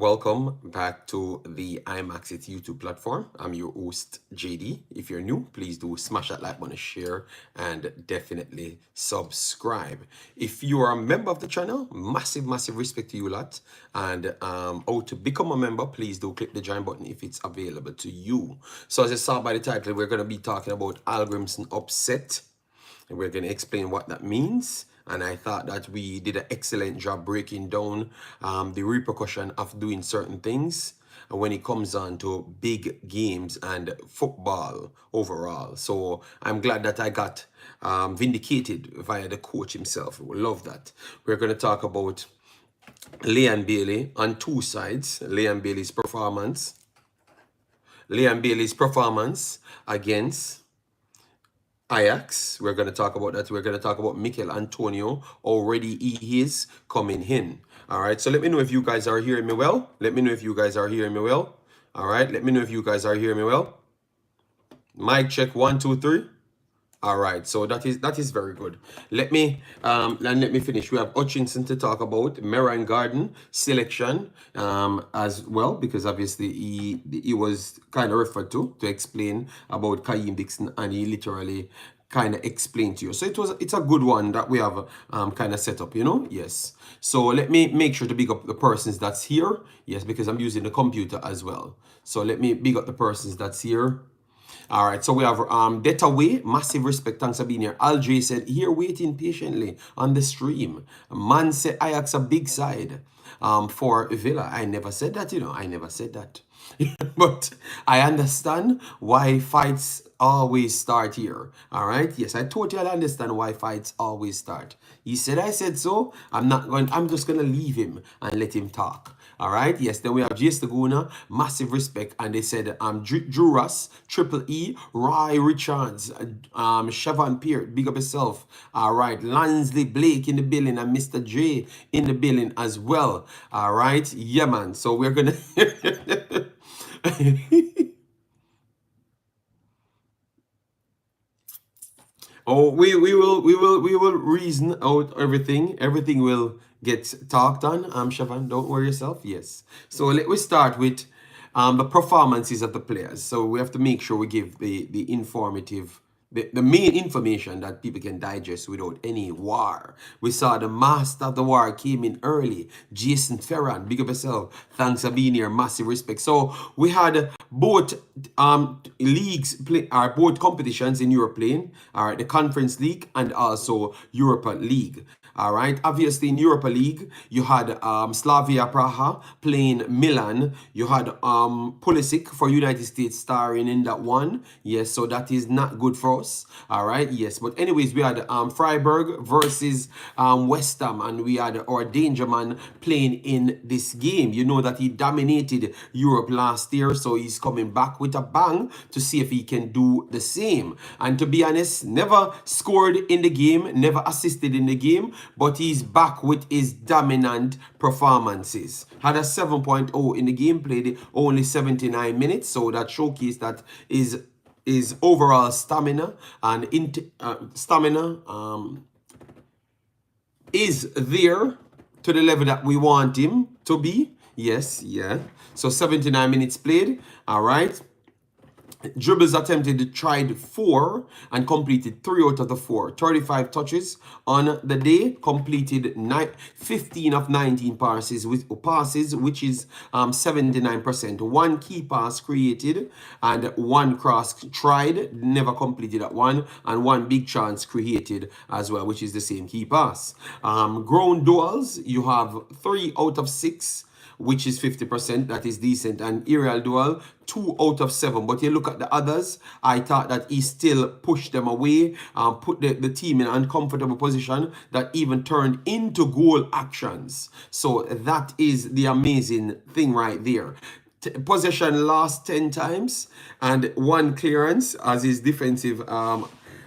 welcome back to the Imaxit YouTube platform. I'm your host, JD. If you're new, please do smash that like button, share, and definitely subscribe. If you are a member of the channel, massive respect to you lot. And to become a member, please do click the join button if it's available to you. So as I saw by the title, we're going to be talking about Hallgrimsson upset. And we're going to explain what that means. And I thought that we did an excellent job breaking down the repercussion of doing certain things when it comes on to big games and football overall. So I'm glad that I got vindicated via the coach himself. We love that. We're going to talk about Leon Bailey on two sides. Leon Bailey's performance against Ajax. We're going to talk about that. We're going to talk about Mikel Antonio. Already he is coming in. All right. So let me know if you guys are hearing me well. Let me know if you guys are hearing me well. All right. Let me know if you guys are hearing me well. Mic check 1, 2, 3. All right, so that is very good. Let me finish. We have Hutchinson to talk about, Merran Garden selection as well, because obviously he was kind of referred to explain about Kaim Dixon, and he literally kind of explained to you. So it's a good one that we have kind of set up, you know. Yes. So let me make sure to big up the persons that's here. Yes, because I'm using the computer as well. So let me big up the persons that's here. All right, so we have Detaway, massive respect, thanks for being here. Alj said, here waiting patiently on the stream. Man said, Ajax a big side for Villa. I never said that, you know, I never said that. But I understand why fights always start here. All right, yes, I totally understand why fights always start. He said, I said so. I'm just gonna leave him and let him talk. All right, yes, then we have Jace Laguna, massive respect, and they said Drew Russ, Triple E, Roy Richards, Siobhan Peart, big up yourself. All right, Lansley Blake in the building, and Mr. J in the building as well. All right, yeah, man. So we're gonna oh, we will reason out everything. Everything will get talked on. Siobhan, don't worry yourself. Yes. So let we start with the performances of the players. So we have to make sure we give the informative, the main information that people can digest without any war. We saw the master of the war came in early. Jason Ferran, big up yourself. Thanks for being here. Massive respect. So we had both leagues play, both competitions in Europe playing. All right, the Conference League and also Europa League. All right, obviously in Europa League, you had Slavia Praha playing Milan. You had Pulisic for United States starring in that one. Yes, so that is not good for us. All right, yes. But anyways, we had Freiburg versus West Ham, and we had our danger man playing in this game. You know that he dominated Europe last year, so he's coming back with a bang to see if he can do the same. And to be honest, never scored in the game, never assisted in the game, but he's back with his dominant performances. Had a 7.0 in the game, played only 79 minutes, so that showcased that his overall stamina and is there to the level that we want him to be. Yes, yeah. So 79 minutes played. All right. Dribbles attempted, tried 4 and completed 3 out of the 4. 35 touches on the day, completed 15 of 19 passes, which is 79%. 1 key pass created and 1 cross tried, never completed at 1, and 1 big chance created as well, which is the same key pass. Ground duels, you have 3 out of 6. Which is 50%, that is decent. And aerial duel, 2 out of 7. But you look at the others, I thought that he still pushed them away, put the team in an uncomfortable position that even turned into goal actions. So that is the amazing thing right there. Possession lost 10 times and 1 clearance as his defensive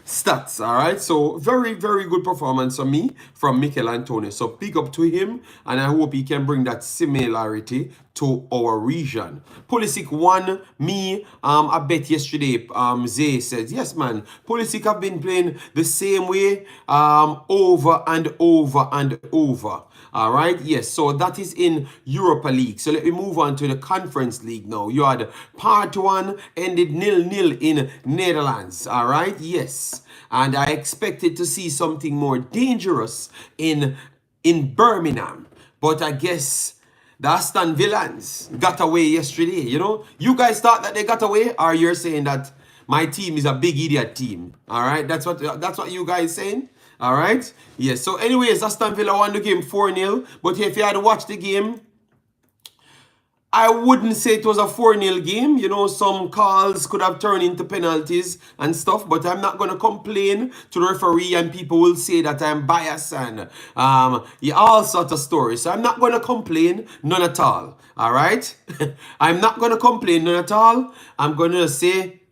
stats. All right, so very good performance from me, from Mikel Antonio. So big up to him, and I hope he can bring that similarity to our region. Pulisic won me a bet yesterday. Zay says, yes, man, Pulisic have been playing the same way over and over and over. All right, yes, so that is in Europa League. So let me move on to the Conference League now. You had part one ended 0-0 in Netherlands. All right, yes, and I expected to see something more dangerous in Birmingham, but I guess the Aston Villans got away yesterday. You know, you guys thought that they got away, or you're saying that my team is a big idiot team. All right, that's what you guys saying. All right, yes. So, anyways, Aston Villa won the game 4-0. But if you had watched the game, I wouldn't say it was a 4-0 game. You know, some calls could have turned into penalties and stuff, but I'm not going to complain to the referee, and people will say that I'm biased and yeah, all sorts of stories. So I'm not going to complain, none at all. All right? I'm not going to complain, none at all. I'm going to say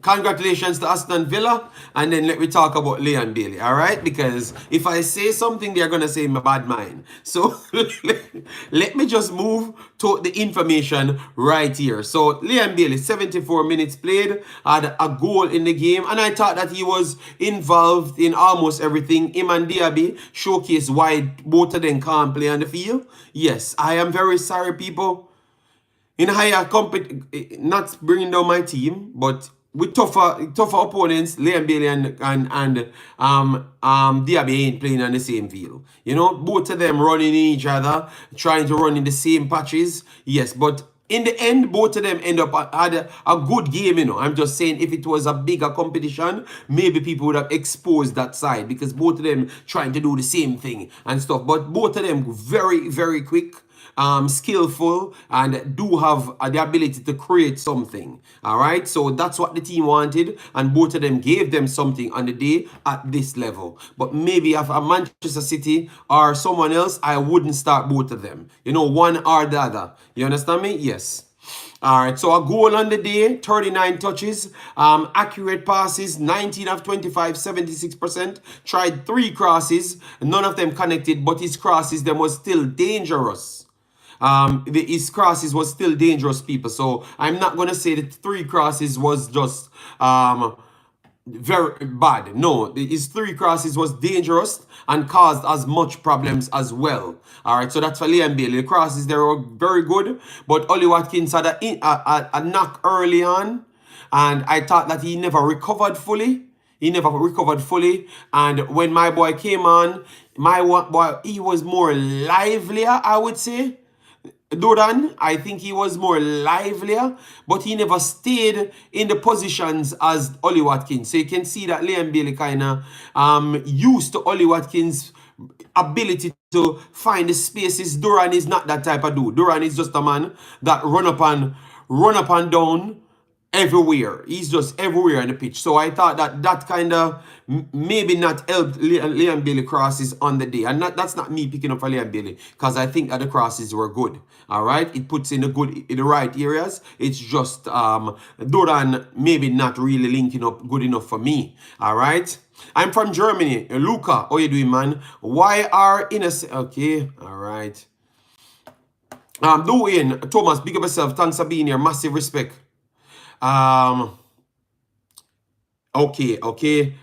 congratulations to Aston Villa, and then let me talk about Leon Bailey, all right? Because if I say something, they're going to say my bad mind. So let me just move to the information right here. So Leon Bailey, 74 minutes played, had a goal in the game, and I thought that he was involved in almost everything. Him and Diaby showcased why both of them can't play on the field. Yes, I am very sorry, people. In higher not bringing down my team, but with tougher opponents, Liam Bailey and Diaby ain't playing on the same field. You know, both of them running each other, trying to run in the same patches. Yes, but in the end, both of them end up had a good game, you know. I'm just saying, if it was a bigger competition, maybe people would have exposed that side, because both of them trying to do the same thing and stuff. But both of them very, very quick, skillful, and do have the ability to create something. All right, so that's what the team wanted, and both of them gave them something on the day at this level. But maybe if a Manchester City or someone else, I wouldn't start both of them, you know, one or the other. You understand me? Yes. All right, so a goal on the day, 39 touches, accurate passes, 19 of 25, 76%. Tried 3 crosses, none of them connected, but his crosses, them was still dangerous. His crosses was still dangerous, people. So I'm not going to say that 3 crosses was just very bad. No, his 3 crosses was dangerous and caused as much problems as well. All right, so that's for Liam Bailey. The crosses, they were very good, but Ollie Watkins had a knock early on, and I thought that he never recovered fully. And when my boy came on, my boy, he was more livelier, I would say. Duran, I think he was more livelier, but he never stayed in the positions as Ollie Watkins. So you can see that Liam Bailey kind of used to Ollie Watkins' ability to find the spaces. Duran is not that type of dude. Duran is just a man that run up and down everywhere. He's just everywhere on the pitch. So I thought that kind of maybe not helped Liam Bailey crosses on the day. And that's not me picking up for Liam Bailey, because I think that the crosses were good. All right, it puts in the right areas. It's just Duran maybe not really linking up good enough for me. All right. I'm from Germany. Luca, how you doing, man? Why are innocent? Okay, all right. Doing Thomas, big up yourself. Thanks for being here. Massive respect. Okay.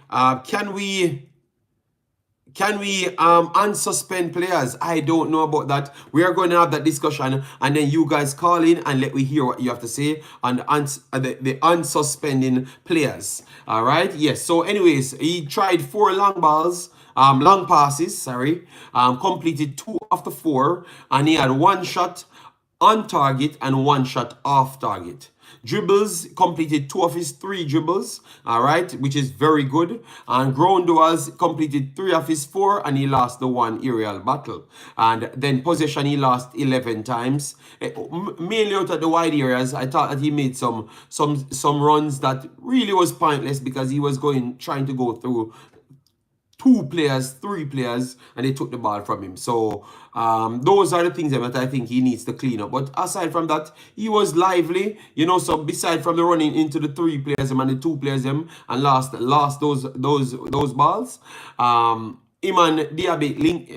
Can we unsuspend players? I don't know about that. We are going to have that discussion, and then you guys call in and let me hear what you have to say on the unsuspending players. All right. Yes. So, anyways, he tried 4 long passes. Sorry. Completed 2 of the 4, and he had 1 shot on target and 1 shot off target. Dribbles, completed 2 of his 3 dribbles, all right, which is very good. And ground duels, completed 3 of his 4, and he lost the 1 aerial battle. And then possession, he lost 11 times, mainly out of the wide areas. I thought that he made some runs that really was pointless, because he was trying to go through 2 players, 3 players, and they took the ball from him. So those are the things that I think he needs to clean up. But aside from that, he was lively, you know. So beside from the running into the 3 players and the 2 players and lost those balls, him and Diaby link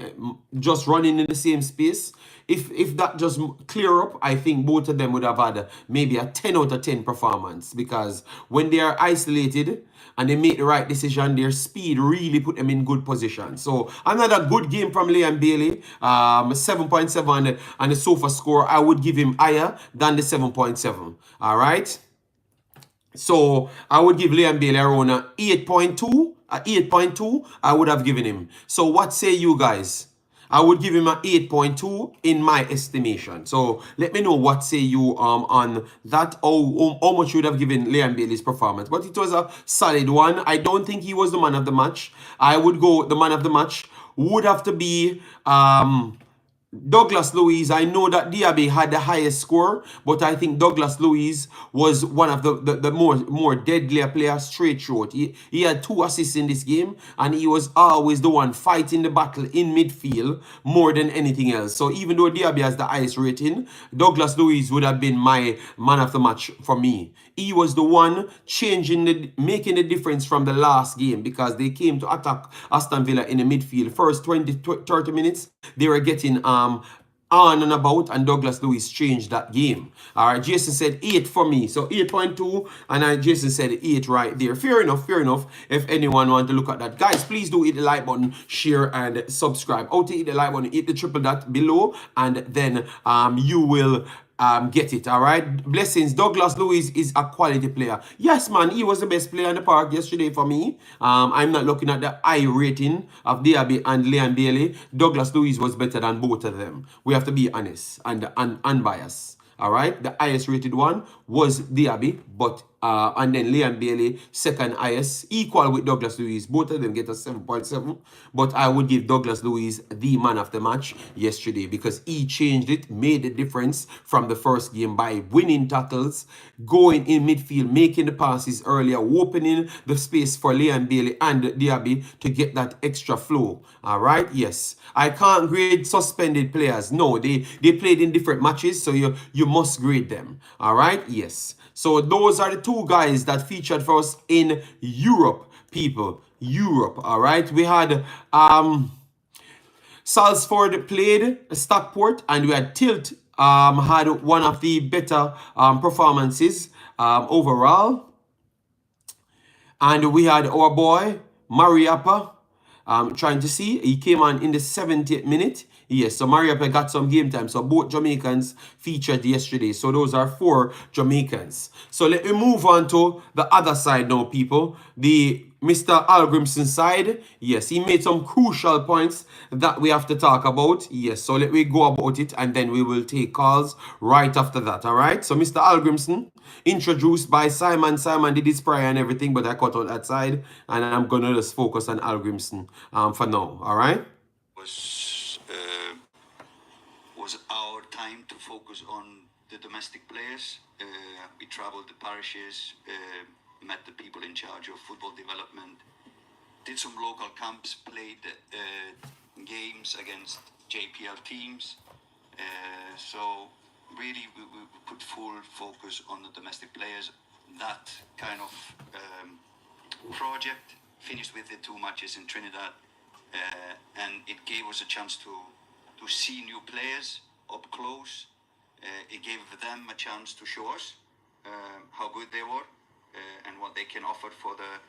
just running in the same space. If that just clear up, I think both of them would have had maybe a 10 out of 10 performance, because when they are isolated and they make the right decision, their speed really put them in good position. So another good game from Liam Bailey, 7.7 and the sofa score, I would give him higher than the 7.7. All right. So I would give Liam Bailey around 8.2. 8.2 I would have given him. So what say you guys? I would give him an 8.2 in my estimation. So let me know what say you on that. How much you would have given Liam Bailey's performance. But it was a solid one. I don't think he was the man of the match. I would go the man of the match would have to be Douglas Luiz. I know that Diaby had the highest score, but I think Douglas Luiz was one of the more deadlier players straight through. He had 2 assists in this game, and he was always the one fighting the battle in midfield more than anything else. So even though Diaby has the highest rating, Douglas Luiz would have been my man of the match for me. He was the one making the difference from the last game, because they came to attack Aston Villa in the midfield. First 30 minutes, they were getting on and about, and Douglas Luiz changed that game. All right, Jason said 8 for me, so 8.2, and Jason said 8 right there. Fair enough. If anyone want to look at that, guys, please do hit the like button, share, and subscribe. How to hit the like button? Hit the triple dot below, and then you will get it. All right, blessings. Douglas Luiz is a quality player. Yes, man, he was the best player in the park yesterday for me. I'm not looking at the high rating of Diaby and Liam Bailey. Douglas Luiz was better than both of them. We have to be honest and unbiased. All right, the highest rated one was Diaby, but and then Liam Bailey second highest, equal with Douglas Luiz. Both of them get a 7.7, but I would give Douglas Luiz the man of the match yesterday, because he changed it, made the difference from the first game by winning tackles, going in midfield, making the passes earlier, opening the space for Liam Bailey and Diaby to get that extra flow. All right, yes, I can't grade suspended players. No, they played in different matches, so you must grade them. All right, yes. So those are the 2 guys that featured for us in Europe, people. Europe, all right. We had Salford played Stockport, and we had Tilt had one of the better performances overall. And we had our boy Mariappa trying to see. He came on in the 70th minute. Yes, so Mariappa got some game time. So both Jamaicans featured yesterday. So those are 4 Jamaicans. So let me move on to the other side now, people. The Mr. Hallgrimsson side. Yes, he made some crucial points that we have to talk about. Yes, so let me go about it, and then we will take calls right after that. All right. So Mr. Hallgrimsson, introduced by Simon. Simon did his prayer and everything, but I cut out that side, and I'm gonna just focus on Hallgrimsson for now. All right. Was our time to focus on the domestic players. We traveled the parishes, met the people in charge of football development, did some local camps, played games against JPL teams. So really we put full focus on the domestic players. That kind of project finished with the 2 matches in Trinidad, and it gave us a chance to see new players up close. It gave them a chance to show us how good they were and what they can offer for the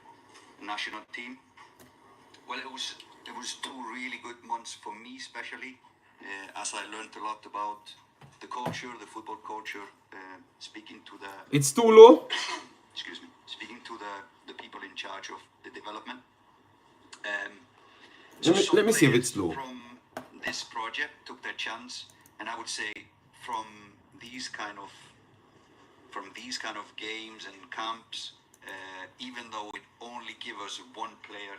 national team. Well, it was 2 really good months for me, especially as I learned a lot about the culture, the football culture, speaking to the... It's too low. Excuse me. Speaking to the people in charge of the development. Let me see if it's low. From this project took their chance, and I would say from these kind of games and camps, even though it only give us 1 player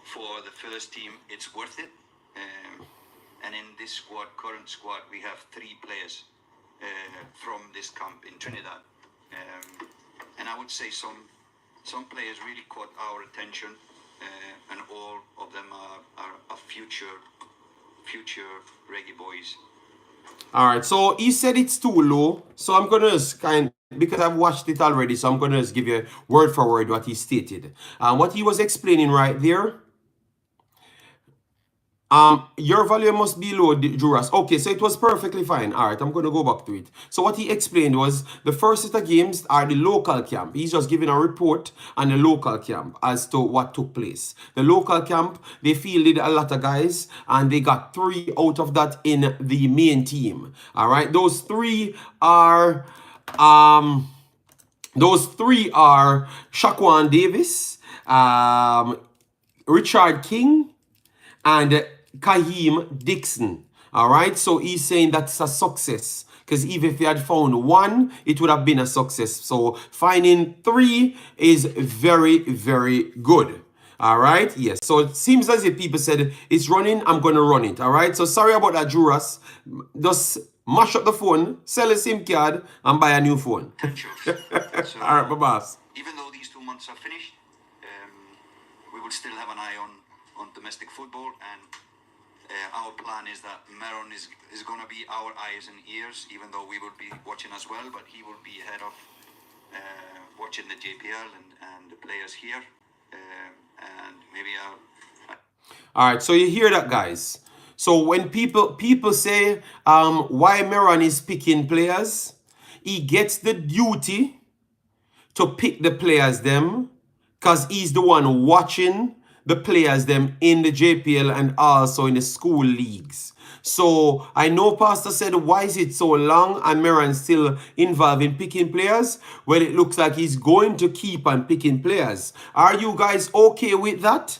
for the first team, it's worth it. And in this current squad, we have 3 players from this camp in Trinidad, and I would say some players really caught our attention, and all of them are future reggae boys. All right, so he said it's too low, so I'm gonna just because I've watched it already, so I'm gonna just give you word for word what he stated. What he was explaining right there. Your volume must be low, Juras. Okay, so it was perfectly fine. All right, I'm going to go back to it. So what he explained was the first set of games are the local camp. He's just giving a report on the local camp as to what took place. The local camp, they fielded a lot of guys, and they got 3 out of that in the main team. All right, those three are Shaquan Davis, Richard King, and Kaheem Dixon. All right, so he's saying that's a success, because even if he had found 1, it would have been a success. So finding 3 is very, very good. All right, yes. So it seems as if people said it's running, I'm going to run it. All right, so sorry about that, Juras. Just mash up the phone, sell a SIM card, and buy a new phone. So, all right, my boss. even though these 2 months are finished, we will still have an eye on domestic football, and our plan is that Meron is going to be our eyes and ears, even though we will be watching as well, but he will be ahead of watching the JPL and the players here, and maybe all right, so you hear that, guys. So when people say why Meron is picking players, he gets the duty to pick the players them, because he's the one watching the players them in the JPL and also in the school leagues. So I know Pastor said, why is it so long and Meron's still involved in picking players? Well, it looks like he's going to keep on picking players. Are you guys okay with that?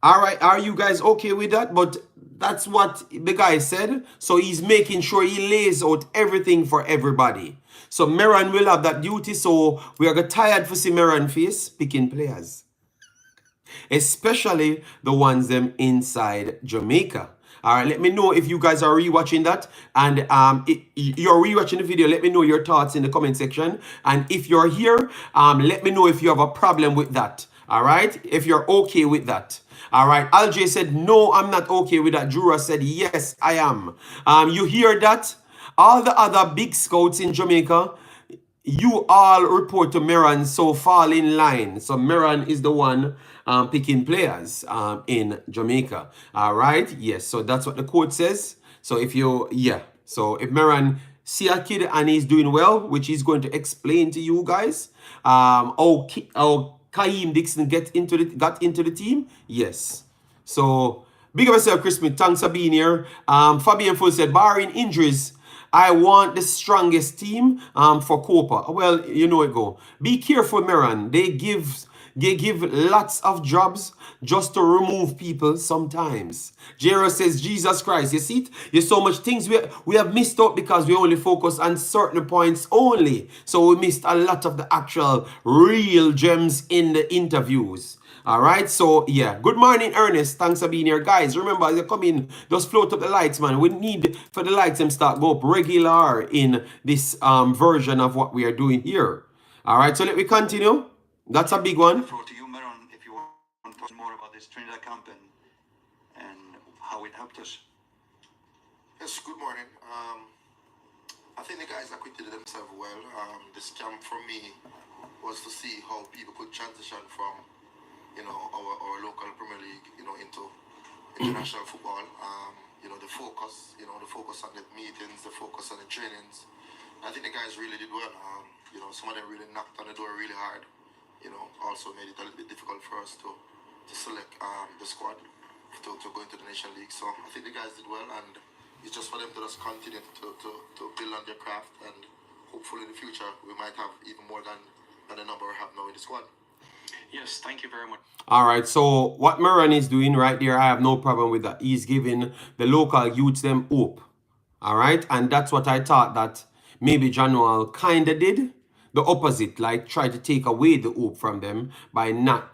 All right, are you guys okay with that? But that's what the guy said. So he's making sure he lays out everything for everybody. So Meron will have that duty. So we are tired for see Meron face picking players, especially the ones them inside Jamaica. All right, let me know if you guys are rewatching that, and you're rewatching the video. Let me know your thoughts in the comment section, and if you're here, let me know if you have a problem with that. All right, if you're okay with that. All right, Alj said no, I'm not okay with that. Jura said yes, I am. You hear that? All the other big scouts in Jamaica, you all report to Meron, so fall in line. So Meron is the one picking players in Jamaica. All right, yes, so that's what the code says. So if you, so if Meron see a kid and he's doing well, which he's going to explain to you guys, how Kaheem Dixon got into the team, yes. So big up yourself, Chris Smith. Thanks for being here. Fabian Full said, barring injuries, I want the strongest team for Copa. Well, you know it go. Be careful, Meron. They give lots of jobs just to remove people sometimes. Jero says, Jesus Christ, you see it? There's so much things we have missed out because we only focus on certain points only. So we missed a lot of the actual real gems in the interviews. All right, so yeah, good morning, Ernest. Thanks for being here, guys. Remember, as you come in, just float up the lights, man. We need for the lights to start go up regular in this version of what we are doing here. All right, so let me continue. That's a big one. To you, Meron, if you want to talk more about this Trinidad camp and how it helped us. Yes, good morning. I think the guys acquitted themselves well. This camp for me was to see how people could transition from, our local Premier League, into international football. The focus on the meetings, the focus on the trainings. I think the guys really did well. Some of them really knocked on the door really hard. Also made it a little bit difficult for us to select the squad to go into the Nation League. So I think the guys did well, and it's just for them to just continue to build on their craft, and hopefully in the future we might have even more than the number we have now in the squad. Yes, thank you very much. All right, so what Meron is doing right there, I have no problem with that. He's giving the local youths them hope. All right, and that's what I thought that maybe Janual kind of did. The opposite, like try to take away the hope from them by not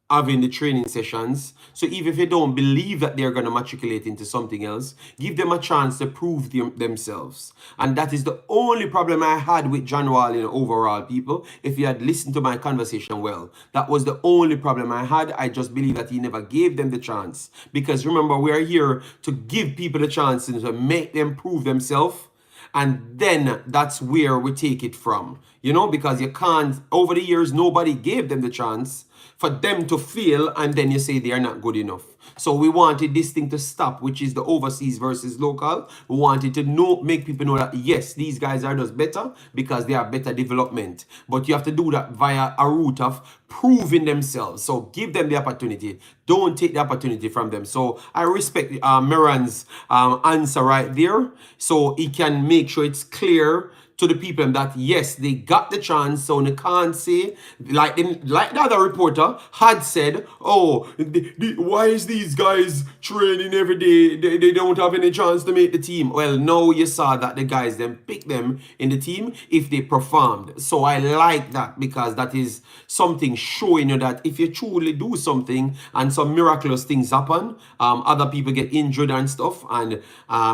having the training sessions. So even if you don't believe that they're going to matriculate into something else, give them a chance to prove themselves. And that is the only problem I had with John Wall in overall, people. If you had listened to my conversation well, that was the only problem I had. I just believe that he never gave them the chance. Because remember, we are here to give people the chance and to make them prove themselves. And then that's where we take it from, because you can't, over the years, nobody gave them the chance. for them to fail, and then you say they are not good enough. So we wanted this thing to stop, which is the overseas versus local. We wanted to make people know that yes, these guys are just better because they are better development. But you have to do that via a route of proving themselves. So give them the opportunity. Don't take the opportunity from them. So I respect Meran's answer right there. So he can make sure it's clear to the people that yes, they got the chance, so they can't say like the other reporter had said, oh, why is these guys training every day? They don't have any chance to make the team. Well, now you saw that the guys then pick them in the team if they performed. So I like that because that is something showing you that if you truly do something and some miraculous things happen, other people get injured and stuff, and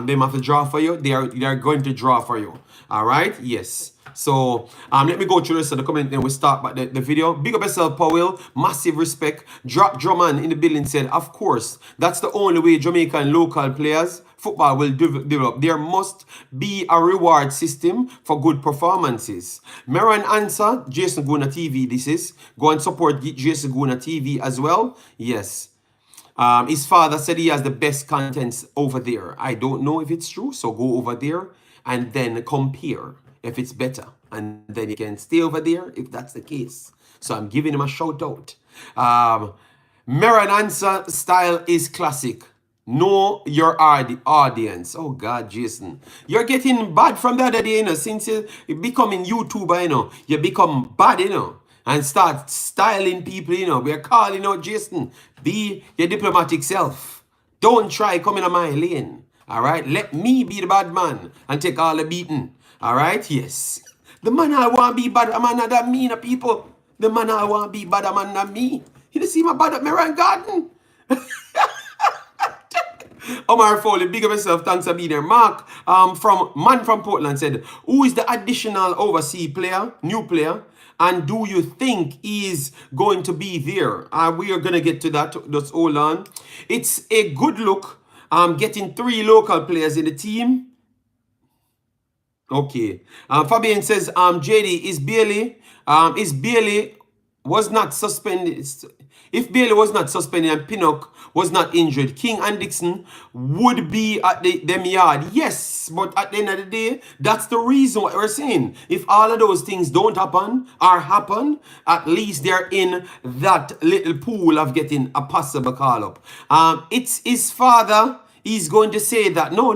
they have to draw for you. They are going to draw for you. All right. Yes. So let me go through the rest of the comment, then we start back the video. Big up yourself, Powell. Massive respect. Drop Drummond in the building said, of course, that's the only way Jamaican local players football will develop. There must be a reward system for good performances. Meron answer, Jason Guna TV, this is. Go and support Jason Guna TV as well. Yes. His father said he has the best contents over there. I don't know if it's true, so go over there and then compare if it's better. And then you can stay over there if that's the case. So I'm giving him a shout out. Meron answer style is classic. Know your audience. Oh God, Jason. You're getting bad from the other day, you know, since you're becoming YouTuber, you know. You become bad, you know, and start styling people, you know. We're calling out Jason. Be your diplomatic self. Don't try coming on my lane. All right? Let me be the bad man and take all the beating. All right? Yes. The man I want to be bad man than me, the people. The man I want to be bad man than me. You didn't see my bad at Meron Garden? Omar Foley, big up yourself, thanks for being there. Mark from Portland said, who is the additional overseas player, new player, and do you think is going to be there? We are going to get to that, just hold on. It's a good look, getting 3 local players in the team. Okay. Fabian says, JD, is Bailey was not suspended. If Bailey was not suspended and Pinnock was not injured, King and Dixon would be at them yard. Yes, but at the end of the day, that's the reason what we're saying. If all of those things don't happen or happen, at least they're in that little pool of getting a possible call-up. It's his father. He's going to say that, no.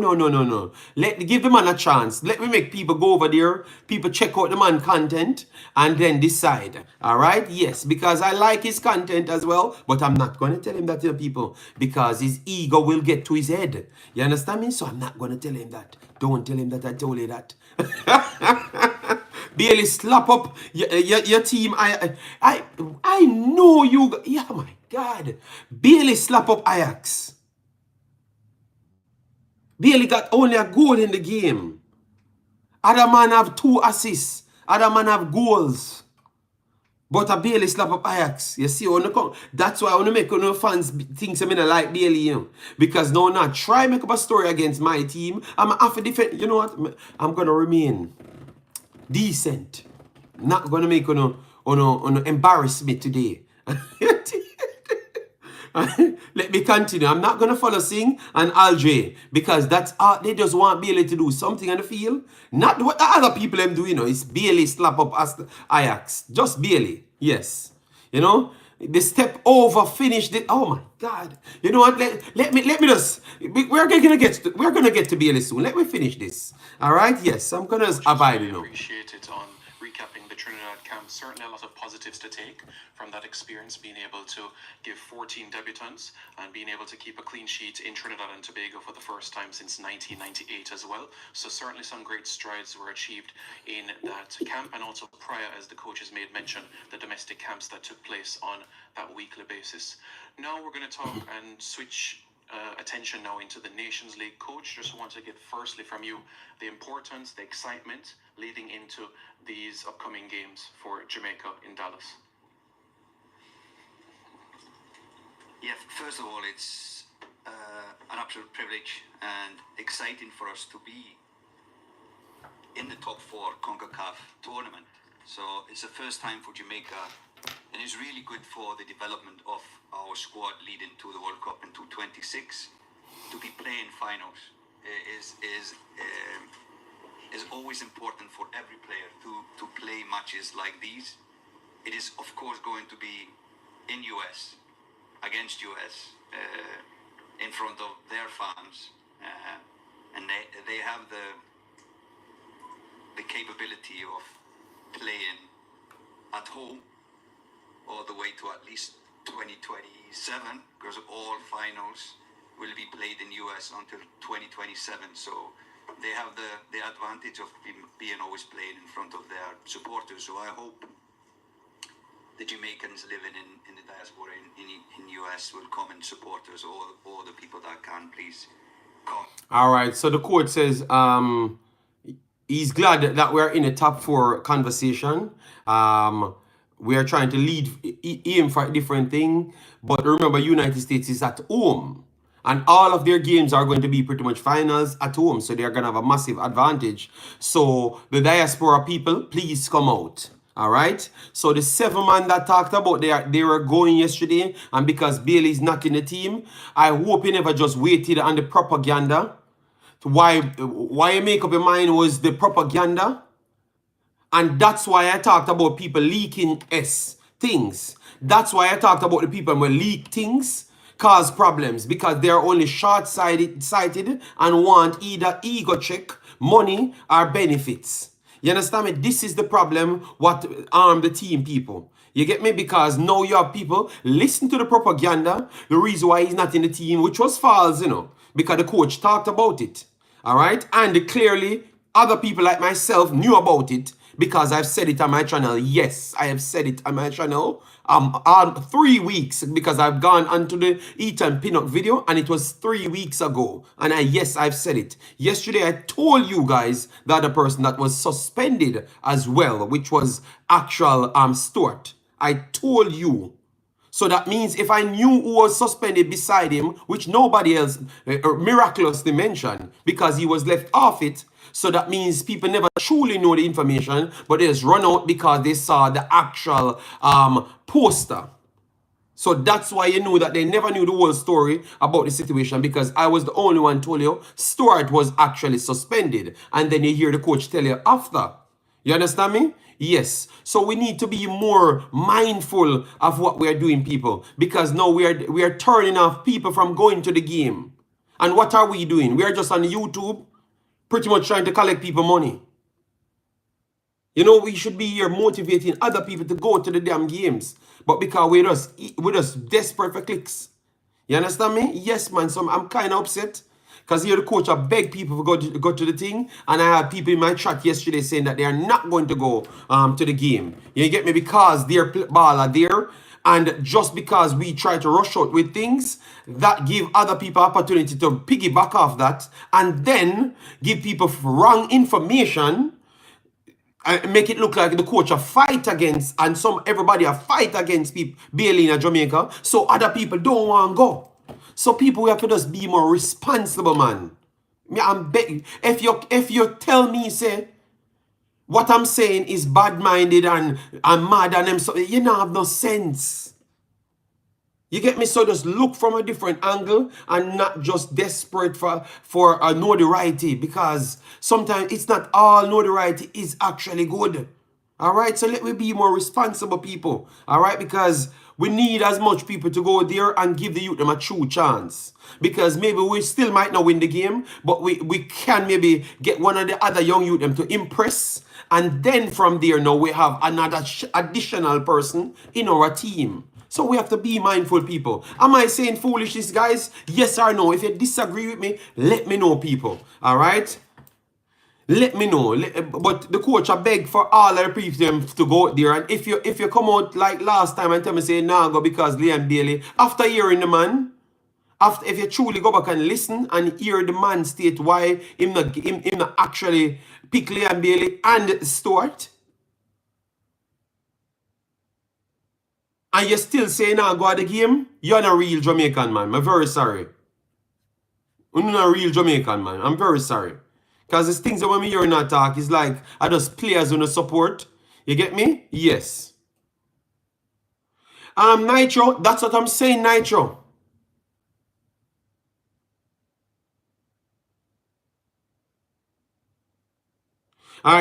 Give the man a chance. Let me make people go over there. People check out the man content and then decide. All right? Yes, because I like his content as well. But I'm not going to tell him that to the people because his ego will get to his head. You understand me? So I'm not going to tell him that. Don't tell him that I told you that. Bailey, slap up your team. I know you. Yeah, my God. Bailey, slap up Ajax. Bailey got only a goal in the game. Other man have 2 assists. Other man have goals. But a Bailey slap up Ajax. You see, that's why I want to make fans think I mean like Bailey, you know. Because now not try make up a story against my team. I'm half a defend. You know what? I'm gonna remain decent. Not gonna make embarrass me today. Let me continue. I'm not going to follow Singh and Aldre because that's they just want Bailey to do something on the field. Not what the other people them do, you know. It's Bailey slap up Ajax. Just Bailey. Yes. You know, the step over finish the oh my God. You know what? Let me just we're gonna get to Bailey soon. Let me finish this. All right? Yes, I'm gonna abide, you know. Appreciate it on recapping the Trinidad camp. Certainly a lot of positives to take from that experience, being able to give 14 debutants and being able to keep a clean sheet in Trinidad and Tobago for the first time since 1998 as well. So certainly some great strides were achieved in that camp, and also prior, as the coaches made mention, the domestic camps that took place on that weekly basis. Now we're going to talk and switch attention now into the Nations League. Coach, just want to get firstly from you the importance, the excitement leading into these upcoming games for Jamaica in Dallas. Yeah, first of all, it's an absolute privilege and exciting for us to be in the top 4 Concacaf tournament. So it's the first time for Jamaica and it's really good for the development of our squad leading to the World Cup in 2026. To be playing finals is always important for every player to play matches like these. It is of course going to be in US, against US, in front of their fans, and they have the capability of playing at home all the way to at least 2027, because all finals will be played in US until 2027. So they have the advantage of being always playing in front of their supporters. So I hope the Jamaicans living in the diaspora in US will come and support us. All the people that can, please come. All right. So the coach says he's glad that we're in a top 4 conversation. We are trying to aim for a different thing. But remember, United States is at home. And all of their games are going to be pretty much finals at home. So they're going to have a massive advantage. So the diaspora people, please come out. All right. So the 7 man that talked about they were going yesterday. And because Bailey's not in the team, I hope you never just waited on the propaganda. Why you make up your mind was the propaganda. And that's why I talked about people leaking things. That's why I talked about the people who leak things cause problems, because they're only short-sighted and want either ego check, money, or benefits. You understand me? This is the problem what arm the team people. You get me? Because now you have people listen to the propaganda, the reason why he's not in the team, which was false, because the coach talked about it. All right? And clearly, other people like myself knew about it, because I've said it on my channel. Yes, I have said it on my channel on 3 weeks, because I've gone onto the Eat and Peanut video, and it was 3 weeks ago. And yes, I've said it. Yesterday, I told you guys the other person that was suspended as well, which was actual Stuart. I told you. So that means if I knew who was suspended beside him, which nobody else miraculously mentioned, because he was left off it, so that means people never truly know the information, but they just run out because they saw the actual poster. So that's why you know that they never knew the whole story about the situation, because I was the only one told you Stuart was actually suspended. And then you hear the coach tell you after. You understand me? Yes. So we need to be more mindful of what we are doing, people, because now we are turning off people from going to the game. And what are we doing? We are just on YouTube pretty much trying to collect people money. We should be here motivating other people to go to the damn games. But because we're just desperate for clicks. You understand me? Yes, man. So I'm kind of upset. Because here the coach I beg people to go to the thing. And I had people in my chat yesterday saying that they are not going to go to the game. You get me? Because their ball are there. And just because we try to rush out with things, that give other people opportunity to piggyback off that, and then give people wrong information, and make it look like the coach a fight against, and everybody a fight against people Bailey in Jamaica, so other people don't want to go. So people, we have to just be more responsible, man. I'm begging. If you tell me, say, what I'm saying is bad-minded and mad and them, so you don't have no sense. You get me? So just look from a different angle and not just desperate for a notoriety, because sometimes it's not all notoriety is actually good. All right? So let me be more responsible people. All right? Because we need as much people to go there and give the youth them a true chance. Because maybe we still might not win the game, but we can maybe get one of the other young youth them to impress. And then from there, now we have another additional person in our team. So we have to be mindful, people. Am I saying foolishness, guys? Yes or no? If you disagree with me, let me know, people. All right? Let me know. But the coach I beg for all the people to go out there. And if you come out like last time and tell me, say, nah, go because Liam Bailey, after hearing the man, if you truly go back and listen and hear the man state why him not actually pick Liam Bailey and Stuart, and you still say now go at the game, you're not a real Jamaican, man. I'm very sorry. You're not a real Jamaican, man. I'm very sorry. Because it's things that when me hear not talk, it's like I just players on the support. You get me? Yes. Nitro, that's what I'm saying, Nitro.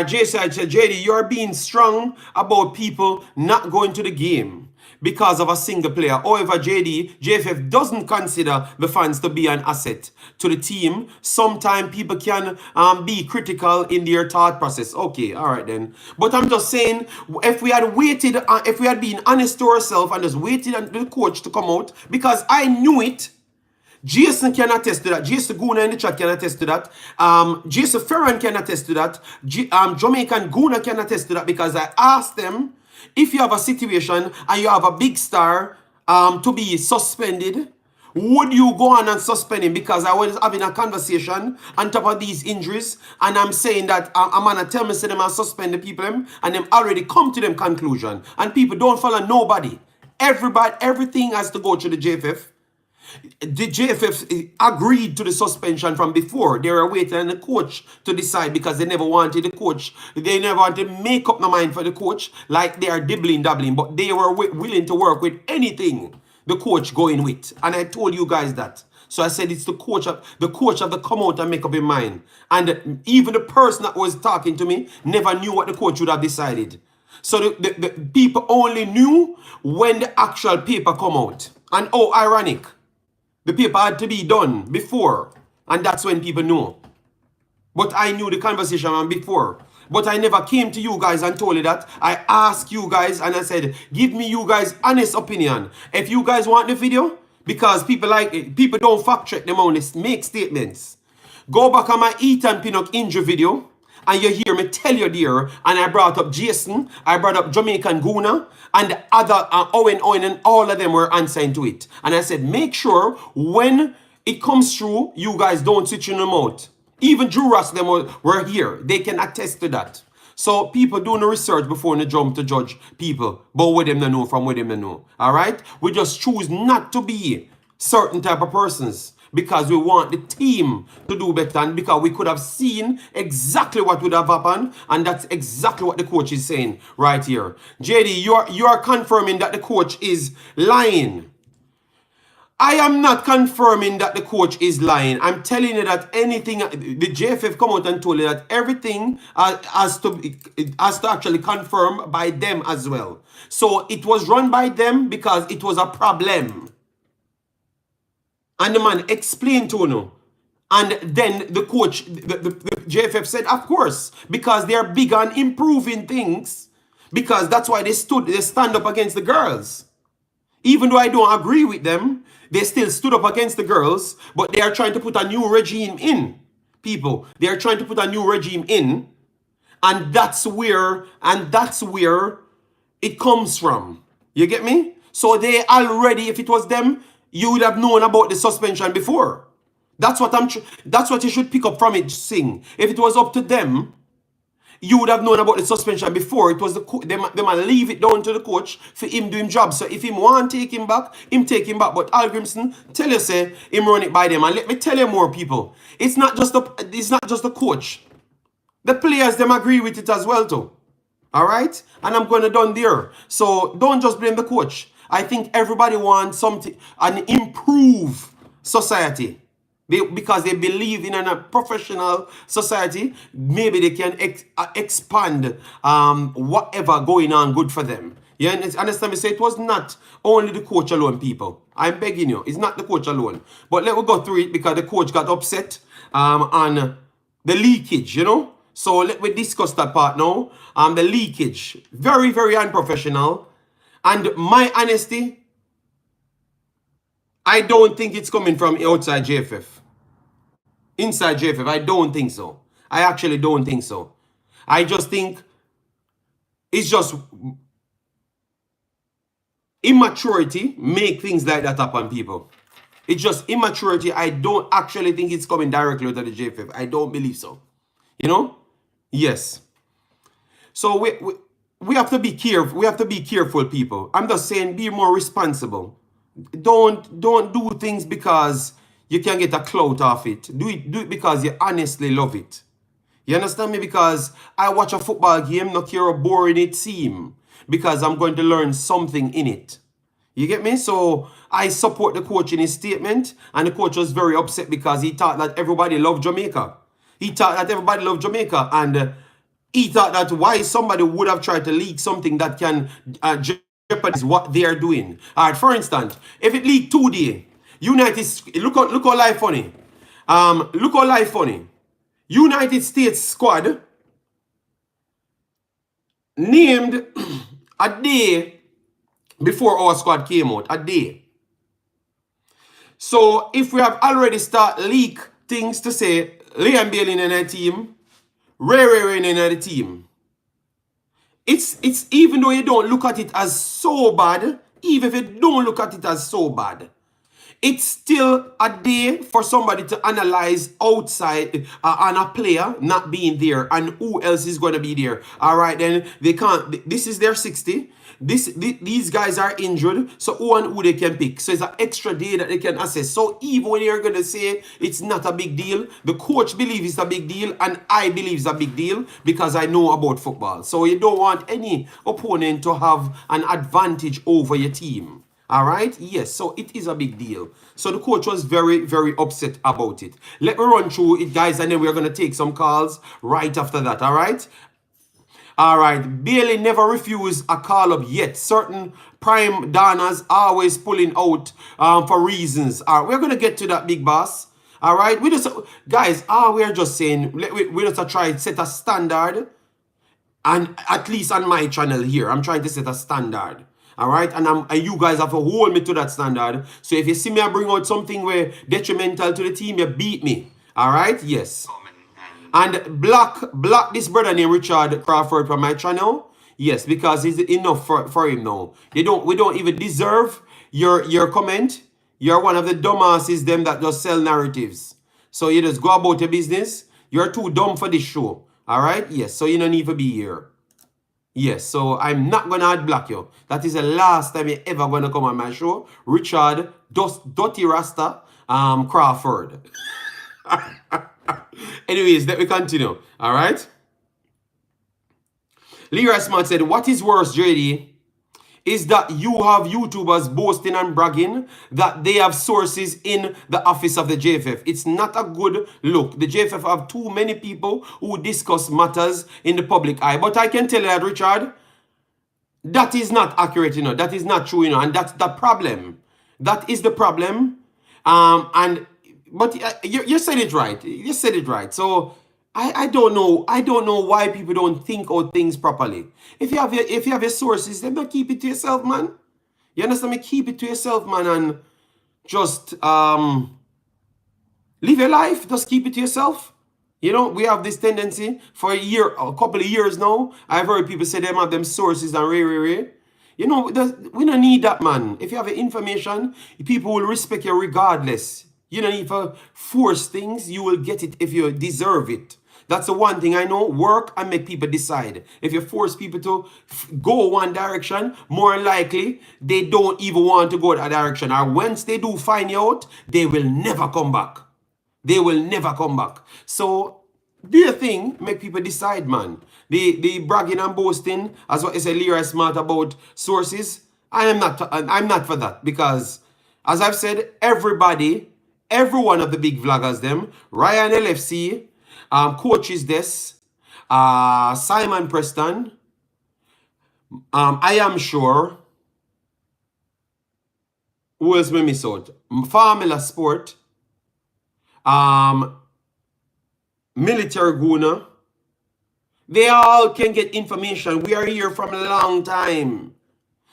Jason, I said, JD, you're being strong about people not going to the game because of a single player. However, JFF doesn't consider the fans to be an asset to the team. Sometimes people can be critical in their thought process. Okay, all right then. But I'm just saying, if we had waited, if we had been honest to ourselves and just waited until the coach to come out, because I knew it. Jason can attest to that. Jason Guna in the chat can attest to that. Jason Ferran can attest to that. Jamaican Guna can attest to that, because I asked them, if you have a situation and you have a big star to be suspended, would you go on and suspend him? Because I was having a conversation on top of these injuries, and I'm saying that I'm gonna tell me, say them and suspend the people, and them already come to them conclusion. And people don't follow nobody. Everybody, everything has to go through the JFF. The JFF agreed to the suspension from before. They were waiting on the coach to decide, because they never wanted the coach. They never wanted to make up their mind for the coach like they are dabbling. But they were willing to work with anything the coach going with. And I told you guys that. So I said it's the coach have to come out and make up his mind. And even the person that was talking to me never knew what the coach would have decided. So the people only knew when the actual paper come out. And oh, ironic. The paper had to be done before, and that's when people know. But I knew the conversation before. But I never came to you guys and told you that. I asked you guys and I said, give me you guys' honest opinion. If you guys want the video, because people don't fact check them on this, make statements. Go back on my Ethan Pinnock injury video, and you hear me tell you there, and I brought up Jason, I brought up Jamaican Guna, and the other Owen, and all of them were answering to it. And I said, make sure when it comes through, you guys don't switch in them out. Even Drew Ross, them were here. They can attest to that. So people do the research before they jump to judge people, but what them they know from what them they know. All right? We just choose not to be certain type of persons, because we want the team to do better, and because we could have seen exactly what would have happened, and that's exactly what the coach is saying right here. JD, you are confirming that the coach is lying. I am not confirming that the coach is lying. I'm telling you that anything, the JFF come out and told you that everything has to actually confirm by them as well. So it was run by them because it was a problem. And the man explained to you. And then the coach, the JFF said, of course, because they're big on improving things, because that's why they stand up against the girls. Even though I don't agree with them, they still stood up against the girls, but they are trying to put a new regime in. People, they are trying to put a new regime in, and that's where it comes from. You get me? So they already, if it was them, you would have known about the suspension before. That's what you should pick up from it, Sing. If it was up to them, you would have known about the suspension before. It was they might leave it down to the coach for him doing job. So if him want to take him back, him take him back. But Hallgrimsson tell you say him run it by them. And let me tell you more, people. It's not just the coach. The players them agree with it as well too. All right? And I'm going to done there. So don't just blame the coach. I think everybody wants something, an improved society. Because they believe in a professional society, maybe they can expand whatever going on good for them. You understand me? Say it was not only the coach alone, people. I'm begging you. It's not the coach alone. But let me go through it, because the coach got upset on the leakage, you know. So let me discuss that part now. The leakage. Very, very unprofessional. And my honesty, I don't think it's coming from outside JFF. Inside JFF, I don't think so. I actually don't think so. I just think it's just immaturity make things like that happen, people. It's just immaturity. I don't actually think it's coming directly out of the JFF. I don't believe so. You know? Yes. So we have to be careful. We have to be careful, people. I'm just saying, be more responsible. Don't do things because you can get a clout off it. Do it because you honestly love it. You understand me? Because I watch a football game, not care how boring it seems, because I'm going to learn something in it. You get me? So I support the coach in his statement, and the coach was very upset because he thought that everybody loved Jamaica. He thought that everybody loved Jamaica, and he thought that why somebody would have tried to leak something that can jeopardize what they are doing. All right, for instance, if it leaked today, United, look how life funny. Look how life funny. United States squad named a day before our squad came out, a day. So if we have already start leak things to say Liam Bailey in the team, Ray in the team, it's even though you don't look at it as so bad, even if you don't look at it as so bad, it's still a day for somebody to analyze outside on a player not being there and who else is going to be there. All right, then they can't. This is their 60. These guys are injured, so who and who they can pick. So it's an extra day that they can assess. So even when you're going to say it's not a big deal, the coach believes it's a big deal, and I believe it's a big deal because I know about football. So you don't want any opponent to have an advantage over your team. All right, yes, so it is a big deal. So the coach was very, very upset about it. Let me run through it, guys, and then we're going to take some calls right after that. All right. All right, Bailey never refused a call-up yet. Certain prime donors always pulling out for reasons. All right, we're going to get to that, big boss. All right, we just, guys, we're just saying, we just try to set a standard. And at least on my channel here, I'm trying to set a standard. All right, and you guys have to hold me to that standard. So if you see me I bring out something where detrimental to the team, you beat me. All right, yes. And block this brother named Richard Crawford from my channel. Yes, because it's enough for him now. We don't even deserve your comment. You're one of the dumbasses them that just sell narratives. So you just go about your business. You're too dumb for this show. All right, yes. So you don't need to be here. Yes, so I'm not going to ad block you. That is the last time you're ever going to come on my show. Richard, Dotty Rasta, Crawford. Anyways, let me continue. All right. Leroy Smart said, what is worse, JD, is that you have YouTubers boasting and bragging that they have sources in the office of the JFF. It's not a good look. The JFF have too many people who discuss matters in the public eye. But I can tell you that, Richard, that is not accurate, that is not true, and that's the problem. That is the problem. But you said it right. You said it right. So I don't know. I don't know why people don't think out things properly. If you have your sources, then don't keep it to yourself, man. You understand me? Keep it to yourself, man, and just live your life. Just keep it to yourself. We have this tendency for a couple of years now. I've heard people say they have them sources and ray. We don't need that, man. If you have the information, people will respect you regardless. You don't need to force things. You will get it if you deserve it. That's the one thing I know. Work and make people decide. If you force people to go one direction, more likely they don't even want to go that direction. Or once they do find you out, they will never come back. They will never come back. So do your thing, make people decide, man. The bragging and boasting, as what you said, Leroy Smart about sources, I'm not for that, because as I've said, every one of the big vloggers, them, Ryan LFC, Coaches Des, Simon Preston, I am sure, who else we miss out? Formula Sport, Military Guna, they all can get information. We are here from a long time.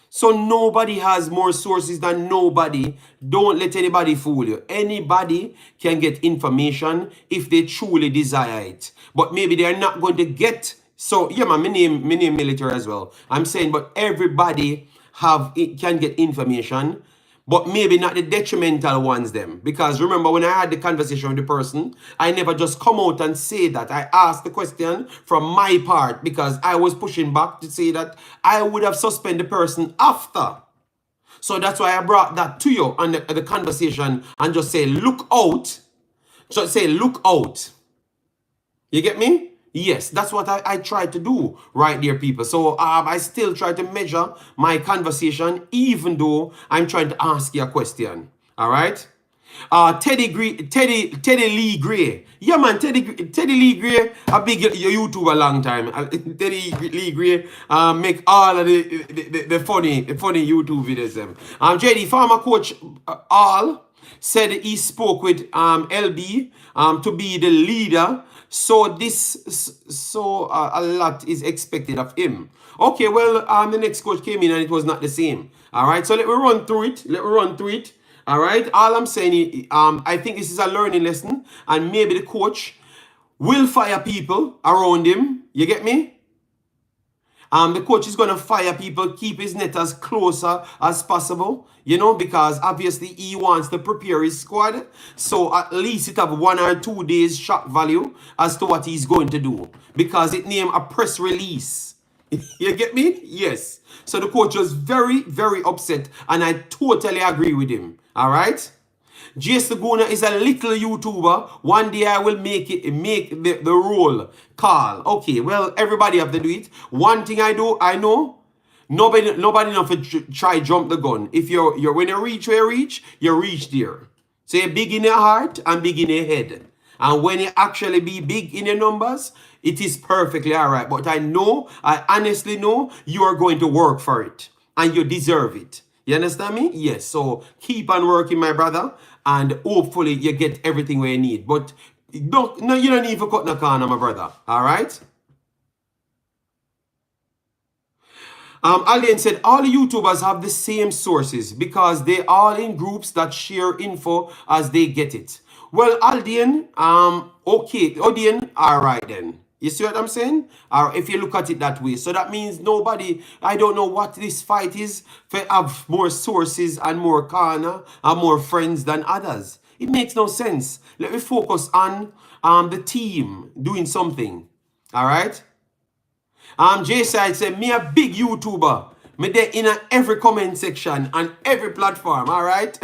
So nobody has more sources than nobody. Don't let anybody fool you. Anybody can get information if they truly desire it. But maybe they're not going to get. So yeah, man, my name Military as well. I'm saying, but everybody can get information, but maybe not the detrimental ones them. Because remember, when I had the conversation with the person, I never just come out and say that. I asked the question from my part because I was pushing back to say that I would have suspended the person after. So that's why I brought that to you on the conversation and just say, look out. Just say, look out. You get me? Yes, that's what I try to do right there, people. So I still try to measure my conversation, even though I'm trying to ask you a question. All right. Teddy Lee Gray. Yeah, man, Teddy Lee Gray, a big YouTuber a long time. Teddy Lee Gray make all of the funny YouTube videos. JD, former coach All said he spoke with LB to be the leader. So a lot is expected of him. Okay, well, the next coach came in and it was not the same. All right, so let me run through it. All right, all I'm saying is, I think this is a learning lesson, and maybe the coach will fire people around him. You get me? The coach is going to fire people, keep his net as closer as possible, you know, because obviously he wants to prepare his squad. So at least it have 1 or 2 days shock value as to what he's going to do, because it named a press release. You get me? Yes. So the coach was very, very upset, and I totally agree with him. All right? Jace Laguna is a little YouTuber. One day I will make the roll call. Okay, well, everybody have to do it. One thing I know, nobody enough to try jump the gun. If you're when you reach where you reach there. So you're big in your heart and big in your head. And when you actually be big in your numbers, it is perfectly all right. But I honestly know you are going to work for it. And you deserve it. You understand me? Yes. So keep on working, my brother. And hopefully you get everything where you need. But you don't need to cut no corner, my brother. All right? Alien said all YouTubers have the same sources because they all in groups that share info as they get it. Well, Aldian, okay, Aldian, all right then. You see what I'm saying? Or if you look at it that way. So that means nobody, I don't know what this fight is, for have more sources and more corner and more friends than others. It makes no sense. Let me focus on the team doing something. All right? Jay Side said, me a big YouTuber. Me there in every comment section and every platform, all right?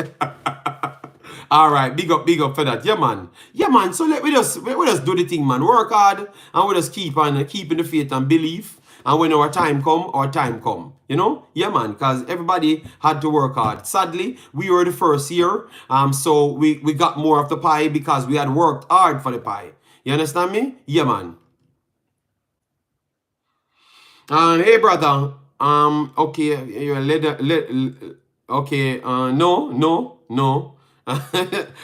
All right, big up for that. Yeah, man. Yeah, man. So let we just do the thing, man. Work hard and we just keep on keeping the faith and belief. And when our time come. You know? Yeah, man. Because everybody had to work hard. Sadly, we were the first year. So we got more of the pie because we had worked hard for the pie. You understand me? Yeah, man. Hey, brother. Okay, okay. No.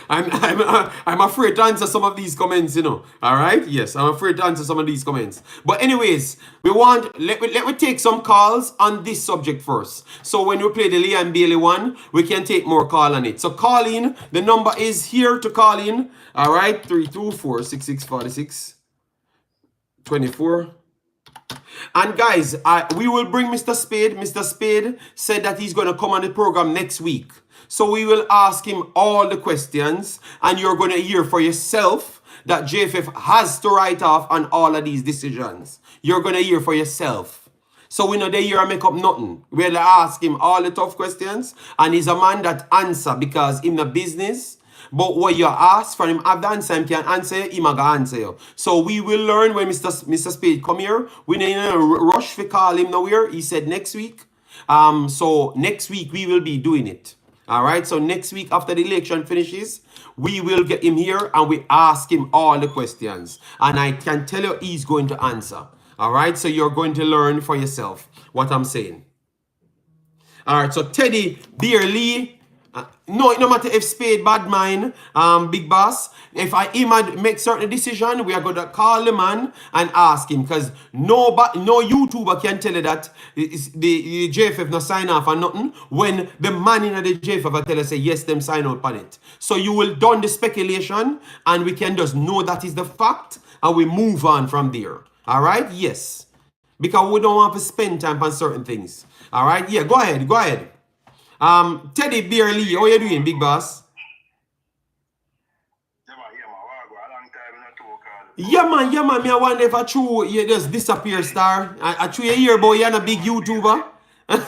I'm afraid to answer some of these comments, you know. All right. Yes, I'm afraid to answer some of these comments. But anyways, let me take some calls on this subject first. So when we play the Liam Bailey one, we can take more call on it. So call in. The number is here to call in. All right, 324-6646 24. And guys, we will bring Mr. Spade. Mr. Spade said that he's going to come on the program next week. So we will ask him all the questions, and you're going to hear for yourself that JFF has to write off on all of these decisions. You're going to hear for yourself. So we know they hear and make up nothing. We'll ask him all the tough questions, and he's a man that answer because in the business. But what you ask for him, have the answer, him can answer you, him can answer you. So we will learn when Mr. Spade come here. We need a rush to call him nowhere. He said next week. So next week we will be doing it. All right. So next week after the election finishes, we will get him here and we ask him all the questions. And I can tell you he's going to answer. All right. So you're going to learn for yourself what I'm saying. All right. So Teddy Beer Lee. No matter if Spade bad mind, big boss. If I make certain decision, we are going to call the man and ask him, because no YouTuber can tell you that the JFF not sign off on nothing when the man in the JFF tell us say yes, them sign out on it. So you will done the speculation and we can just know that is the fact and we move on from there. All right? Yes. Because we don't want to spend time on certain things. All right? Yeah, go ahead. Teddy Beer Lee, how you doing, big boss? Yeah, man. Me, I wonder if I true you just disappear, star. I true you here, boy. You're not a big YouTuber. So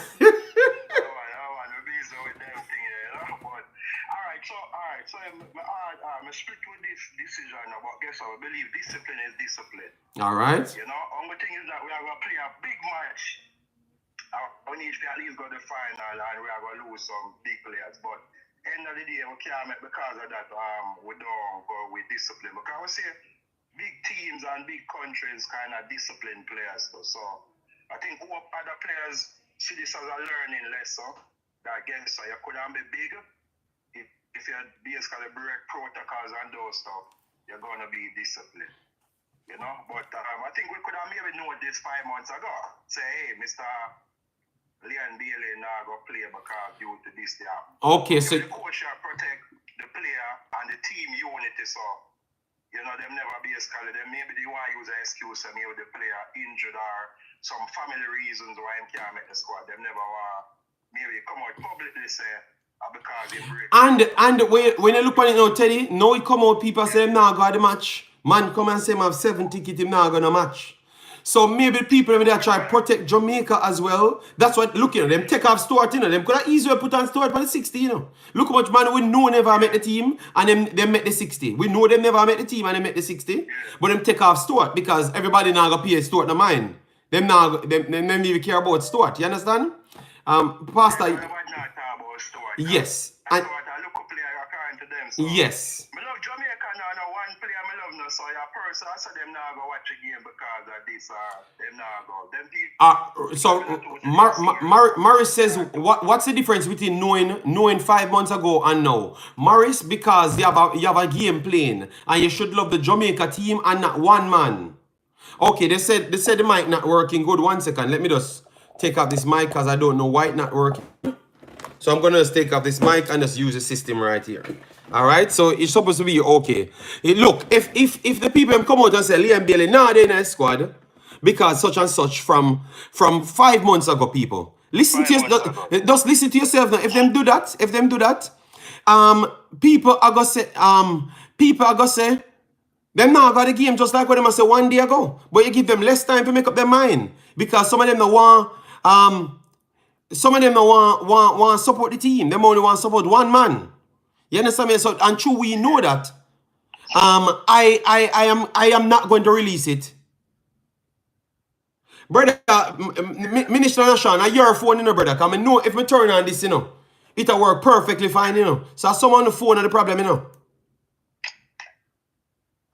I'm split with this decision, but guess what? I believe discipline is discipline. All right. You know, only thing is that we are going to play a big match. We need to at least go to the final and we are going to lose some big players. But end of the day, we can't make because of that. We don't go with discipline. Because we see big teams and big countries kind of discipline players too. So I think other players see this as a learning lesson. That again, so you couldn't be big. If you basically break protocols and those stuff, you're going to be disciplined. You know? But I think we could have maybe known this 5 months ago. Say, hey, Mr. Leon Bailey now go play because due to this thing. Okay, so the coach should protect the player and the team unity. So, you know, them never basically, them maybe they want to use an excuse and maybe the player injured or some family reasons why he can't make the squad. Them never want maybe come out publicly say because they break. And when you look at it now, Teddy, now it come out people say him now go the match. Man come and say him have 7 tickets, him now gonna match. So maybe people maybe they try to protect Jamaica as well. That's what look, you know, them take off Stuart, you know, them could have easily put on Stuart for the 60, you know. Look how much man we know never make the team and them make the 60. We know them never make the team and they make the 60. But them take off Stuart because everybody now go pay Stuart no mind. Them now them even care about Stuart. You understand? Pastor. Yes. And, yes. I love Jamaica now, one player I love now, so your person, I saw them now go watch a game because of this, them now go. Them so Morris says, what's the difference between knowing 5 months ago and now? Morris, because you have a game playing, and you should love the Jamaica team and not one man. Okay, they said the mic not working good. 1 second, let me just take off this mic because I don't know why it's not working. So I'm gonna just take off this mic and just use the system right here. All right, so it's supposed to be okay. Look, if the people come out and say Liam Bailey, nah, they're in a squad because such and such from 5 months ago, people listen to just listen to yourself now. If them do that, people are gonna say them now got the game just like what them say 1 day ago, but you give them less time to make up their mind because some of them don't want support the team. Them only want support one man. You understand me? So and true, we know that. I am not going to release it. Brother, Minister Nashan, I your phone, you know, brother. Because I know if I turn on this, you know, it'll work perfectly fine, you know. So someone on the phone are the problem, you know.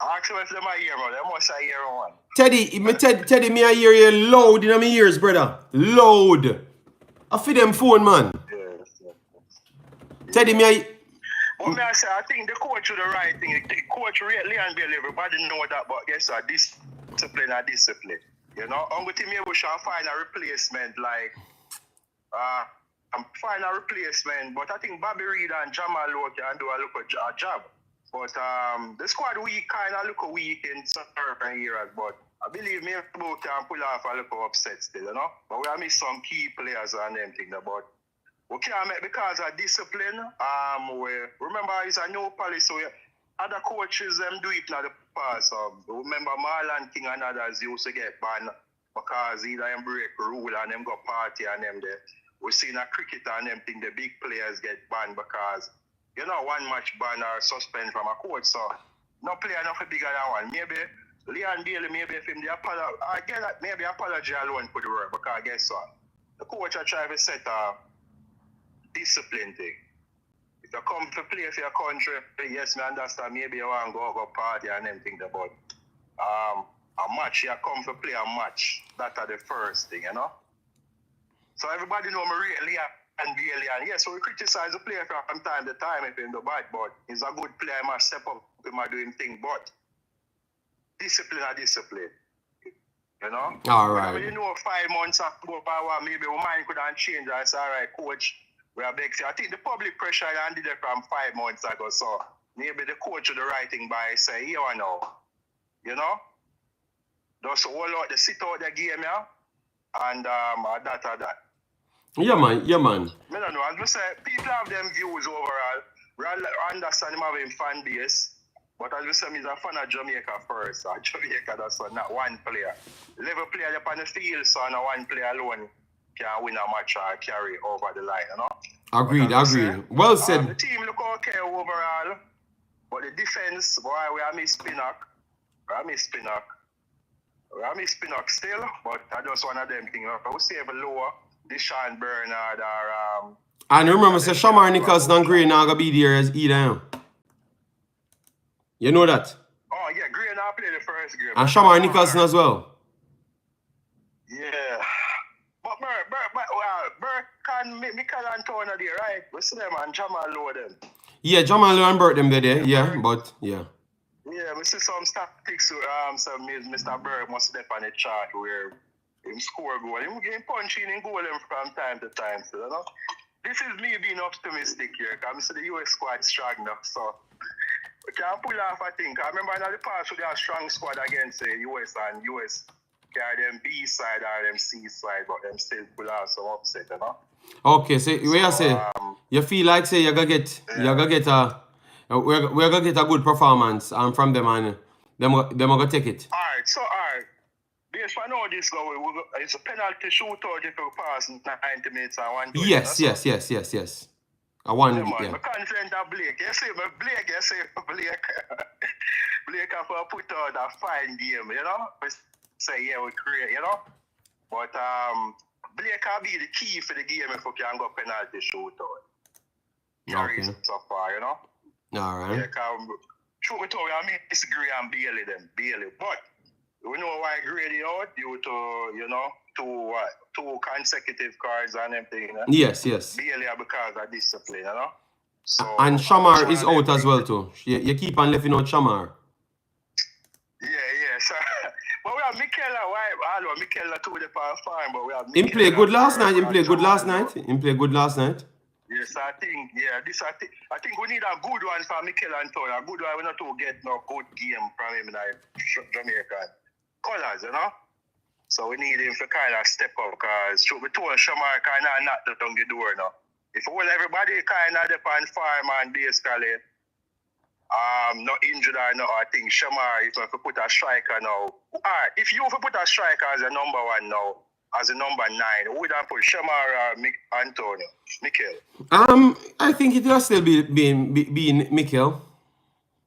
Actually, if them I hear, bro, they must I hear one. Teddy, me I hear you loud in my ears, brother. Loud. I feel them phone, man. Yes. Teddy, me I... What may I say? I think the coach do the right thing. The coach really and Bailey, everybody know that, but guess what? Discipline are discipline. You know, only thing we shall find a replacement, like find a replacement. But I think Bobby Reed and Jamal Lowe can do a job. But the squad we kind of look weak in certain areas, but I believe me both can pull off a little upset still, you know. But we have missed some key players and them things, but we can't make because of discipline. We remember it's a new policy, so other coaches them do it in the past. Remember Marlon King and others used to get banned because either them break rule and them go party and them there. We seen a cricket and them thing, the big players get banned because you know, 1 match ban or suspend from a coach, so no player nothing bigger than one. Maybe Leon Bailey, maybe if him the apology, again, maybe apology alone could work because guess what? The coach are trying to set a discipline thing. If you come to play for your country, yes, I understand, maybe you want to go party and them things about a match, you come to play a match. That's the first thing, you know? So everybody know me really and Bailey, and yes, so we criticize the player from time to time if he's the bad, but he's a good player, he must step up, he must do him thing, but discipline are discipline. You know? All right. When you know 5 months ago, maybe we mind could have changed. I say, all right, coach, we are big. I think the public pressure ended it from 5 months ago, so maybe the coach do the right thing by say, here or now. You know? Just all out the sit out the game, yeah? And that. Yeah, man. I don't know. As I say, people have them views overall. We understand him having fan base. But as I say, he's a fan of Jamaica first. Jamaica, that's not one player. Level player up on the field, so not one player alone can win a match or carry over the line, you know? Agreed. Well said. The team look okay overall. But the defense, boy, we are miss Pinnock. We are miss Pinnock. We are miss Pinnock still, but I just one of them things. I would say a lower, Deshaun Bernard or And remember, say Shamar Nicholson and Gray now gonna be there as either. You know that? Oh yeah, Gray now play the first game. And Shamar Nicholson as well. Yeah. But Burke can Mikel and Tona there, right? We see them and Jamal Low them. Yeah, Jamal and Burt them there, yeah, but yeah. Yeah, we see some statistics. Some Mr. Burke must step on the chart where him score goal. Him game punching in goal him from time to time. So, you know, this is me being optimistic here. Because I see the US squad strong now, so we can pull off. I think. I remember in the past we had a strong squad against the US and US. Carry them B side or them C side, but them still pull out some upset, you know. Okay, so where you say you feel like say you're gonna get we're gonna get a good performance from them and them are gonna take it. Alright. Based on all this it's a penalty shootout if you pass 90 minutes and 1 goal. Yes. I want I'm confident that Blake. Blake have to put out a fine game, you know. Say yeah, we create, you know. But Blake can be the key for the game if we can go penalty shootout. Okay. So far, you know. Alright. Yeah, truth be told, I disagree and Bailey. But we know why Grady out due to, you know, two consecutive cards and everything. You know? Yes. Bailey because of discipline, you know. So and Shamar is out as well too. You keep on left out Shamar. Yeah. So, but we have Michaela. Michaela too the fine, but we have Him play good last night. Yes, I think we need a good one for Mikel Antonio. A good one. We're not to get no good game from him in Jamaican colours, you know. So we need him to kind of step up because we told Shamar kind of knock the down the door now. If everybody kind of depend farm and basically not injured or no, I think Shamar, if you put a striker now, if you put a striker as a number 1 now, as a number 9, who would I put Shamar or Antonio? Mikel? I think it will still be Mikel.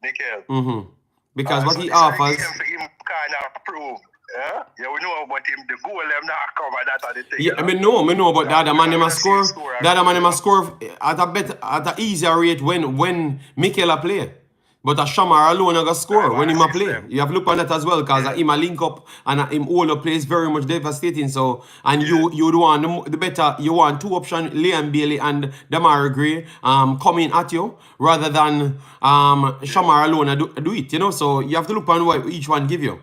Mikel. Because what so he offers. Him kind of prove. Yeah, we know about him. The goal them not cover that are the thing. Yeah, I know, but the other man them score. The other man them score at a easier rate when Mikel play. But a Shamar alone gonna score when him a play. You have to look on that as well, because him a link up and him all the plays very much devastating. So you want the better, you want 2 options, Liam Bailey and Damari Gray coming at you rather than Shamar alone do it, you know. So you have to look on what each one give you.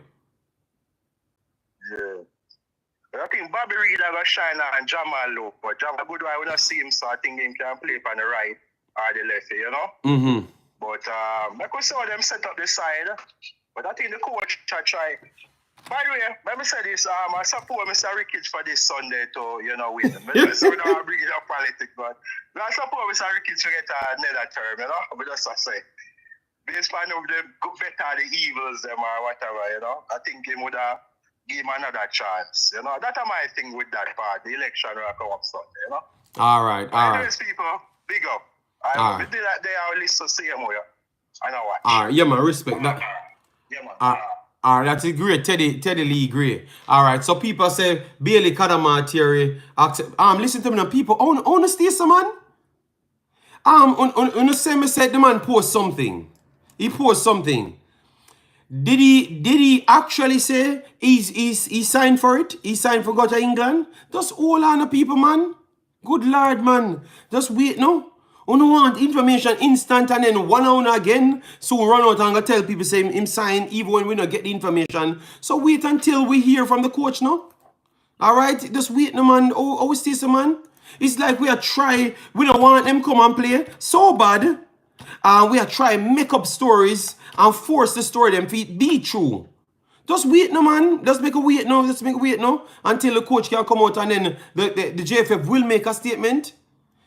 I think Bobby Reed have a shine and Jamal low, but Jamal good I wanna see him, so I think him can play on the right or the left, you know. But I could see how them set up the side. But I think the coach try. By the way, let me say this, I support Mr. Ricketts for this Sunday to, you know, win. So we don't bring it up politics, but I support Mr. Ricketts to get another term, you know. But just to say. Based on the better the evils them or whatever, you know. I think he would have give him another chance. You know, that's my thing with that part. The election will come up Sunday, you know. All right. Anyways, people, big up. They are list to see him here. I know what. All right, yeah, man, respect that. Yeah, man. All right, that's great. Teddy Lee, great. All right, so people say Bailey Kadama Thierry. Listen to me now, people. I want to stay some man. On the same said the man post something. He post something. Did he actually say he signed for it? He signed for go to England? Just all on the people, man. Good Lord, man. Just wait, no? You don't want information instant and then 1 hour again. So run out and go tell people say him sign even when we don't get the information. So wait until we hear from the coach now. Alright? Just wait no man. Oh, stay some man. It's like we don't want them come and play so bad. We are trying make up stories and force the story them to be true. Just wait no man. Just make a wait now. Until the coach can come out and then the JFF will make a statement.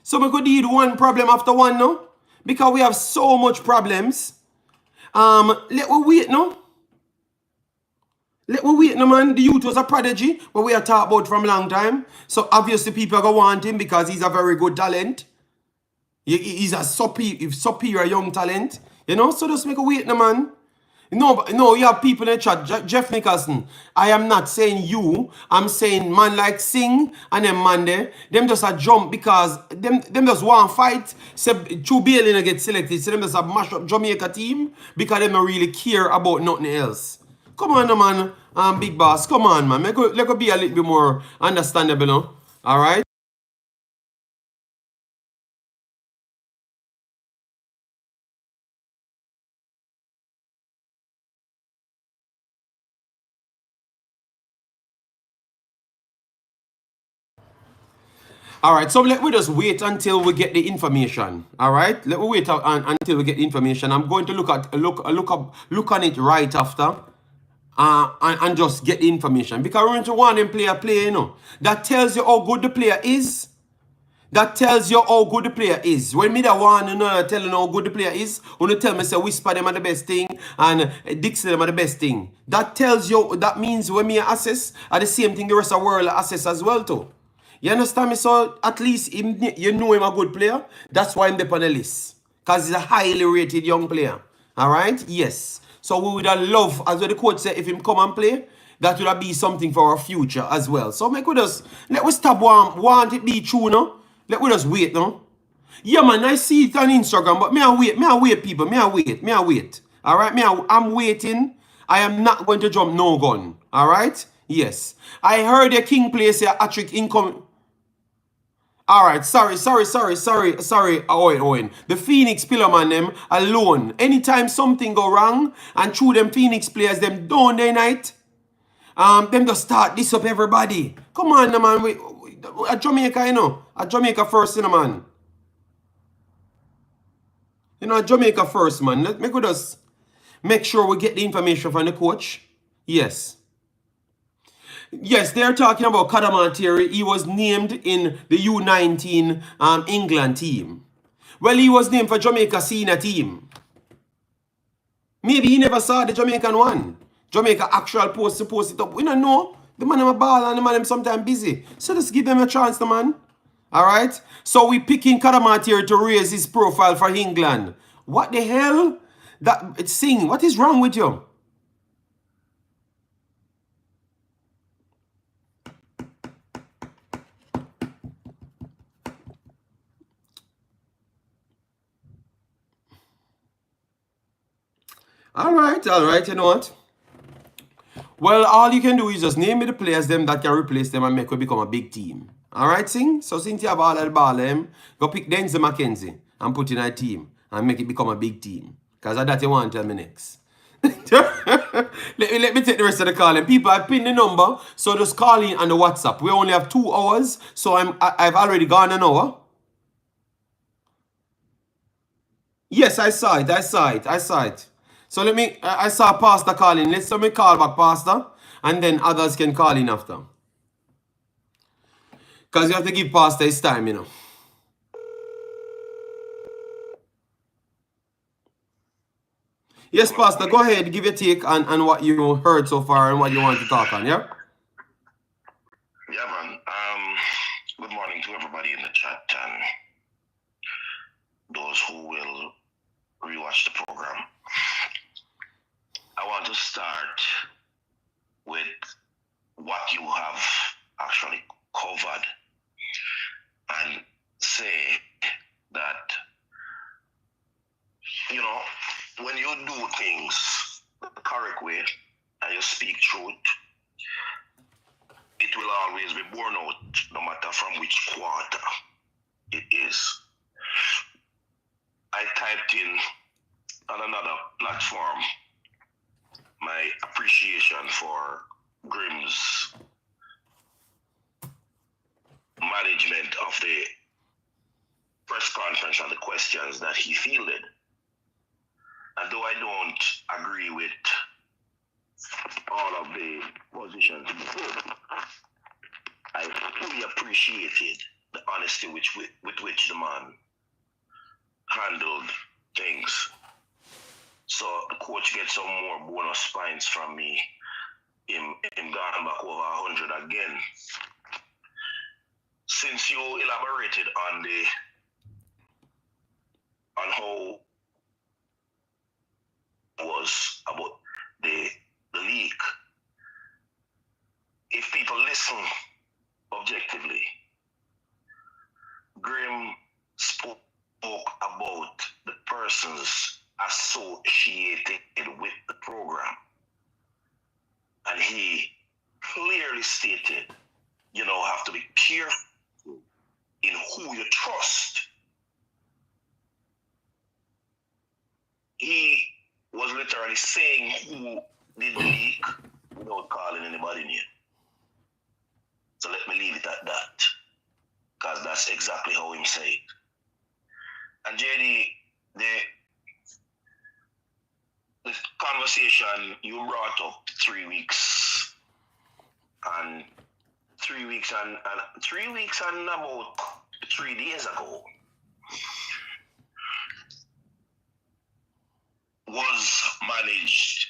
So we could deal one problem after one now. Because we have so much problems. Let we wait now. Man. The youth was a prodigy. But we are talking about from a long time. So obviously people are going to want him because he's a very good talent. He's a superior young talent. You know, so just make a wait, no, man. No, you have people in the chat. Jeff Nicholson, I am not saying you. I'm saying man like Sing and them man there. Them just a jump because them just want fight. Say Chu Bailey get selected. So them just a mash up Jamaica team because them don't really care about nothing else. Come on, no, man. Big boss. Come on, man. Let go be a little bit more understandable, no? All right? All right, so let we just wait until we get the information. All right, let me wait until we get the information. I'm going to look on it right after, and just get the information because we're going to want them play, you know. That tells you how good the player is. That tells you how good the player is. When me that one, you know, telling how good the player is, when you tell me say Whisper them are the best thing and Dixie them are the best thing. That tells you, that means when me assess, are the same thing the rest of the world assess as well too. You understand me? So at least you know him a good player. That's why I'm the on the list. Because he's a highly rated young player. Alright? Yes. So we would have love, as the coach said, if him come and play, that would have be something for our future as well. So make we just let we stop want it be true, no? Let we just wait, no? Yeah, man, I see it on Instagram, but me I wait, people. Me I wait. Alright? I'm waiting. I am not going to jump no gun. Alright? Yes. I heard the King plays a hat-trick income. Alright, sorry, Owen. The Phoenix pillar man them alone. Anytime something go wrong, and through them Phoenix players, them down day night, them just start this up everybody. Come on, man. We at Jamaica, you know. At Jamaica first, you know, man. You know, at Jamaica first, man. Let me just make sure we get the information from the coach. Yes. Yes, they're talking about Kadamanteri. He was named in the U19 England team. Well, he was named for Jamaica senior team. Maybe he never saw the Jamaican one. Jamaica actual post it up. We don't know. The man have a ball and the man them sometimes busy. So let's give them a chance, the man. Alright? So we picking Kadamanteri to raise his profile for England. What the hell? That Sing, what is wrong with you? Alright, you know what? Well, all you can do is just name me the players them that can replace them and make it become a big team. Alright, Sing? So since you have all that ball, go pick Denzel McKenzie and put in a team and make it become a big team. Because that you want to tell me next. let me take the rest of the call. And people, I've pinned the number, so just call in on the WhatsApp. We only have 2 hours, so I've already gone an hour. Yes, I saw it. So I saw Pastor calling. Let me call back Pastor, and then others can call in after. Because you have to give Pastor his time, you know. Yes, Pastor, go ahead. Give your take on what you heard so far and what you want to talk on, yeah? Yeah, man. Good morning to everybody in the chat and those who will rewatch the program. I want to start with what you have actually covered and say that, you know, when you do things the correct way and you speak truth, it will always be borne out, no matter from which quarter it is. I typed in on another platform my appreciation for Grimm's management of the press conference and the questions that he fielded. And though I don't agree with all of the positions he took, I fully appreciated the honesty with which the man handled things. So the coach gets some more bonus points from me. Him gone back over 100 again. Since you elaborated on how was about the league. If people listen objectively, Grim spoke about the persons associated with the program. And he clearly stated, you know, have to be careful in who you trust. He was literally saying who did the leak without calling anybody name. So let me leave it at that, because that's exactly how him say it. And JD, the conversation you brought up 3 weeks and 3 weeks and 3 weeks and about 3 days ago was managed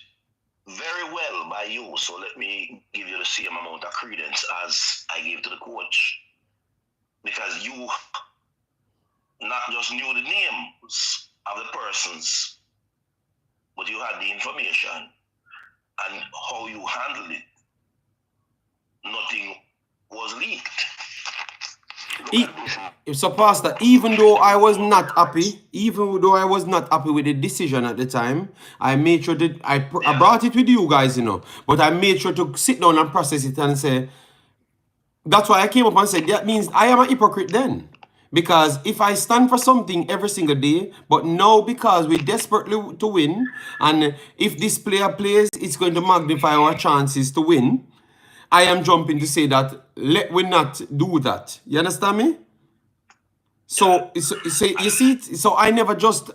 very well by you. So let me give you the same amount of credence as I gave to the coach, because you not just knew the names of the persons, but you had the information, and how you handled it. Nothing was leaked. So, Pastor, even though I was not happy with the decision at the time, I made sure that I brought it with you guys, you know, but I made sure to sit down and process it and say, that's why I came up and said, that means I am a hypocrite then. Because if I stand for something every single day, but now because we're desperately to win, and if this player plays, it's going to magnify our chances to win, I am jumping to say that let we not do that. You understand me? So you see it? So I never just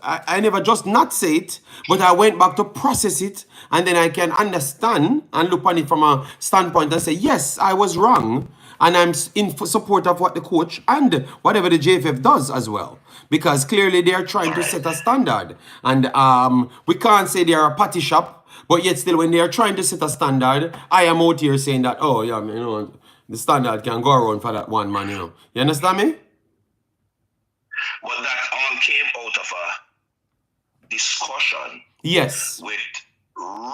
not say it, but I went back to process it, and then I can understand and look on it from a standpoint and say, yes, I was wrong, and I'm in support of what the coach and whatever the JFF does as well, because clearly they are trying to set a standard, and we can't say they are a patty shop. But yet still, when they are trying to set a standard, I am out here saying that, oh, yeah, you know, the standard can go around for that one man, you know. You understand me? But that all came out of a discussion. Yes. With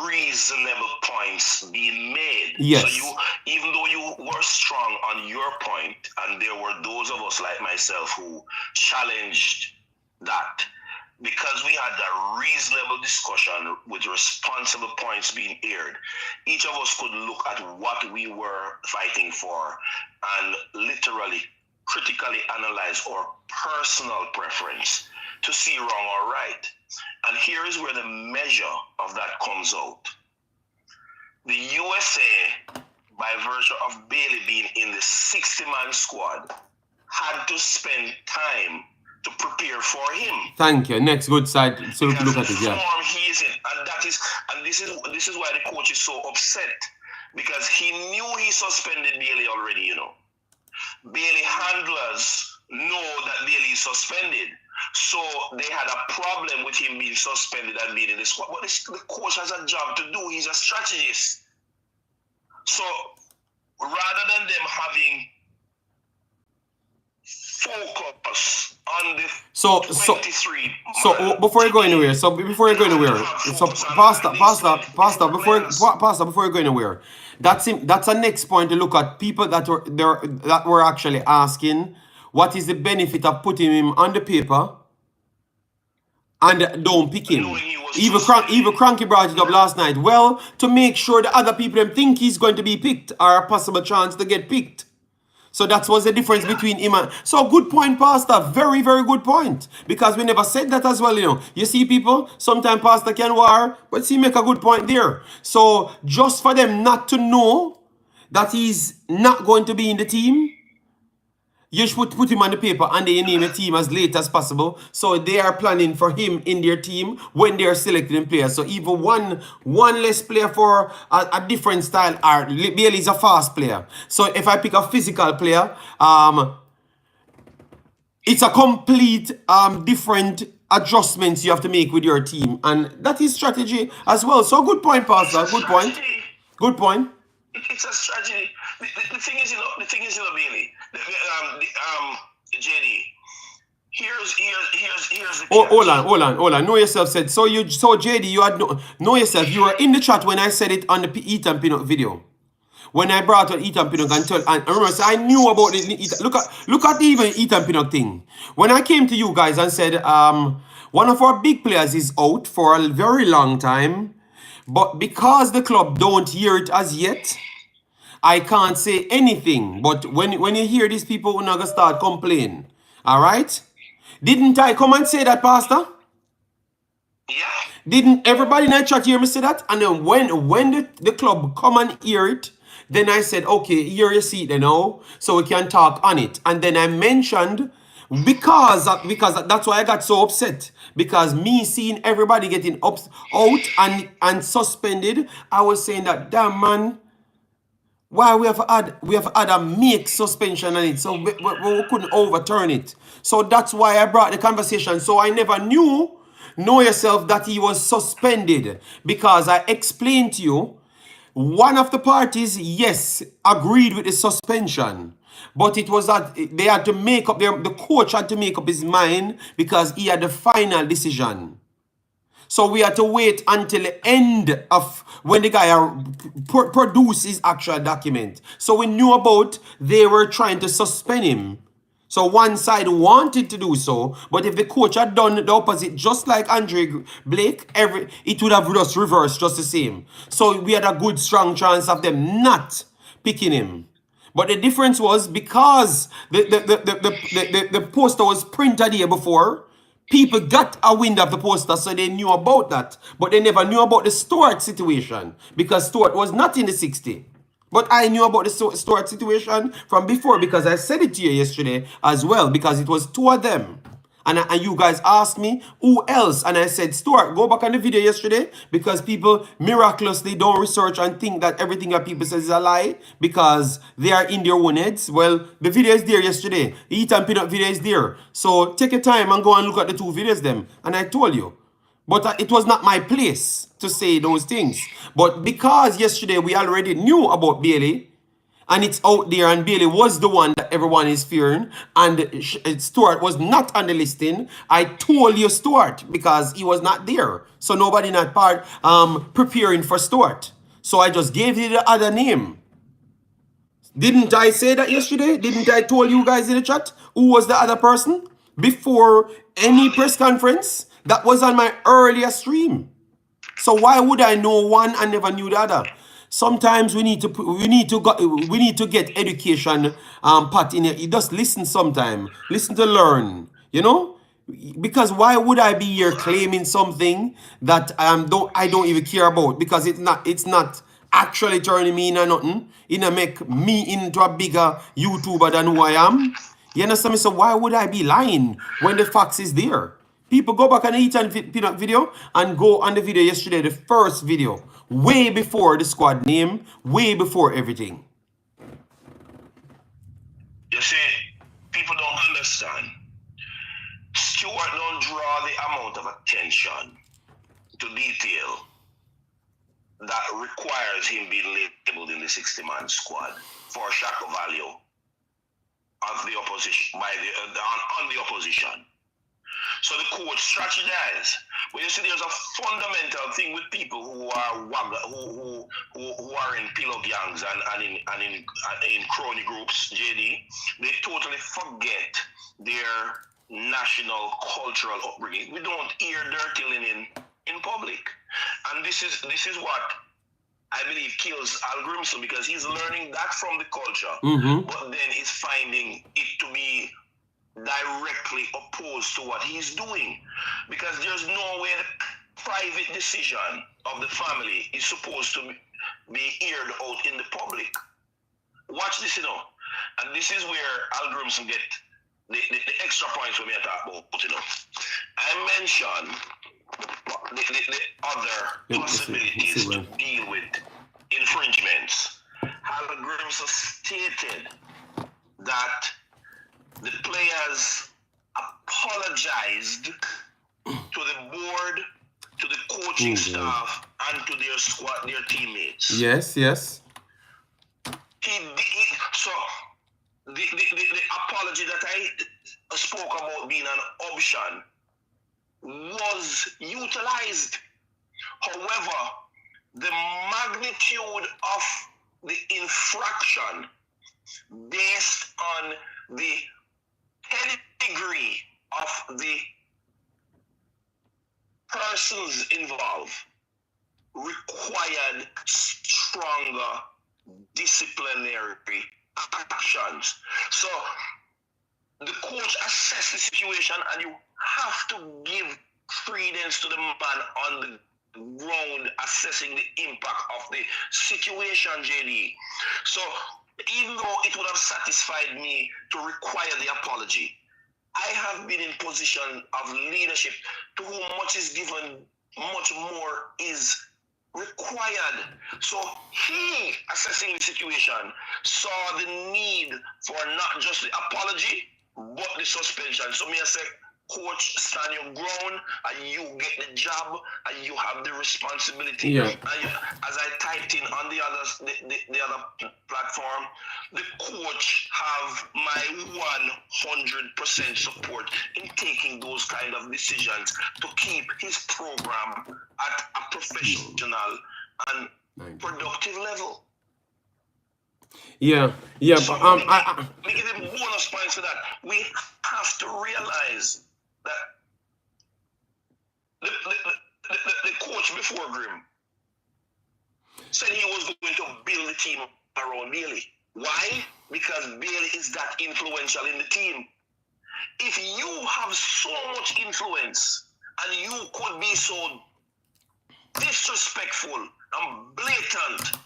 reasonable points being made. Yes. So you, even though you were strong on your point, and there were those of us like myself who challenged that, because we had a reasonable discussion with responsible points being aired, each of us could look at what we were fighting for and literally critically analyze our personal preference to see wrong or right. And here is where the measure of that comes out. The USA, by virtue of Bailey being in the 60-man squad, had to spend time to prepare for him. Thank you. Next good side. So look at it, yeah. Form he is in, and this is why the coach is so upset, because he knew he suspended Bailey already. You know, Bailey handlers know that Bailey is suspended, so they had a problem with him being suspended and being in the squad. But the coach has a job to do. He's a strategist. So rather than them having focus on the 23. So before you go anywhere, so before you go anywhere, that's a next point to look at. People that were actually asking, what is the benefit of putting him on the paper and don't pick him? Even Cranky brought it up last night. Well, to make sure the other people think he's going to be picked, or a possible chance to get picked. So that was the difference between him and... So good point, Pastor. Very, very good point. Because we never said that as well, you know. You see, people, sometimes Pastor can war, but see, make a good point there. So just for them not to know that he's not going to be in the team, you should put him on the paper and they name a team as late as possible. So they are planning for him in their team when they are selecting players. So even one less player for a different style. Bailey is a fast player. So if I pick a physical player, it's a complete different adjustments you have to make with your team. And that is strategy as well. So good point, Pastor. Good point. Good point. It's a strategy. The thing is, Bailey, JD, Here's the Oh, catch. hold on. Know yourself said. So JD, you had know yourself. You were in the chat when I said it on the Eat and Peanut video. When I brought on Eat and Peanut and remember, so I knew about the look at the even Eat and Peanut thing. When I came to you guys and said, one of our big players is out for a very long time, but because the club don't hear it as yet, I can't say anything. But when you hear these people, we're not gonna start complaining. All right? Didn't I come and say that, Pastor? Yeah. Didn't everybody in that chat hear me say that? And then when the club come and hear it, then I said, okay, here you see it now, so we can talk on it. And then I mentioned because that's why I got so upset. Because me seeing everybody getting out and suspended, I was saying that damn man, why we have had a make suspension on it, so we couldn't overturn it. So that's why I brought the conversation. So I never know yourself that he was suspended, because I explained to you one of the parties, yes, agreed with the suspension, but it was that they had to make up the coach had to make up his mind because he had the final decision. So we had to wait until the end of when the guy produced his actual document. So we knew about they were trying to suspend him. So one side wanted to do so, but if the coach had done the opposite, just like Andre Blake, it would have just reversed just the same. So we had a good, strong chance of them not picking him. But the difference was because the poster was printed here before, people got a wind of the poster, so they knew about that. But they never knew about the Stuart situation, because Stuart was not in the 60. But I knew about the Stuart situation from before, because I said it to you yesterday as well, because it was two of them. And you guys asked me, who else? And I said, Stuart, go back on the video yesterday, because people miraculously don't research and think that everything that people say is a lie, because they are in their own heads. Well, the video is there yesterday. The Eat and Peanut video is there. So take your time and go and look at the two videos them. And I told you. But it was not my place to say those things. But because yesterday we already knew about Bailey, and it's out there, and Bailey was the one that everyone is fearing, and Stuart was not on the listing, I told you Stuart, because he was not there. So nobody in that part preparing for Stuart. So I just gave you the other name. Didn't I say that yesterday? Didn't I told you guys in the chat who was the other person? Before any press conference? That was on my earlier stream. So why would I know one and never knew the other? Sometimes we need to get education part in it. You just listen sometime. Listen to learn. You know? Because why would I be here claiming something that I don't even care about? Because it's not actually turning me into nothing. It make me into a bigger YouTuber than who I am. You understand me? So why would I be lying when the facts is there? People go back on the Eat and Peanut video and go on the video yesterday, the first video, way before the squad name, way before everything. You see, people don't understand. Stuart don't draw the amount of attention to detail that requires him being labeled in the 60-man squad for shock value of the opposition on the opposition. So the coach strategized. But you see, there's a fundamental thing with people who are in pillow gangs and in crony groups, JD. They totally forget their national cultural upbringing. We don't hear dirty linen in public, and this is what I believe kills Hallgrimsson, because he's learning that from the culture, but then he's finding it to be directly opposed to what he's doing, because there's no way the private decision of the family is supposed to be aired out in the public. Watch this, and this is where Hallgrimsson get the extra points for me to talk about, I mentioned the other possibilities to deal with infringements. Hallgrimsson stated that the players apologized to the board, to the coaching staff, and to their squad, their teammates. Yes. So the apology that I spoke about being an option was utilized. However, the magnitude of the infraction based on the pedigree of the persons involved required stronger disciplinary actions. So the coach assessed the situation, and you have to give credence to the man on the ground assessing the impact of the situation, JD. So even though it would have satisfied me to require the apology, I have been in position of leadership to whom much is given, much more is required. So he, assessing the situation, saw the need for not just the apology, but the suspension. So me I say, coach, stand your ground, and you get the job, and you have the responsibility. Yeah. And you, as I typed in on the other platform, the coach have my 100% support in taking those kind of decisions to keep his program at a professional and productive level. Yeah, So but we give him bonus points for that. We have to realize that the coach before Grim said he was going to build the team around Bailey. Why? Because Bailey is that influential in the team. If you have so much influence and you could be so disrespectful and blatant,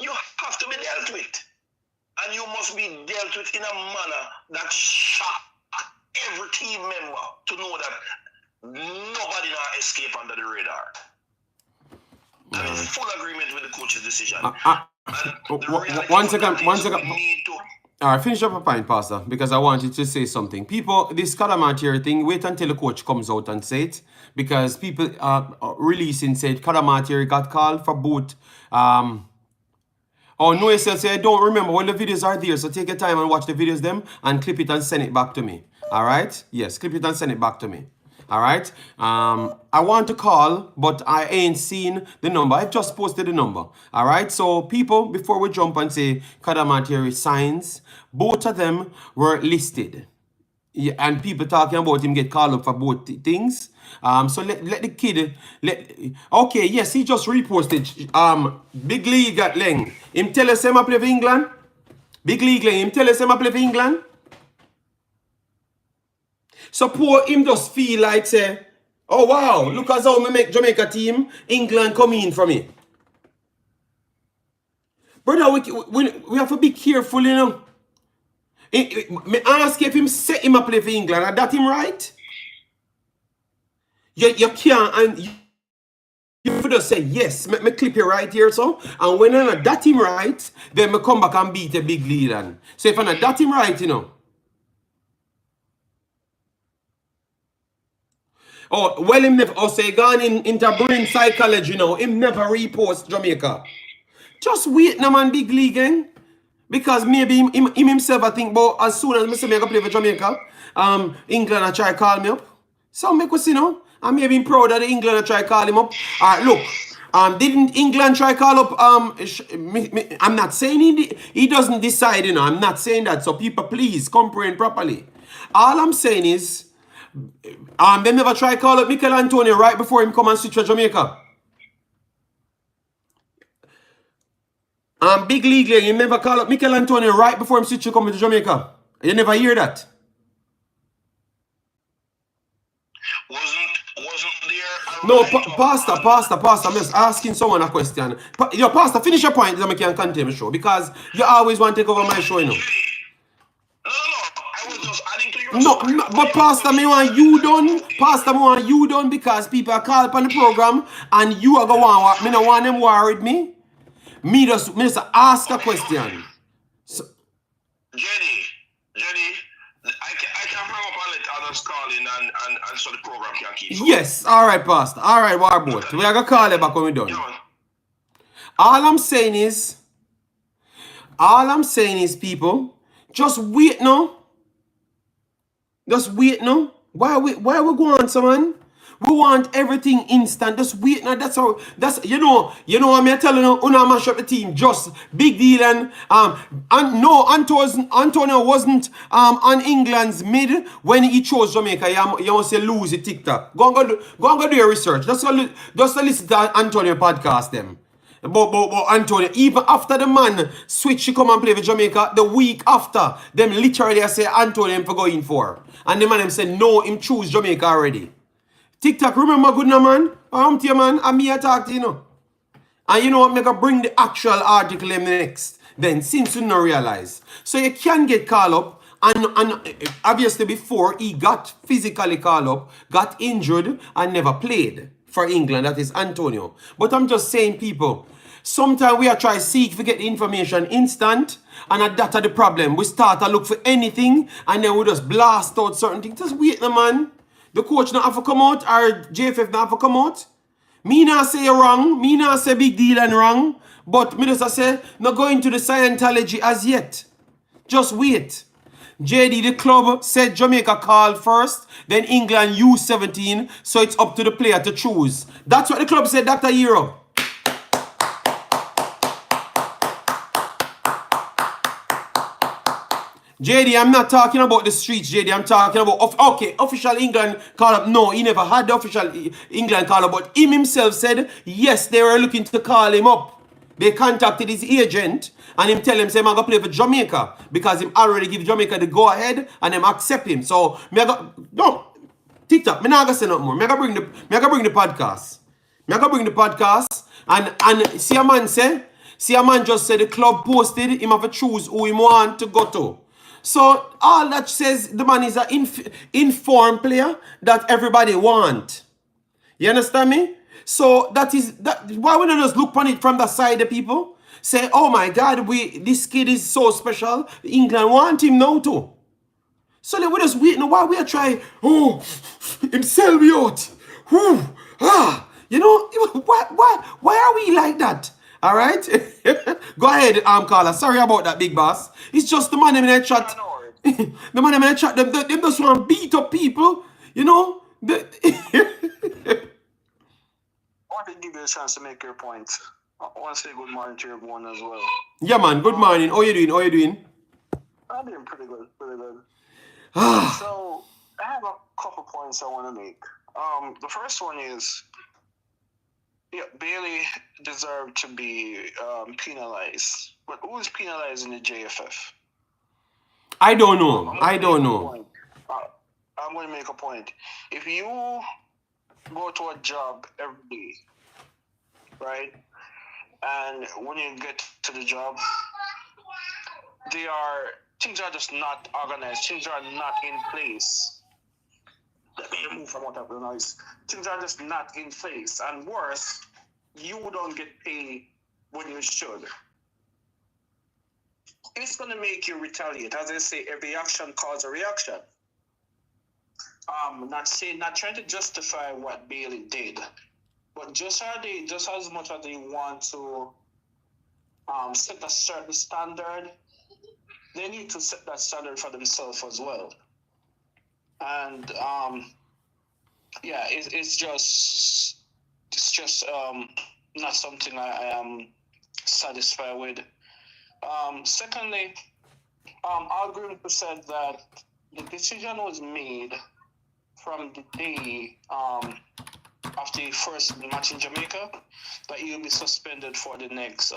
you have to be dealt with. And you must be dealt with in a manner that shocked every team member to know that nobody now escape under the radar. I'm in full agreement with the coach's decision. One second. We need to... All right, finish up a point, Pastor, because I wanted to say something. People, this Kadamatieri thing, wait until the coach comes out and say it, because people are releasing said Kadamatieri got called for both. Oh, no, say I don't remember when the videos are there, so take your time and watch the videos them and clip it and send it back to me. All right? Yes, clip it and send it back to me. All right? I want to call, but I ain't seen the number. I've just posted the number. All right? So people, before we jump and say Kadamatieri signs, both of them were listed. Yeah, and people talking about him get called up for both things. So let the kid okay, yes, he just reposted Big League at Leng. Him tell us him play for England. Big League Leng, him tell us him play for England. So poor him just feel like say, oh wow, look as how me make Jamaica team, England come in for me. Brother, we have to be careful, you know. Me ask if him say him play for England, and that him right? You can't, and you just say yes. Me clip it right here, so. And when I that him right, then me come back and beat a big lead. And so if I not that him right, you know. Oh, well, him never, oh, say gone into brain psychology, you know. Him never repost Jamaica. Just wait, no man, big league, eh? Because maybe him himself, I think, but as soon as I say I go play for Jamaica, England I try to call me up. So make us, you know, and maybe I'm proud that the England I try to call him up. Look, didn't England try to call up, I'm not saying he doesn't decide, you know, I'm not saying that. So people, please comprehend properly. All I'm saying is, they never try to call up Mikel Antonio right before him come and switch for Jamaica. Big League, you never call up Mikel Antonio right before him switch to come to Jamaica. You never hear that. Wasn't there? No, Pastor, I'm just asking someone a question. Yo, Pastor, finish your point so I can continue the show, because you always want to take over my show, you know. No, I was just adding to your No, but Pastor, me want you done. Pastor, me want you done because people are called upon the program and you are going to me no want them worried me. Me just ask a question. So, Jenny, I can hang up and let others call in and so the program can keep going. Yes, all right, Pastor. All right, Warboat. We are going to call you back when we're done. Yeah. All I'm saying is, All I'm saying is, people, just wait now. Just wait now. Why we go on, man? We want everything instant. Just wait now. That's how. That's what I'm telling you. Una mash up the team. Just big deal and no, Antonio wasn't on England's mid when he chose Jamaica. You must say lose it TikTok. Go and do your research. Just listen to Antonio podcast them. But Antonio, even after the man switch, he come and play for Jamaica, the week after, them literally say Antonio him for going for. And the man him say no, him choose Jamaica already. TikTok, remember good no man? I'm to you man, I'm here talk to you know. And you know what, make a bring the actual article in next. Then since you not realize. So you can get called up and obviously before he got physically called up, got injured and never played for England. That is Antonio. But I'm just saying people, sometimes we are trying to seek to get the information instant and that's the problem. We start to look for anything and then we just blast out certain things. Just wait no man. The coach not have to come out or JFF not have to come out. Me not say you're wrong. Me not say big deal and wrong. But me just say, not going to the Scientology as yet. Just wait. JD, the club said Jamaica called first, then England U17, so it's up to the player to choose. That's what the club said, Dr. Hero. JD, I'm not talking about the streets, JD. I'm talking about, official England call up. No, he never had the official England call up, but him himself said, yes, they were looking to call him up. They contacted his agent and him tell him, say, I'm going to play for Jamaica because him already give Jamaica the go-ahead and them accept him. So, no, TikTok, me not going to say nothing more. Me going to bring the podcast. Me going to bring the podcast and see a man just said the club posted, him have to choose who he want to go to. So all that says the man is an informed player that everybody want. You understand me? So that why we don't just look on it from the side of people? Say, oh my God, this kid is so special. England want him now too. So then we just wait now while we are trying, him sell me out. You know, why are we like that? All right? Go ahead, caller. Sorry about that, big boss. It's just the man in the chat. The man in the chat, them just want to beat up people. You know? I want to give you a chance to make your point. I want to say good morning to everyone as well. Yeah, man. Good morning. How you doing? I'm doing pretty good. So, I have a couple points I want to make. The first one is, Bailey deserved to be penalized. But who is penalizing the JFF? I don't know. I'm going to make a point. If you go to a job every day, right, and when you get to the job, things are just not organized. Things are not in place. Let me move from what happened noise. Things are just not in place. And worse, you don't get paid when you should. It's going to make you retaliate. As they say, every action causes a reaction. Not trying to justify what Bailey did, but just as much as they want to set a certain standard, they need to set that standard for themselves as well. And it's just not something I am satisfied with. Secondly, Hallgrimsson said that the decision was made from the day after the first match in Jamaica that he will be suspended for the next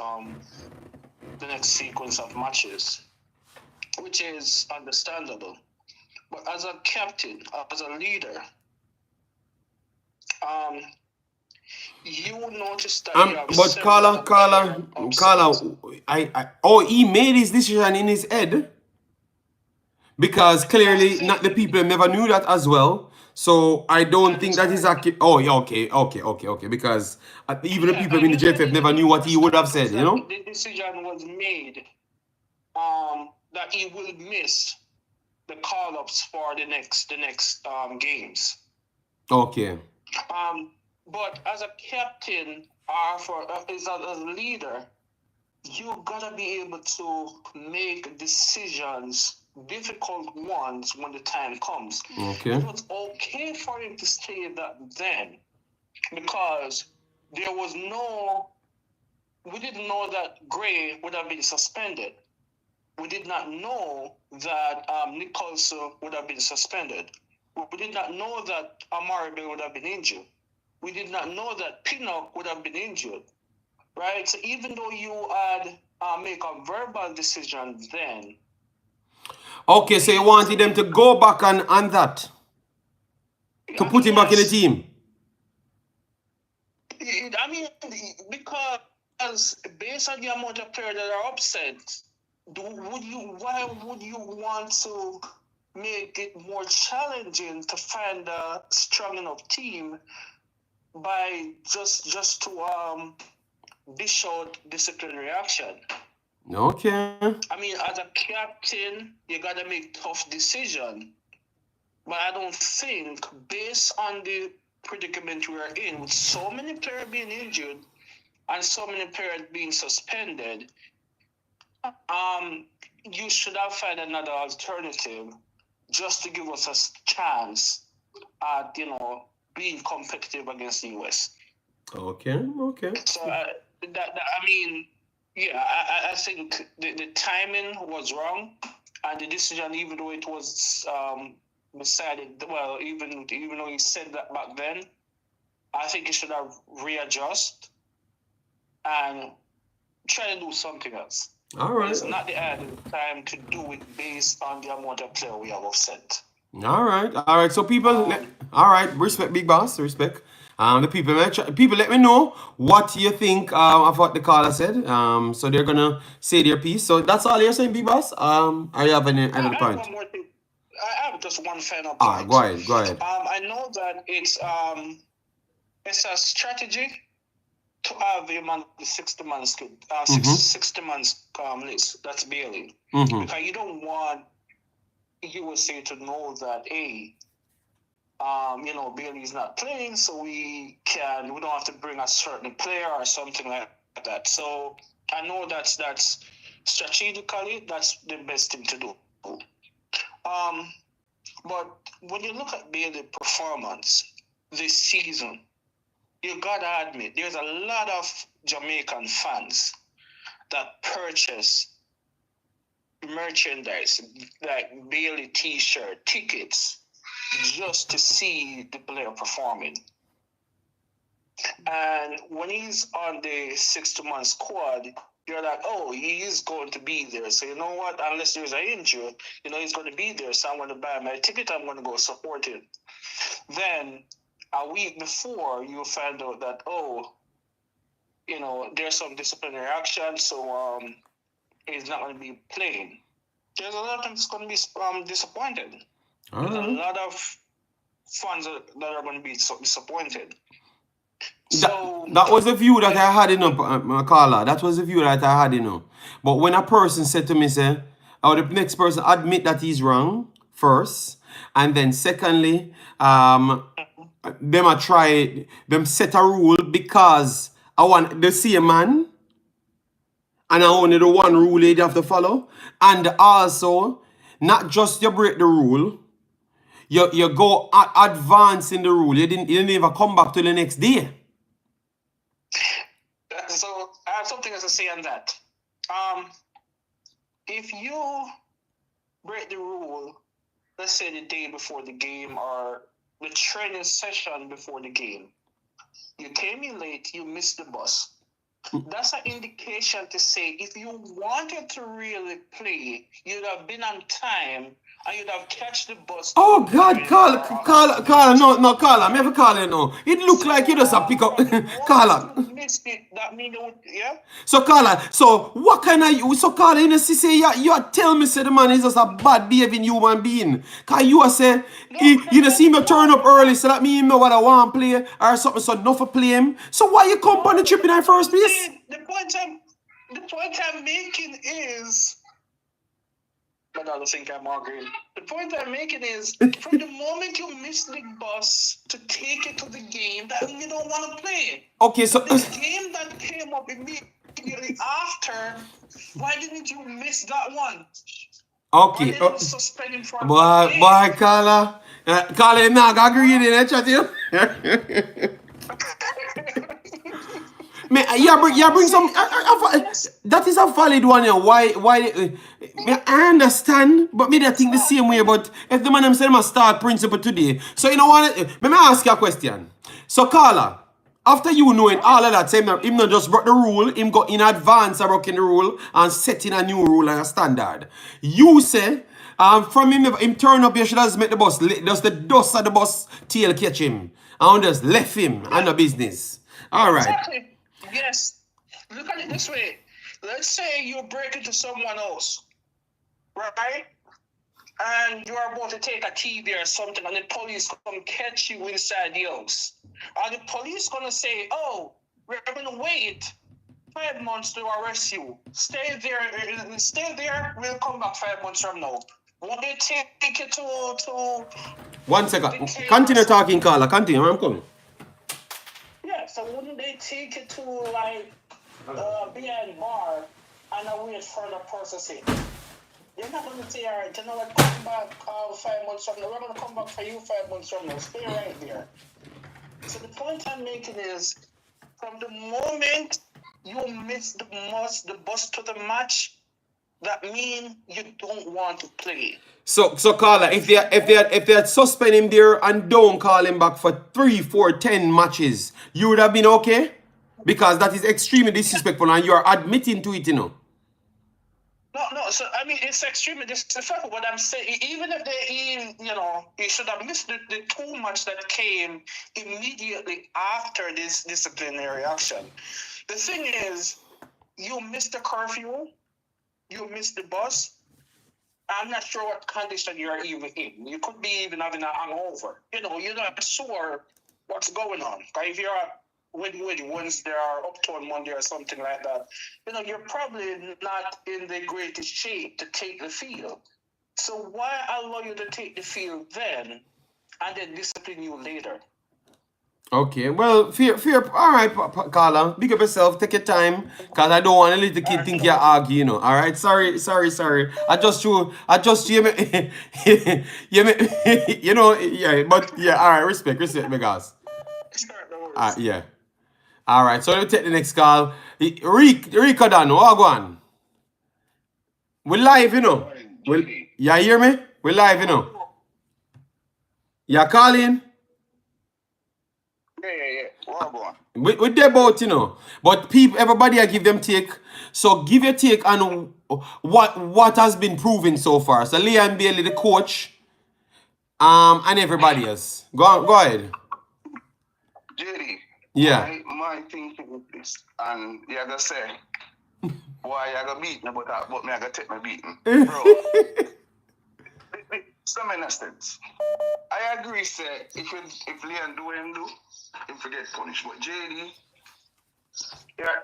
sequence of matches, which is understandable. But as a captain, as a leader, you notice that you have but Carla, he made his decision in his head because clearly not the people never knew that as well. So I don't think that is accurate. Oh, yeah, okay. Because even the people in the JFF never knew what he would have said, you know? The decision was made that he will miss the call-ups for the next games. Okay. But as a captain or as a leader, you gotta be able to make decisions, difficult ones, when the time comes. Okay. It was okay for him to say that then, because there was we didn't know that Gray would have been suspended. We did not know that Nicholson would have been suspended. We did not know that Amaribe would have been injured. We did not know that Pinnock would have been injured, right? So even though you had make a verbal decision then. Okay, so you wanted them to go back on that, to put him back in the team. I mean, because based on the amount of players that are upset, why would you want to make it more challenging to find a strong enough team by just to dish out disciplinary action? Okay. I mean, as a captain, you gotta make tough decisions. But I don't think, based on the predicament we are in, with so many players being injured and so many players being suspended, you should have found another alternative just to give us a chance at, being competitive against the US. Okay. So I think the timing was wrong, and the decision, even though it was decided, well, even though he said that back then, I think he should have readjust and try to do something else. All right. It's not the time to do it based on the amount of player we have offset. All right. So people, all right, respect, big boss, respect. The people let me know what you think of what the caller said. So they're gonna say their piece. So that's all you're saying, big boss. Are you have any another point? I have one more thing. I have just one final point. Go ahead. I know that it's a strategy to have him on the 60 months 60 months list. That's Bailey. Because you don't want USA to know that Bailey's not playing, so we don't have to bring a certain player or something like that. So I know that's strategically that's the best thing to do. But when you look at Bailey's performance this season, you gotta admit there's a lot of Jamaican fans that purchase merchandise like Bailey T-shirt, tickets, just to see the player performing. And when he's on the 60-man squad, you're like, oh, he is going to be there. So you know what? Unless there's an injury, he's going to be there. So I'm going to buy my ticket. I'm going to go support him. Then a week before, you find out that, there's some disciplinary action. So he's not going to be playing. There's a lot of that's going to be disappointed. There's a lot of fans that are going to be disappointed. So that was the view that I had, Carla. That was the view that I had, But when a person said to me, the next person admit that he's wrong first, and then secondly, them set a rule because I want the same man, and I only the one rule you have to follow, and also not just you break the rule. You go advance in the rule. You didn't even come back to the next day. So I have something to say on that. If you break the rule, let's say the day before the game or the training session before the game, you came in late, you missed the bus. That's an indication to say if you wanted to really play, you'd have been on time and you'd have catch the bus. Oh God, Carla, no, Carla, I'm never calling no. It looked like you just a pick up, Carla. So Carla, so what kind of you? So Carla, you say you tell me say the man is just a bad behaving human being. Cause you say you see me turn up early, so that mean know what I want to play or something. So enough for play him. So why you come on the trip in the first place? The point I'm making is. I don't think I'm arguing. The point I'm making is, from the moment you miss the bus to take it to the game, that you don't want to play. Okay, so the game that came up in me, immediately after, why didn't you miss that one? Okay. Why didn't you suspend him for Boy, a game? boy, Carla. Carla, him not gonna agree with it, eh, chat you? Me, you bring some. That is a valid one, yeah. I understand, but me, I think the same way. But if the man them say them a start principle today, so you know what? Let me ask you a question. So, Carla, after you knowing all of that, same him not just broke the rule, him got in advance of breaking the rule and setting a new rule and a standard. You say, from him turn up, you should have met the bus, just the dust of the bus tail catch him, and just left him and the business. All right. Exactly. Yes. Look at it this way. Let's say you break into someone else, right? And you're about to take a TV or something, and the police come catch you inside the house. And the police gonna say, "Oh, we're gonna wait 5 months to arrest you. Stay there. We'll come back 5 months from now." Won't they take you to 1 second. Continue talking, Carla. Continue. I'm coming. Yeah, so wouldn't they take it to like behind bar and wait for the processing? You're not going to say, all right, you know what, come back 5 months from now. We're going to come back for you 5 months from now. Stay right there. So the point I'm making is, from the moment you miss the bus to the match, that means you don't want to play. So Carla, if they had suspend him there and don't call him back for 3, 4, 10 matches, you would have been okay? Because that is extremely disrespectful and you are admitting to it, you know. No. So I mean, it's extremely disrespectful. But I'm saying, even if he should have missed the 2 matches that came immediately after this disciplinary action. The thing is, you missed the curfew, you missed the bus. I'm not sure what condition you're even in. You could be even having a hangover. You're not sure what's going on. If you're with Wednesday or up to on Monday or something like that, you're probably not in the greatest shape to take the field. So why allow you to take the field then and then discipline you later? Okay, well, fair. All right, Carla, big up yourself. Take your time, cause I don't want a little kid think you're arguing, All right, sorry. I just you, yeah, but yeah, all right, respect, my guys. Yeah. All right, so let me take the next call. Rico Dan, what go on? We're live, you hear me? We're live, You're calling? Yeah. What going? With their boat, But everybody I give them take. So give your take on what has been proven so far. So Liam Bailey, the coach, and everybody else. Go ahead. JD. Yeah. My thinking is this, and you gotta say, boy, you gotta beat me, but me I gotta take my beating. Bro. Some instance. I agree, say, if Liam do him, get punished. But JD,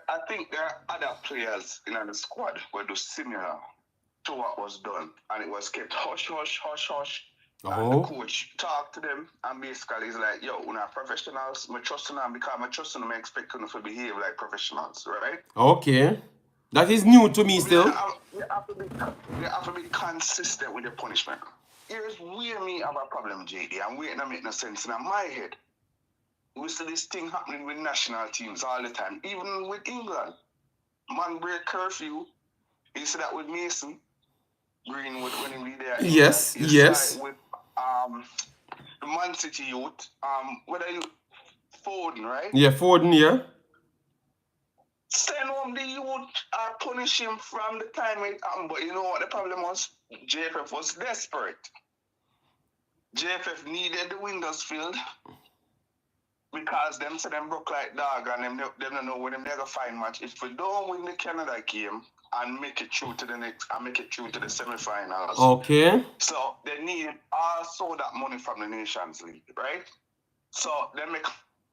I think there are other players in the squad who do similar to what was done. And it was kept hush. And the coach talked to them and basically he's like, yo, we're not professionals. I trust them because I trust them, I expect them to behave like professionals, right? Okay. That is new to me still. You have to be consistent with your punishment. Here's where me have a problem, JD. I'm waiting to make no sense in my head. We see this thing happening with national teams all the time, even with England. Man break curfew. You see that with Mason Greenwood when he there. Yes. Like with the Man City youth. What are you? Foden, right? Yeah, Foden, yeah. Send home the youth punish him from the time it happened. But you know what the problem was? JFF was desperate. JFF needed the windows filled because them say them broke like dog and them don't know when them they're gonna find match. If we don't win the Canada game and make it through to the next and make it through to the semi-finals. Okay. So they need also that money from the Nations League, right? So they make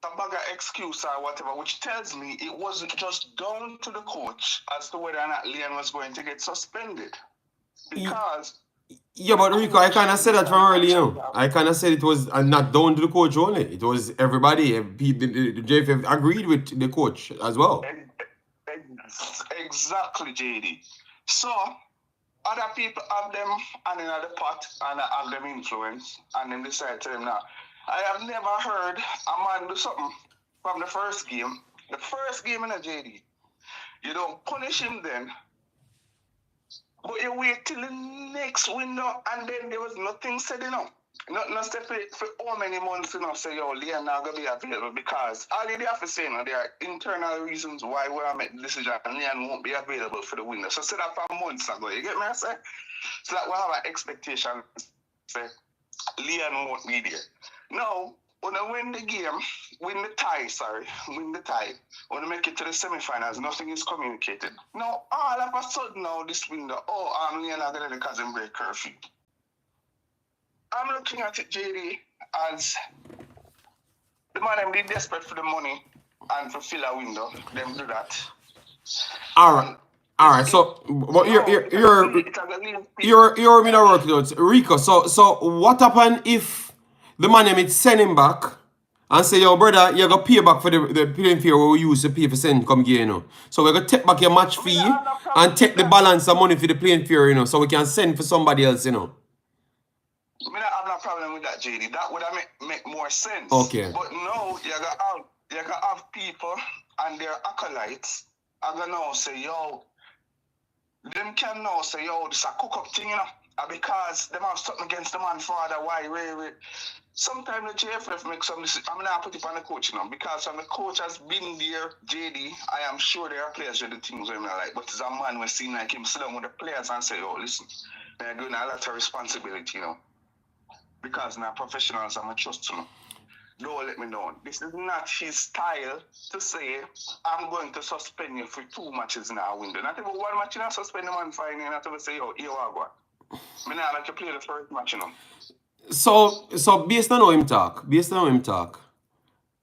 a bag of excuse or whatever, which tells me it wasn't just down to the coach as to whether or not Liam was going to get suspended. Because yeah, but Rico, I kind of said that from earlier. I kind of said it was not down to the coach only. It was everybody. The JFF agreed with the coach as well. Exactly, JD. So, other people have them and in the pot and have them influence and then decide to them now. I have never heard a man do something from the first game. The first game in a JD. You don't punish him then, but you wait till the next window and then there was nothing said, Not step for how many months, say, yo, Leon not going to be available because all they have to say, there are internal reasons why we are making the decision and Leon won't be available for the window. So say that for months ago, you get me, I say? So that we have an expectation, say, Leon won't be there. Now, when I win the game, win the tie, when I make it to the semi-finals, nothing is communicated. Now, all of a sudden now, this window, Leon not going to the cousin break curfew. I'm looking at it, JD, as the man them be desperate for the money and for fill a window. Them do that. All right. So, but you're in a work notes, Rico. So what happened if the man them it send him back and say, yo, brother, you gotta pay back for the playing fee we use to pay for send come here, So we're gonna take back your match fee and take the balance of money for the playing fee, so we can send for somebody else, I don't have no problem with that, JD. That would have make more sense. Okay. But no, you gotta have people and their acolytes are gonna now say, yo, them can now say, yo, this is a cook-up thing, because them have something against the man father. Why? Sometimes the JFF makes some decisions. I'm not put it on the coach, because when the coach has been there, JD, I am sure there are players who do things where like, but it's a man who seems like him sit down with the players and say, oh, listen, they're doing a lot of responsibility, because now professionals I'm a trust to. Don't let me down. This is not his style to say, I'm going to suspend you for 2 matches in our window. Not even 1 match, you suspend the man fine, not even say, oh, here I go. I not like to play the first match, So based on how him talk,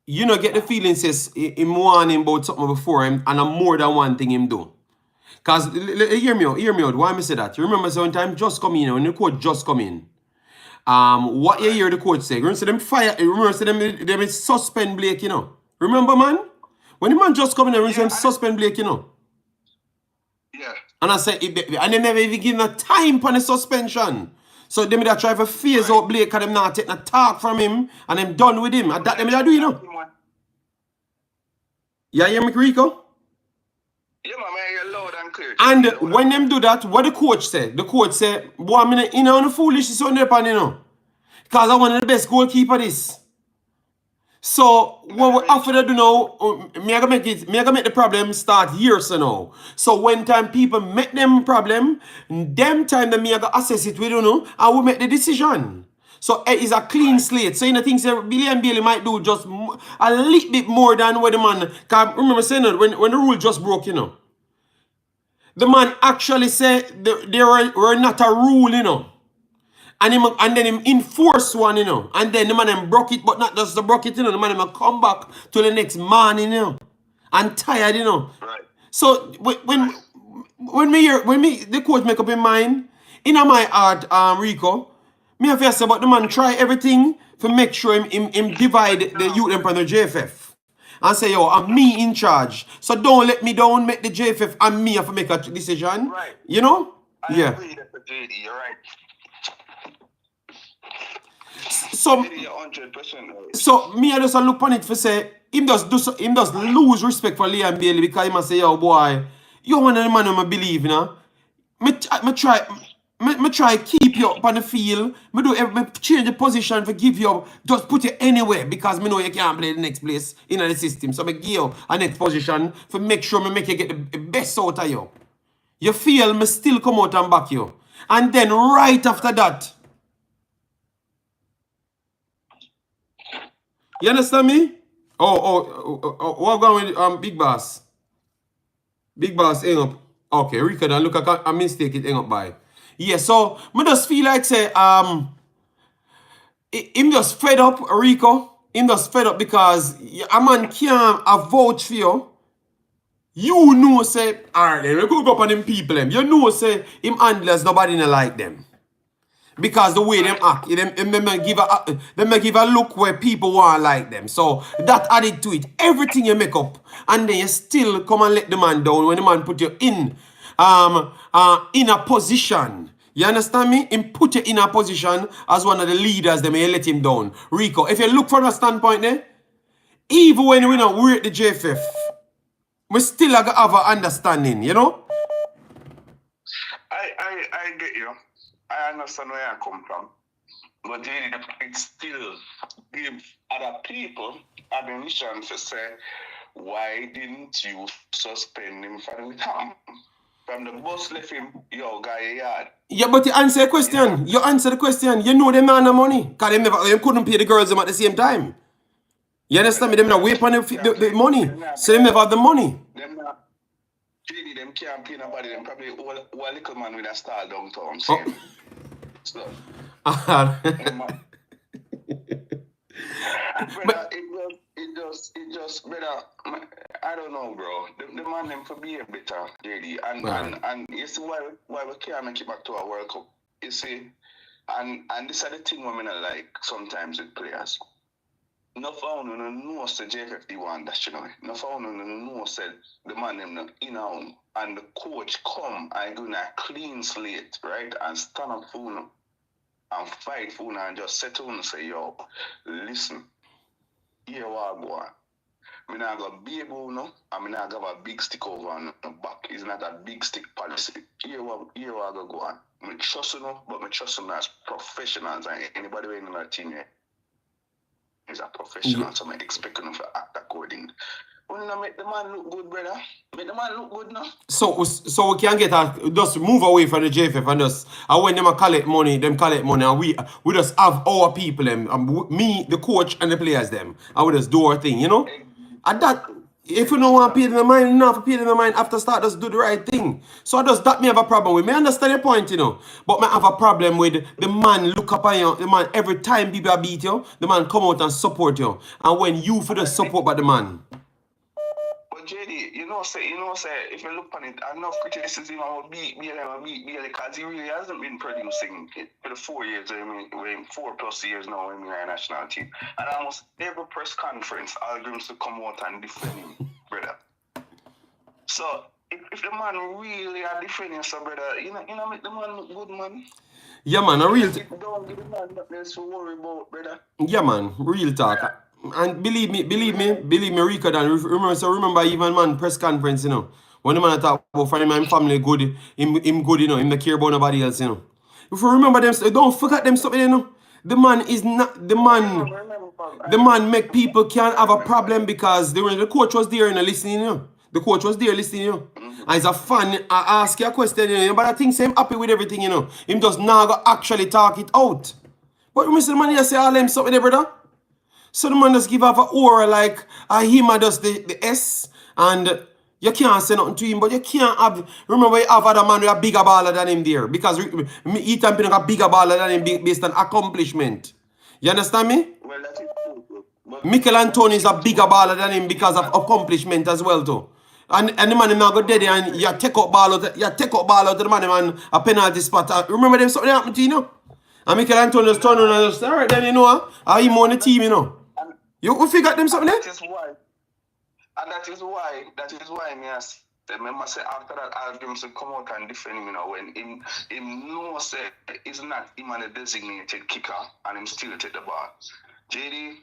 you get the feeling says him warning about something before him and I'm more than one thing him do. Cause hear me out. Why I say that? You remember so one time just come in, when the coach just come in. What you hear the coach say? Remember them fire. Remember them suspend Blake. Remember, man, when the man just come in, remember them suspend Blake. Yeah. And I say, and they never even give no time for the suspension. So them that try to phase out Blake, cause them not take no talk from him, and them done with him. And that them that do, Yeah, hear me, Rico? Yeah, man, you're loud and clear. And when them do that, what the coach say? The coach say, boy, I'm on the foolishness on there, because I'm one of the best goalkeeper this. So what we have to do now, me I gonna make the problem start here so now. So when time people make them problem, them time that me I gonna assess it with and we make the decision. So it is a clean slate. So things that Billy and Bailey might do just a little bit more than what the man. Cause remember saying that when the rule just broke, the man actually said there were not a rule, And then him enforce one, and then the man them broke it, but not just the broke it, the man them come back to the next morning, and tired, Right. So when the coach make up his mind, in my heart, Rico, me have to say about the man try everything to make sure him divide the youth and the JFF. And say, yo, I'm me in charge. So don't let me down, make the JFF and me have to make a decision. Right. I agree with JD, you're right. So, 100%. Right. So me I just look on it for say him just lose respect for Liam Bailey because he must say, yo boy, you one of the man who I believe, Me try keep you up on the field. Me change the position for give you just put you anywhere because me know you can't play the next place in the system. So me give you a next position for make sure me make you get the best out of you. You feel me still come out and back you. And then right after that. You understand me? What going with Big Boss? Big Boss hang up. Okay, Rico, then look at a mistake it hang up by. Yeah, so I just feel like say him just fed up, Rico. Him just fed up because a man can't vouch for you. You know say, alright, then we go up on them people them. You know say him handlers nobody not like them. Because the way them act, them may give a look where people want like them. So that added to it, everything you make up, and then you still come and let the man down when the man put you in a position. You understand me? Him put you in a position as one of the leaders, then you let him down. Rico, if you look from a standpoint there, even when we not rate the JFF, we still have an understanding, you know? I get you. I understand where you come from. But then it still gives other people ammunition to say, why didn't you suspend him from the camp? From the bus left him, yo, guy yard. Yeah, but you answer the question. Yeah. You answer the question. You know them man the money. Because they couldn't pay the girls them at the same time. You understand me? Them not wait on the money. So they never have the money. Them not, JD, them can't pay nobody. Them probably all little man with a star downtown. Oh. So, but it just better. I don't know, bro. The man them for be a better, JD, and you see why we can't make it back to our World Cup. You see, and this is the thing women are like sometimes with players. No found no knows the J51 that you know. No found no knows said the man them not in on, and the coach come and do a clean slate, right, and stand up for them and fight for them and just settle and say, yo, listen, here what I go on. I'm not going to be able to, I'm not going to have a big stick over on the back. It's not a big stick policy. Here what I go on. I trust them, but I trust them as professionals, and anybody in our team here is a professional, so I expect them to act accordingly. When you make the man look good, brother, make the man look good now. So we can get just move away from the JFF and just, and when them collect money, and we just have our people, them, me, the coach, and the players, them, and we just do our thing, you know? And that, if you don't want to pay them the mind, enough pay them the mind after start, just do the right thing. So that me have a problem with. Me understand your point, you know, but me have a problem with the man look up on you, the man every time people beat you, the man come out and support you, and when you for the support by the man. JD, you know, say, if you look on it, enough criticism will be because he really hasn't been producing it for the 4 years, 4+ years now in the national team. And almost every press conference, Hallgrimsson come out and defend him, brother. So, if the man really are defending so, brother, you know, make the man look good, man. Yeah, man, a real Don't give the man nothing else to worry about, brother. Yeah, man, real talk. Yeah. And believe me, Rico, and remember even man press conference, you know. When the man talk about finding my family good, him good, you know, him not care about nobody else, you know. If you remember them, don't forget them something, you know. The man is not the man. The man make people can't have a problem because the coach was there and listening, you know. The coach was there listening, you know. And as a fan, I ask you a question, you know, but I think him happy with everything, you know. Him just now go actually talk it out. But Mr. Man, you say all them something there, brother. So the man just give off an aura like him does the S, and you can't say nothing to him, but you can't have, remember you have other man with a bigger baller than him there, because Ethan Pinnock a bigger baller than him based on accomplishment. You understand me? Well, that is true. Mikel Antonio is a bigger baller than him because of accomplishment as well too. And the man now go dead and you take up ball out to the man a penalty spot. Remember them something happened to you know? And Mikel Antonio just turn on and just, alright then you know, him on the team, you know. You figure them something there? That is why me ask. Remember say after that Hallgrimsson come out and defend him, you know, when him know say it's not him and a designated kicker and him still take the ball. JD,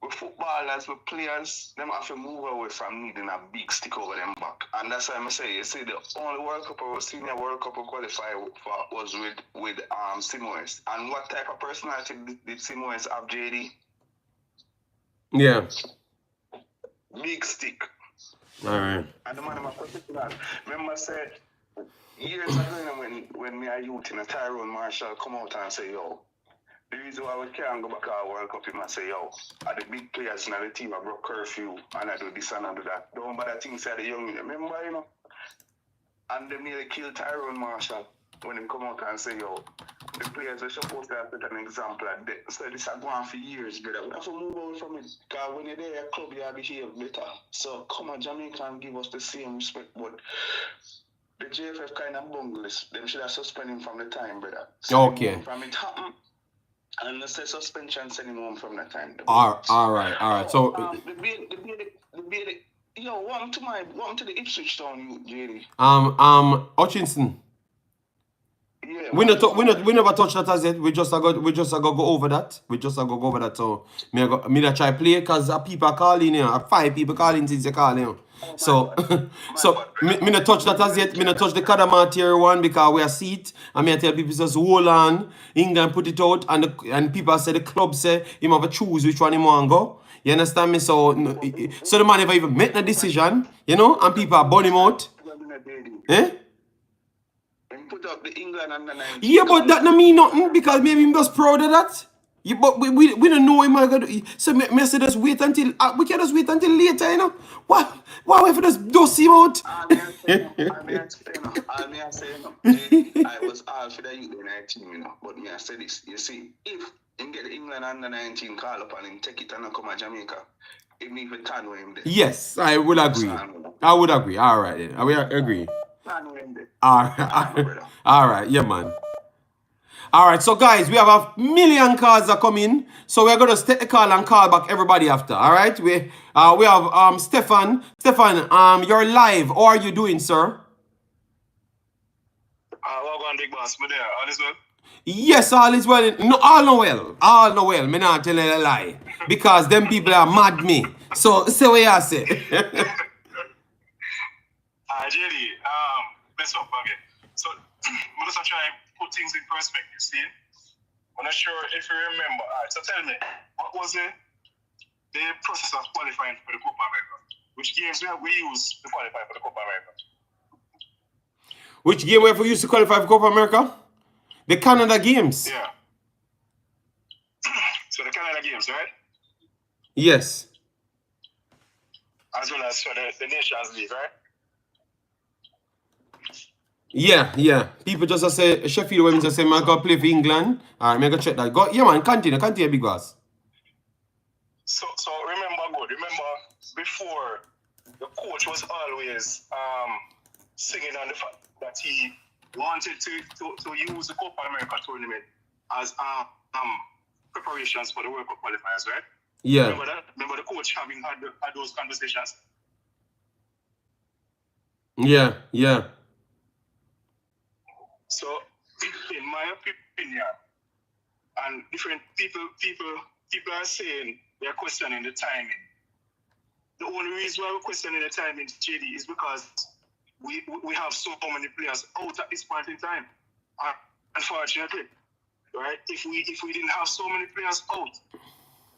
with footballers, with players, them have to move away from needing a big stick over them back. And that's why I say, you see, the only World Cup or senior World Cup qualifier was with Simoes. And what type of personality did Simoes have, JD? Yeah. Big stick. Alright. And the man of particular, remember I said years ago when me a youth in a Tyrone Marshall come out and say, yo, the reason why we can't go back to our World Cup, him and say, yo, are the big players in the team I broke curfew and I do this and I do that. Don't bother things say the young, remember, you know? And they nearly killed Tyrone Marshall when him come out and say, yo, the players are supposed to have set an example. So this has gone on for years, brother. We have to move away from it. Because when you're there at club, you behave better. So come on, Jamaica, and give us the same respect. But the JFF kind of bungless. Them should have suspended him from the time, brother. Okay. From it happen. And let's say suspension, send him home from that time. All right. So the yo, welcome to the Ipswich town, JD. Hutchinson. Yeah, we never touch that as yet. We just go over that. So me that try play because people are calling here. 5 people calling since they call here. So me not touch that as yet. Me not touch the Kadama tier 1 because we are seat. And me tell people just hold on. England put it out and people say the club say him have to choose which one he want go. You understand me? So the man never even make the decision, you know, and people are burning him out. Eh? Put up the England under 19. Yeah, but that don't mean nothing because maybe I'm just proud of that. Yeah, but we don't know him. So me say just wait until we can just wait until later, you know. Why if we just dust him out? I was all for the U19, you know. But me I say this, you see, if him get England under 19 call up and him take it and come to Jamaica, it need to turn with him there. Yes, I would agree. All right, then. I will agree. All right, yeah, man. All right, so guys, we have 1,000,000 calls that come in, so we're gonna take the call and call back everybody after. All right, we have Stefan. Stefan, you're live. How are you doing, sir? Welcome, big boss. Me there. All is well? Yes, all is well. No, all no well. Me not telling a lie because them people are mad me. So say what you say. JD, best up again. So, I'm just trying to put things in perspective, see? I'm not sure if you remember. So tell me, what was the process of qualifying for the Copa America? Which games we used to qualify for the Copa America? Which game we have used to qualify for Copa America? The Canada games. Yeah. So the Canada games, right? Yes. As well as for the Nations League, right? Yeah. People just say Sheffield women just say I gotta play for England. Alright, I gotta check that. Go, yeah, man, continue, big boss. So remember before the coach was always singing on the fact that he wanted to use the Copa America tournament as preparations for the World Cup qualifiers, right? Yeah. Remember that? Remember the coach having had those conversations? Yeah. So, in my opinion, and different people are saying they're questioning the timing. The only reason why we're questioning the timing, JD, is because we have so many players out at this point in time. Unfortunately, right? If we didn't have so many players out,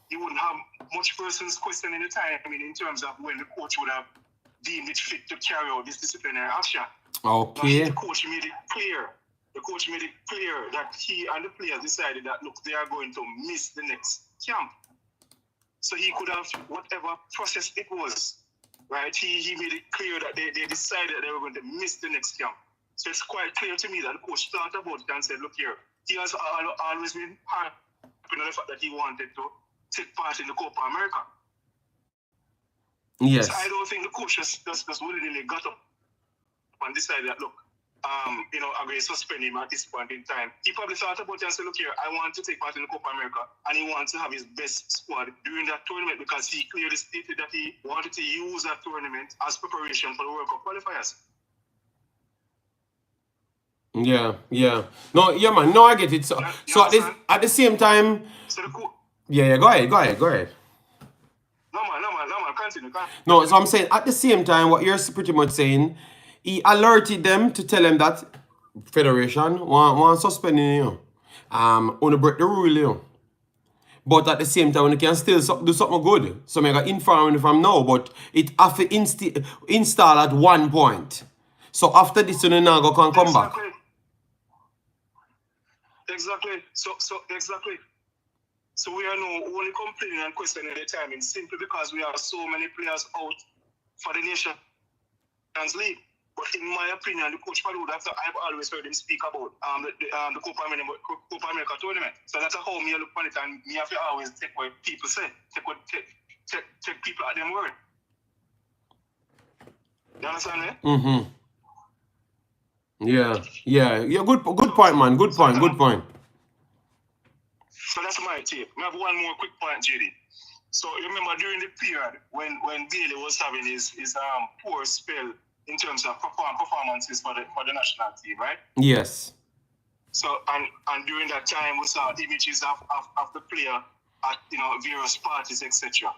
you wouldn't have much persons questioning the timing in terms of when the coach would have deemed it fit to carry out this disciplinary action. Okay. The coach made it clear that he and the players decided that, look, they are going to miss the next camp. So he could have, whatever process it was, right? He made it clear that they decided that they were going to miss the next camp. So it's quite clear to me that the coach thought about it and said, look here, he has always been happy with the fact that he wanted to take part in the Copa America. Yes. So I don't think the coach just willingly got up and decided that, look, I'm going to suspend him at this point in time. He probably thought about it and said, look here, I want to take part in the Copa America, and he wants to have his best squad during that tournament because he clearly stated that he wanted to use that tournament as preparation for the World Cup qualifiers. Yeah. No, yeah, man. No, I get it. So at the same time. So yeah. Go ahead. No, man. Continue. No, so I'm saying at the same time, what you're pretty much saying, he alerted them to tell them that Federation want suspending you, want to break the rule, you know. But at the same time, you can still do something good. So I got inform you from now, but it have to install at one point. So after this, you now go come back. Exactly. So we are now only complaining and questioning the timing simply because we have so many players out for the Nations League. But in my opinion, the coach probably would have to, I've always heard him speak about the Copa America tournament. So that's how me look on it, and me have to always take what people say, take people at them word. You understand me? Mm-hmm. Yeah. Good point, man. Good point. So that's my take. I have one more quick point, JD. So you remember during the period when Bailey was having his poor spell in terms of performances for the national team, right? Yes. So and during that time we saw images of the player at various parties, etc.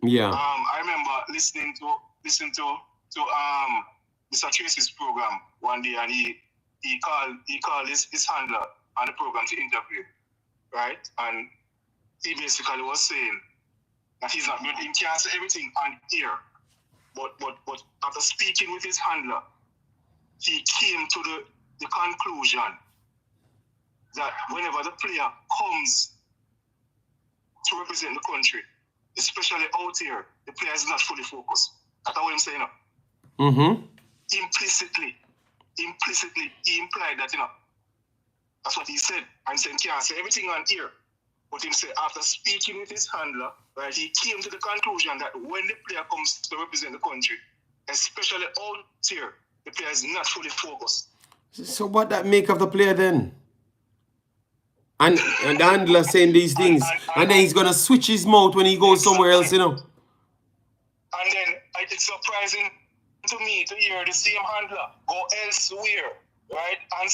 Yeah. I remember listening to Mr. Tracy's program one day, and he called his handler on the program to interview, right? And he basically was saying that he can't say everything on air, but after speaking with his handler, he came to the conclusion that whenever the player comes to represent the country, especially out here, the player is not fully focused. That's what I'm saying. Implicitly, he implied that, that's what he said. And said, can't say everything on here. But he said, after speaking with his handler, right, he came to the conclusion that when the player comes to represent the country, especially out here, the player is not fully focused. So what that make of the player then? And the handler saying these things, and then he's gonna switch his mouth when he goes somewhere else, And then it's surprising to me to hear the same handler go elsewhere, right? And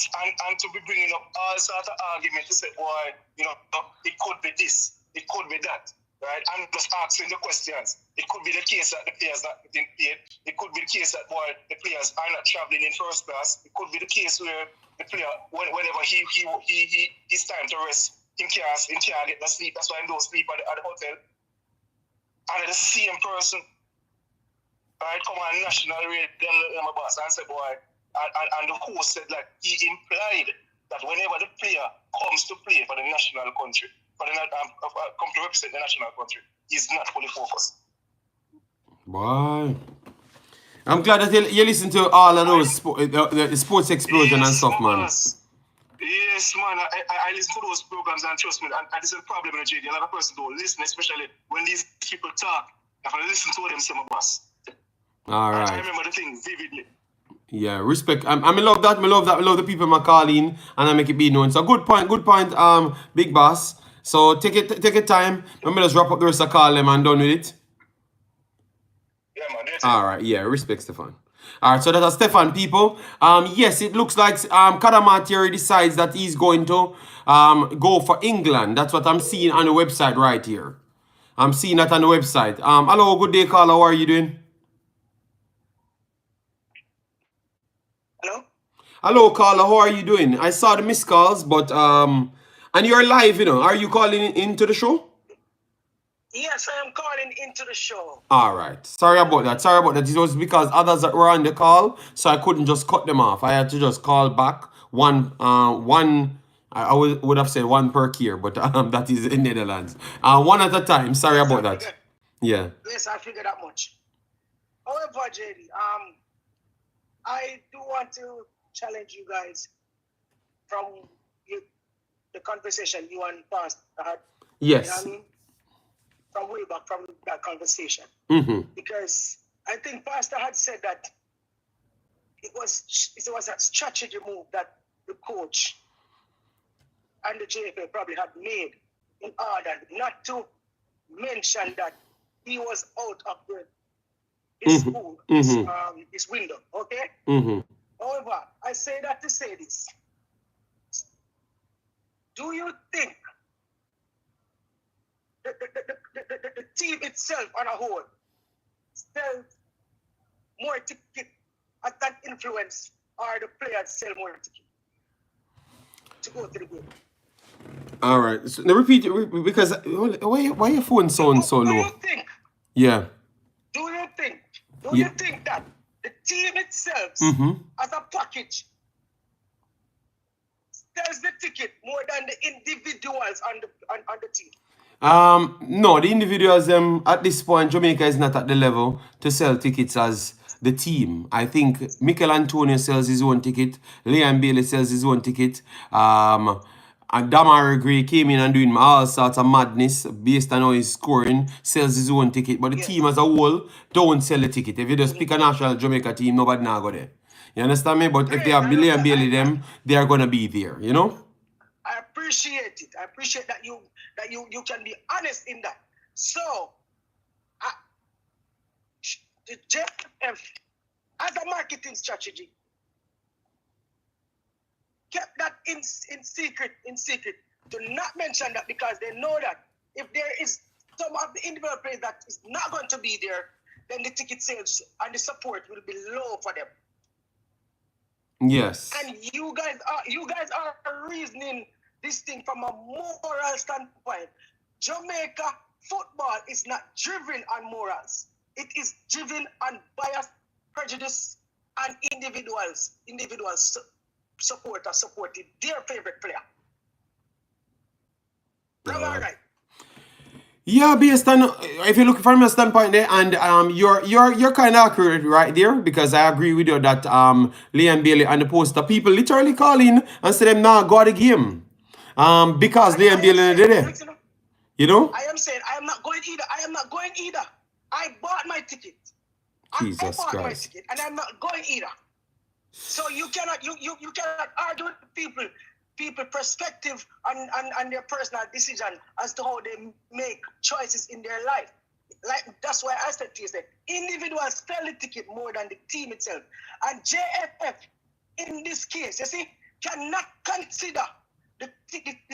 to be bringing up all sort of argument to say, boy, it could be this, it could be that, right? I'm just asking the questions. It could be the case that the players not getting paid. It could be the case that, boy, the players are not traveling in first class. It could be the case where the player, whenever it's time to rest, he can't get the sleep. That's why he don't sleep at the hotel. And the same person, right, come on national radio, my boss, and said, boy, and the host said that he implied that whenever the player comes to play for the national country, come to represent the national country, he's not fully focused. Boy. I'm glad that you listen to all of those the sports explosion and stuff, man. Yes, man. I listen to those programs, and trust me, and this is a problem in JD. A lot of person don't listen, especially when these people talk. If I listen to them, some boss. All right. I remember the thing vividly. Yeah, respect. I love that. I love the people I call in and I make it be known. So good point, big boss. So take it time. Let me just wrap up the rest of call them and done with it. Yeah, man. All right, yeah, respect Stefan. All right, so that's Stefan, people. Yes, it looks like Kadamatieri decides that he's going to go for England. That's what I'm seeing on the website right here. I'm seeing that on the website. Hello, good day, caller. How are you doing? Hello? Hello, caller. How are you doing? I saw the missed calls, but and you're live, Are you calling into the show? Yes, I am calling into the show. All right. Sorry about that. It was because others that were on the call, so I couldn't just cut them off. I had to just call back one. I would have said one per year, but that is in Netherlands. One at a time. Sorry about that. Yeah. Yes, I figured that much. However, JD, I do want to challenge you guys from the conversation you and Pastor had. Yes. You know what I mean? From way back from that conversation. Because I think Pastor had said that it was a strategy move that the coach and the JFA probably had made in order not to mention that he was out of his window, okay? However, I say that to say this. Do you think the team itself on a whole sells more tickets at that influence, or the players sell more tickets to go to the game? All right. So now repeat it because why your phone sound so low? Do you think? Yeah. Do you think that the team itself as a package sells the ticket more than the individuals on the team? No, the individuals at this point, Jamaica is not at the level to sell tickets as the team. I think Mikel Antonio sells his own ticket, Liam Bailey sells his own ticket, and Damari Gray came in and doing all sorts of madness based on how he's scoring, sells his own ticket, but the team as a whole don't sell the ticket. If you just pick a national Jamaica team, nobody now go there. You understand me? But if they have Billy and Bailey them, they are gonna be there, you know? I appreciate it. I appreciate that you can be honest in that. So the JFF as a marketing strategy kept that in secret. Do not mention that because they know that if there is some of the individual players that is not going to be there, then the ticket sales and the support will be low for them. Yes. And you guys are reasoning this thing from a moral standpoint. Jamaica football is not driven on morals. It is driven on bias, prejudice, and individuals supporting their favorite player. Am I right? Yeah, based on if you look from your standpoint there, and you're kind of accurate right there because I agree with you that Liam Bailey and the poster people literally call in and say them now go to the game because Liam Bailey did it. You know? I am saying I am not going either. I bought my ticket. Jesus I bought my Christ. ticket and I'm not going either. So you cannot argue with people perspective and their personal decision as to how they make choices in their life. Like that's why I said to you, individuals sell the ticket more than the team itself. And JFF in this case, you see, cannot consider the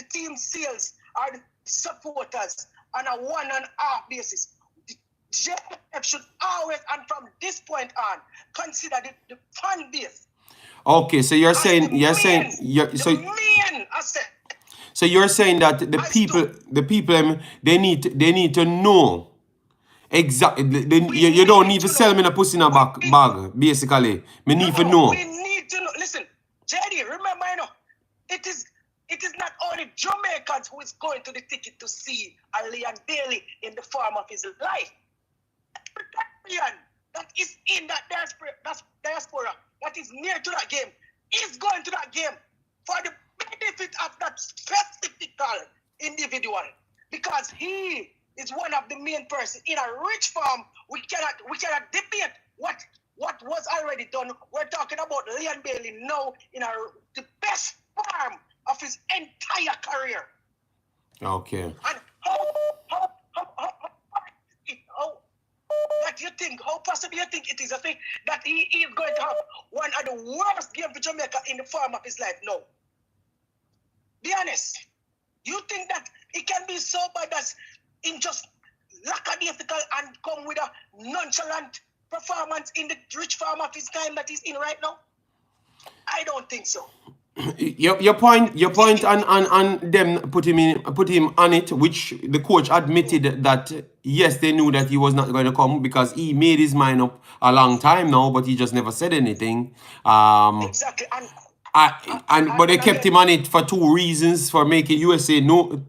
team sales or the supporters on a 1.5 basis. The JFF should always, and from this point on, consider the fan base. Okay, so you're saying so you're saying that the people they need to know exactly. You don't need to sell me a pussy in a bag basically. Me need to know. We need to know. Listen, JD, remember, it is not only Jamaicans who is going to the ticket to see Leon Bailey in the form of his life. That is in that diaspora, that is near to that game, is going to that game for the benefit of that specific individual, because he is one of the main person in a rich farm. We cannot debate what was already done. We're talking about Leon Bailey now in the best farm of his entire career. Okay. And how possible you think it is a thing that he is going to have one of the worst games for Jamaica in the form of his life? No. Be honest. You think that it can be so bad as in just lackadaisical and come with a nonchalant performance in the rich form of his time that he's in right now? I don't think so. Your point on them put him on it, which the coach admitted that yes, they knew that he was not going to come because he made his mind up a long time now, but he just never said anything. Exactly. But they kept him on it for two reasons: for making USA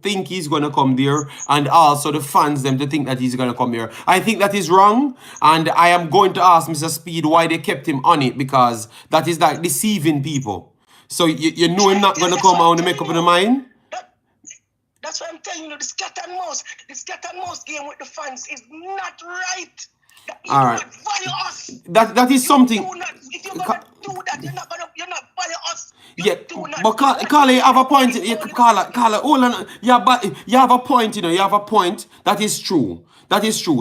think he's gonna come there, and also the fans them to think that he's gonna come here. I think that is wrong, and I am going to ask Mr. Speed why they kept him on it, because that is like deceiving people. So you know him not gonna come out and make up in the mind? That's what I'm telling you. The scat and mouse game with the fans is not right. All right. Value us. That is something. If you're gonna do that, you're not value us. But Carla, you have a point. Carla, hold on. Yeah, but you have a point. You have a point. That is true.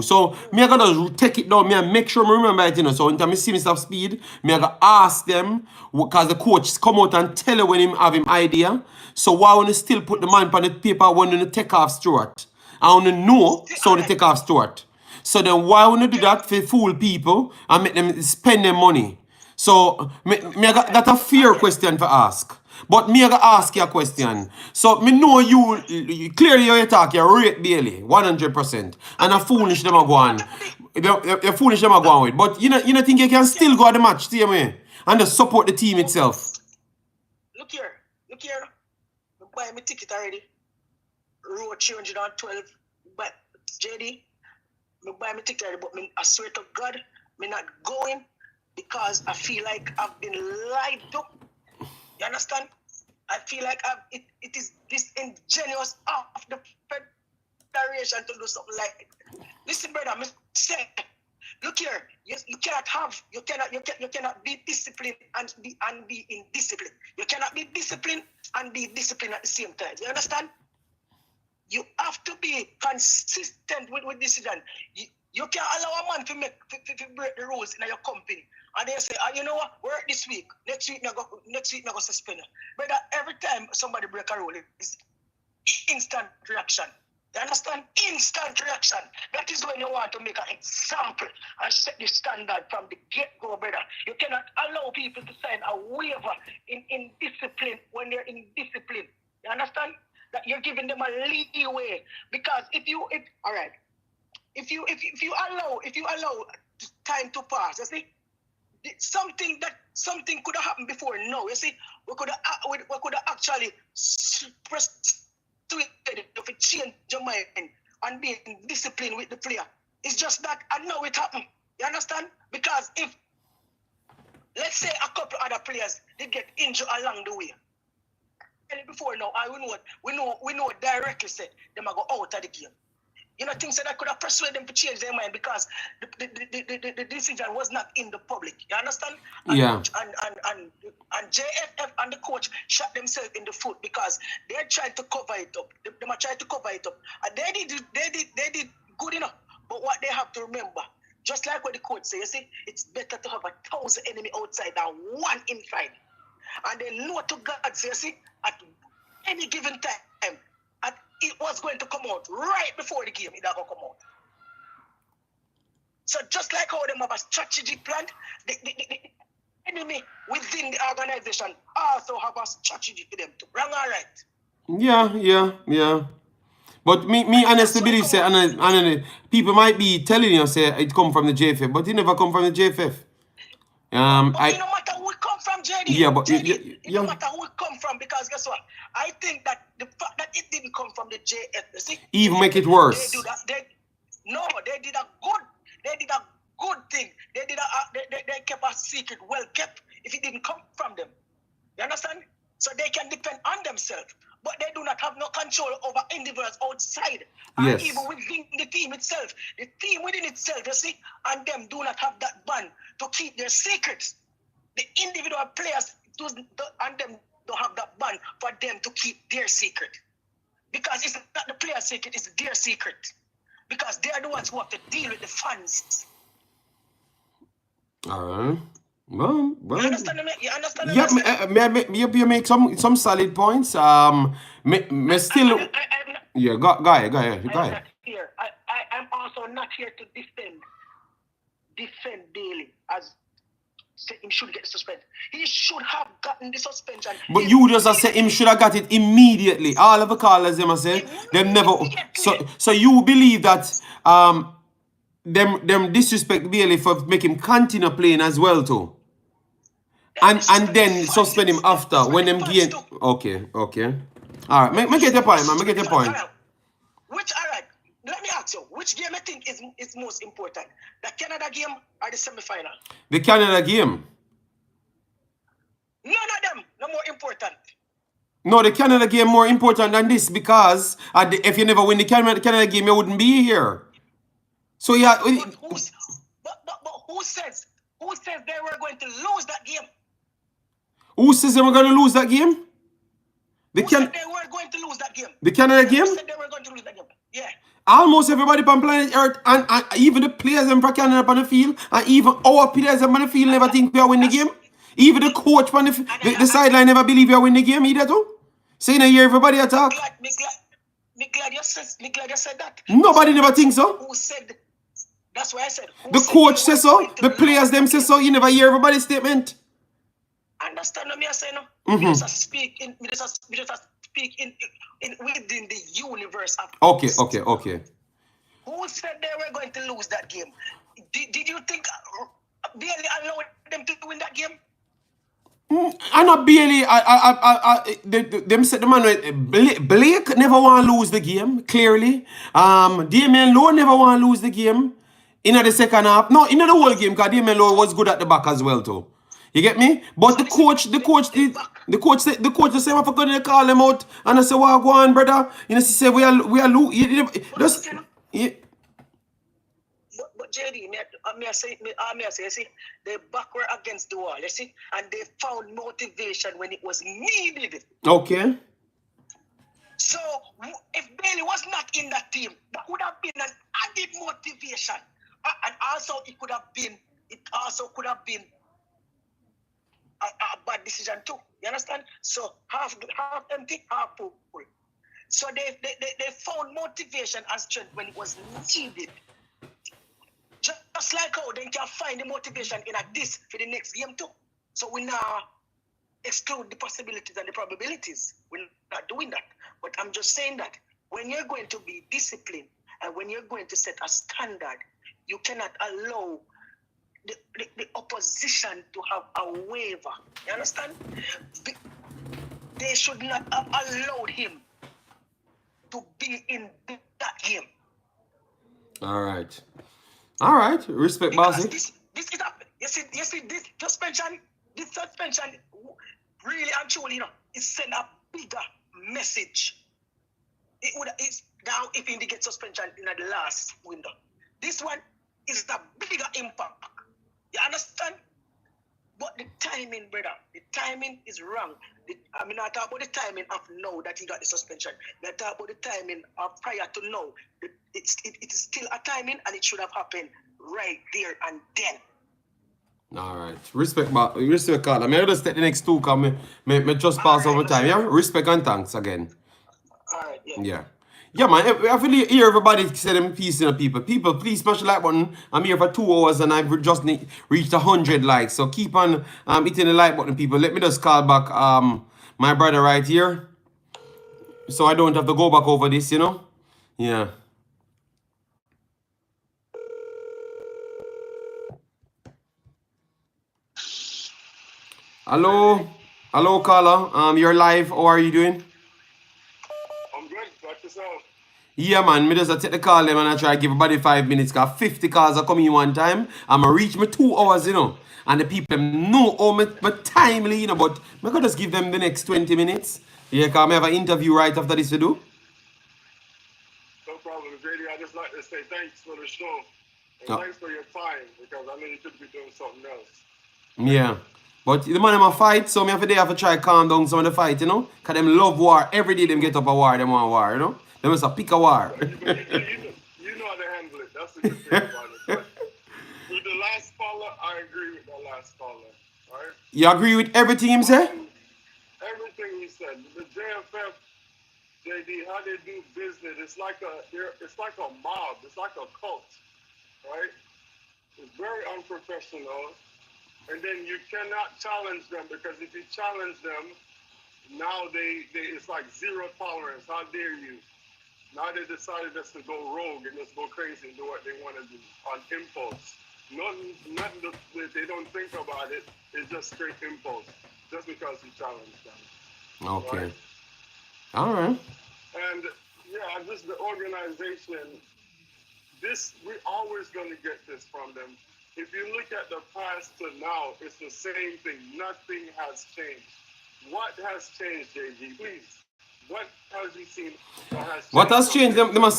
So me I gotta take it down. Me I make sure I remember it. So when I see Mr. Speed, me I gotta ask them, because the coach come out and tell you when him have him idea. So why wanna still put the man on the paper when you take off Stuart? I wanna know so they take off Stuart. So then why wanna do that for fool people and make them spend their money? So me I got that a fair question to ask. But me I gotta ask you a question. So me know you clearly you talk, you rate Bailey 100%. And a foolish them are going. You're foolish them are going with. But you know think you can still go at the match, see me? And just support the team itself. Look here. I buy my ticket already. Row 312. But JD, I buy my ticket already, but I swear to God, I'm not going because I feel like I've been lied to. You understand? I feel like it is disingenuous of the federation to do something like it. Listen, brother, I say look here, you cannot be disciplined and be indisciplined. You cannot be disciplined and be disciplined at the same time. You understand? You have to be consistent with decision. You can't allow a man to break the rules in your company. And they say, you know what, work this week. Next week, I go suspend you. But every time somebody break a rule, it's instant reaction. You understand? Instant reaction. That is when you want to make an example and set the standard from the get-go, brother. You cannot allow people to sign a waiver in discipline when they're in discipline. You understand? That you're giving them a leeway. Because if you allow time to pass, you see, something could have happened before now. You see, we could have actually if you change your mind and be in discipline with the player. It's just that I know it happened. You understand? Because if, let's say, a couple other players did get injured along the way, and before now, we know directly say them are go out of the game. You know, things that could have persuaded them to change their mind because the decision was not in the public. You understand? Yeah. And JFF and the coach shot themselves in the foot because they're trying to cover it up. They are trying to cover it up. And they did good enough. But what they have to remember, just like what the coach say, you see, it's better to have 1,000 enemy outside than one inside. And they know to God, you see, at any given time, it was going to come out right before the game. It not going to come out. So just like how them have a strategy plan, the enemy within the organization also have a strategy for them to run all right. Yeah. But me honestly believe say, and people might be telling you say it come from the JFF, but it never come from the JFF. But no matter who it come from, JD. Yeah, but no matter who it come from, because guess what? I think that the fact that it didn't come from the JF, see, even make it worse. They did a good thing. They kept a secret well kept if it didn't come from them. You understand? So they can depend on themselves. But they do not have no control over individuals outside. Yes. And even within the team itself. The team within itself, you see, and them do not have that bond to keep their secrets. The individual players and them don't have that bond for them to keep their secret. Because it's not the player's secret, it's their secret. Because they are the ones who have to deal with the fans. All right. Well. You understand me? Yeah, you make some solid points. Me still. Go ahead. I'm not here. I'm also not here to defend Daly as say him should get suspended. He should have gotten the suspension. But you just say him should have got it immediately. All of the callers them say them never. So you believe that them disrespect Bailey for make him continue playing as well too. And then suspend him after when them game. Okay. All right, me get your point, man. Me get your point. Let me ask you, which game I think is most important? The Canada game or the semi-final? The Canada game. None of them no more important. No, the Canada game more important than this because if you never win the Canada game, you wouldn't be here. So yeah. But who says they were going to lose that game? Who says they were going to lose that game? Who said they were going to lose that game? The Canada game? Who said they were going to lose that game? Yeah. Almost everybody on planet Earth and even the players in Canada on the field and even our players on the field never think we are winning the game. Even the coach on the sideline never believe we are winning the game either too. So you hear everybody attack. Me glad you said that. Nobody never thinks so. Who said? That's why I said. The coach says so. The players them say so. You never hear everybody's statement. Understand what I say no? We just speak in within the universe of Okay. Who said they were going to lose that game? Did you think Bailey allowed them to win that game? I'm not Bailey. Them said the man Blake never want to lose the game. Clearly, Damian Lowe never want to lose the game in the second half. No, in the whole game because Damian Lowe was good at the back as well too. You get me? But the coach said the same for going to call them out and I said, "Well, go on, brother." You know, she said we are But JD, I say, you see, they backward against the wall, you see, and they found motivation when it was needed. Okay. So if Bailey was not in that team, that would have been an added motivation, and also it also could have been a bad decision too. You understand? So half empty, half full. So they found motivation and strength when it was needed. Just like how they can find the motivation in this for the next game too. So we now exclude the possibilities and the probabilities. We're not doing that. But I'm just saying that when you're going to be disciplined and when you're going to set a standard, you cannot allow the opposition to have a waiver. You understand? They should not have allowed him to be in that game. All right. All right. Respect, bossy. This is you see this suspension really and truly, it send a bigger message. It's now if he get suspension in the last window. This one is the bigger impact. You understand? But the timing, brother, the timing is wrong. I mean, I talk about the timing of now that he got the suspension. I talk about the timing of prior to now. It is still a timing, and it should have happened right there and then. All right. Respect, Carl. I mean, I'll just take the next two, because me just pass over time, yeah? Respect and thanks again. All right, yeah. Yeah. Yeah, man, I feel hear everybody say them peace, people. People, please smash the like button. I'm here for 2 hours and I've just reached 100 likes. So keep on hitting the like button, people. Let me just call back my brother right here, so I don't have to go back over this, Yeah. Hello, caller. You're live. How are you doing? I'm good. Watch yourself. Yeah, man, me just take the call them and I try to give everybody 5 minutes, because 50 calls are coming in one time. I'm going to reach me 2 hours, And the people know how my timely, but I could just give them the next 20 minutes. Yeah, because I have an interview right after this to do. No problem, JD. I just like to say thanks for the show. And thanks for your time, because I know you could be doing something else. Yeah. But the man in my fight, so me have to try to calm down some of the fight, Because them love war. Every day them get up a war, them want war, They must have pick a war. You know how to handle it. That's the good thing about it. But with the last caller, I agree with the last caller. Right? You agree with everything him say? Everything he said. The JFF, JD, how they do business, it's like a mob. It's like a cult. Right? It's very unprofessional. And then you cannot challenge them, because if you challenge them, now it's like zero tolerance. How dare you? Now they decided just to go rogue and just go crazy and do what they want to do on impulse. Nothing they don't think about it. It's just straight impulse, just because you challenge them. Okay. Right? All right. And yeah, just the organization. We're always going to get this from them. If you look at the past to now, it's the same thing. Nothing has changed. What has changed, JG? Please. What have you seen? What has changed? They must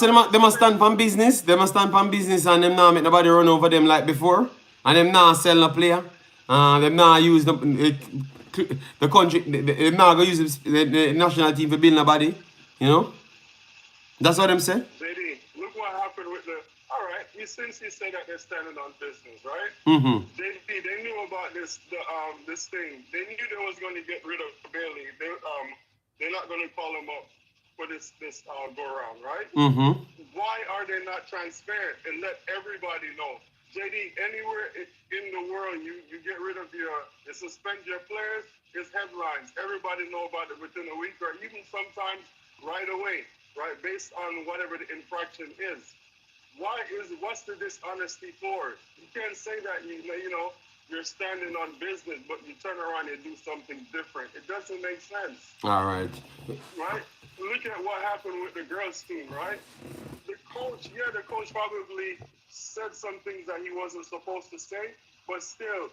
stand for business. They must stand for business, and them now make nobody run over them like before. And them now sell no player. Them now use the country. Them now go use the national team for build nobody. That's what them say. JD, look what happened with the. All right, since you say that they're standing on business, right? Mm-hmm. They knew about this thing. They knew they was going to get rid of Bailey. They're not going to call him up for this go around, right? Mm-hmm. Why are they not transparent and let everybody know? JD, anywhere in the world you get rid of you suspend your players, it's headlines. Everybody know about it within a week, or even sometimes right away, right? Based on whatever the infraction is. What's the dishonesty for? You can't say that you're standing on business, but you turn around and do something different. It doesn't make sense. All right. Right? Look at what happened with the girls' team, right? The coach probably said some things that he wasn't supposed to say, but still,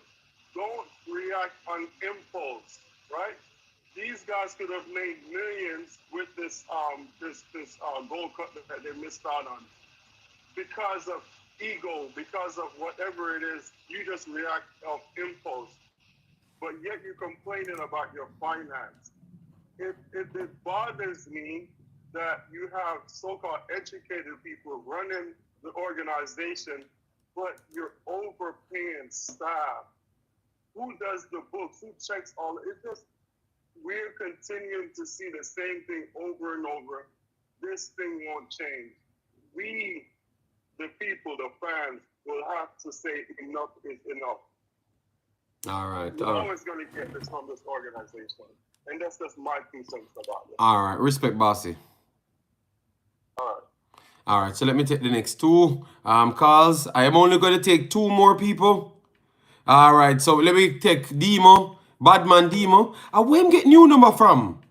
don't react on impulse, right? These guys could have made millions with this gold cup that they missed out on, because of ego, because of whatever it is, you just react of impulse. But yet you're complaining about your finance. It bothers me that you have so-called educated people running the organization, but you're overpaying staff. Who does the books? Who checks all? It just, we're continuing to see the same thing over and over. This thing won't change. We, the people, the fans, will have to say enough is enough. All right. We're always going to get this from this organization. And that's just my 2 cents about it. All right. Respect, bossy. All right. All right. So let me take the next 2 calls. I am only going to take 2 more people. All right. So let me take Demo. Badman Demo. Where him get new number from?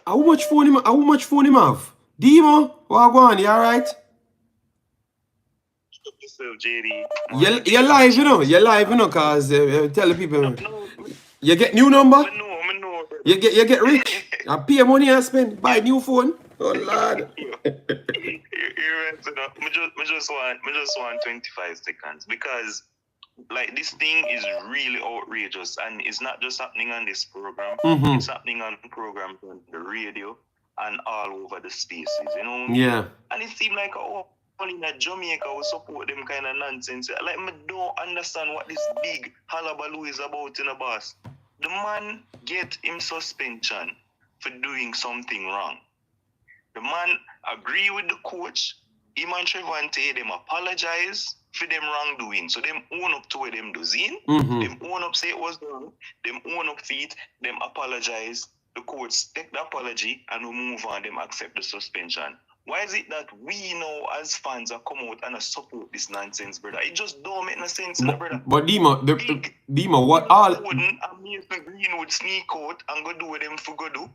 How much phone him have? Demo? Wagwan, you all right? JD. You're live, you know. You're live, you know, cause tell the people. You get new number? I know. You get rich. I pay money and spend. Buy new phone. Oh Lord. You're right, you know. I just want 25 seconds because like this thing is really outrageous and it's not just happening on this program. It's happening on programs on the radio and all over the spaces, you know. Yeah. And it seemed like only in Jamaica will support them kind of nonsense. Like, I don't understand what this big hullabaloo is about in the boss. The man get him suspension for doing something wrong. The man agree with the coach. Him and Trevante, them apologize for them wrongdoing. So them own up to what them do. Them own up, say it was wrong. Them own up feet. Them apologize. The coach take the apology and we move on. Them accept the suspension. Why is it that we know as fans are come out and support this nonsense, brother? It just don't make no sense, brother. But Demo, what all? Mason Greenwood sneak out and go do what them for go do,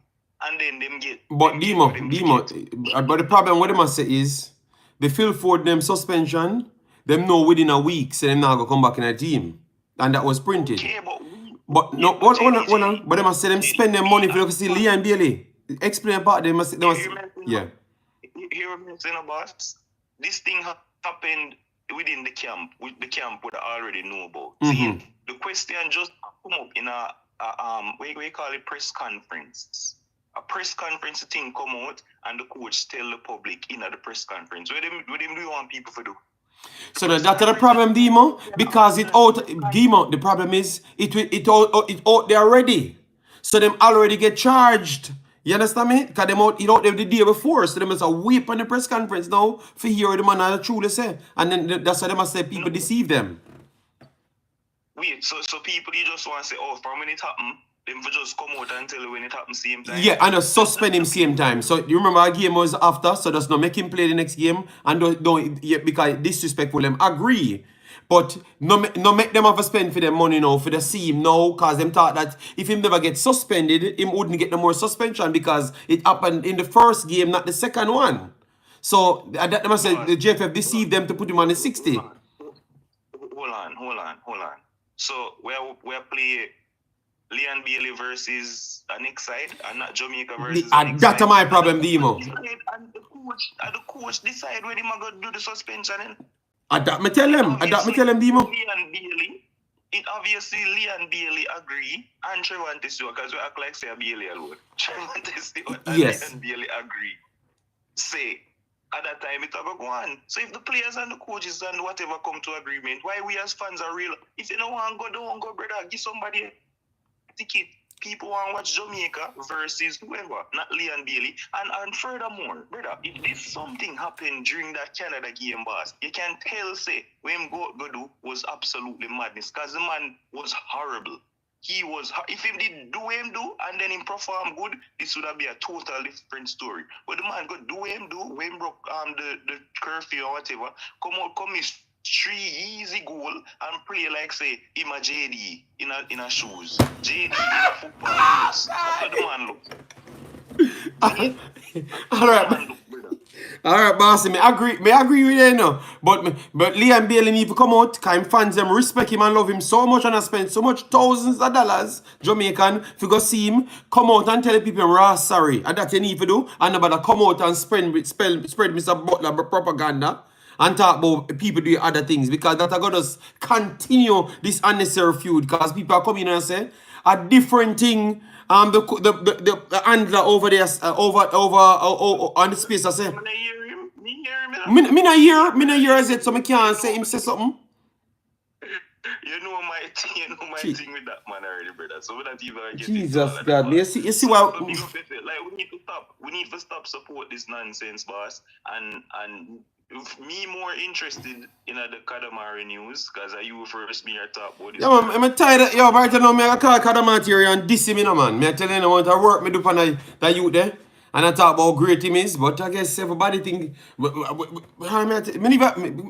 and then them get. But Demo, but the problem what they must say is, the Phil Ford them suspension, them know within a week, so them now go come back in a team, and that was printed. Okay, but they must say them spend their money for you to see Lee and Bailey. Explain about them. Yeah. Hear me saying, boss? This thing happened within the camp, with the camp would already know about. See, the question just come up in a we call it press conference. A press conference thing come out and the coach tell the public in the press conference. What them do you want people to do? So that's the problem, Demo, because it out. Demo, the problem is it out there already. So them already get charged. You understand me? Because them out there the day before, so them must whip on the press conference now for hear what the man truly say. And then that's why they must say people deceive them. Wait, so people you just want to say, oh, from when it happened, them for just come out and tell you when it happened same time. Yeah, and just suspend him same time. So you remember our game was after, so just not make him play the next game and don't because disrespectful them. Agree. But no make them have a spend for their money now for the team now, because them thought that if him never get suspended, him wouldn't get no more suspension because it happened in the first game, not the second one. So that they must say the JFF deceived them to put him on the 60. Hold on. So we're play Leon Bailey versus a next side and not Jamaica versus that's my problem, Demo. And the coach decide when him going to do the suspension. That me tell him. Demo. Leon Bailey, it obviously Leon Bailey agree and Trevante Stewart, because we act like say Bailey alone. Trevante Stewart and Leon Bailey agree. Say at that time it will go on. So if the players and the coaches and whatever come to agreement, why we as fans are real? If you don't want to go, don't go, brother. Give somebody a ticket. People want to watch Jamaica versus whoever, not Leon Bailey. And furthermore, brother, if this something happened during that Canada game, boss, you can tell, say, when go do was absolutely madness, because the man was horrible. He was, if he did do him do, and then him perform good, this would have been a total different story. But the man go do him do, when broke the curfew or whatever, come his 3 easy goal and play like say him a JD in a shoes. JD in a football shoes. That's how the man look. Alright. All right, boss. Me agree with you, know. But Liam Bailey need to come out. Cause him fans them respect him and love him so much, and I spend so much thousands of dollars Jamaican to go see him. Come out and tell people we're sorry, and that you need to do. And nobody come out and spread Mr. Butler propaganda and talk about people doing other things, because that are gonna just continue this unnecessary feud. Because people are coming and say a different thing. The handler over there, over on the space, I say. Me not hear as it, so I can't say him say something. You know my thing with that man already, brother. So we don't even get Jesus God, you see what? Like we need to stop support this nonsense, boss. And me more interested in the Kadamari news, because you first me talk about this. Yeah, man, I'm tired of, yo, right now, I call Kadamari here and diss him, you know, man. I tell you, I want to work me do on that youth there. And I talk about how great him is, but I guess everybody think,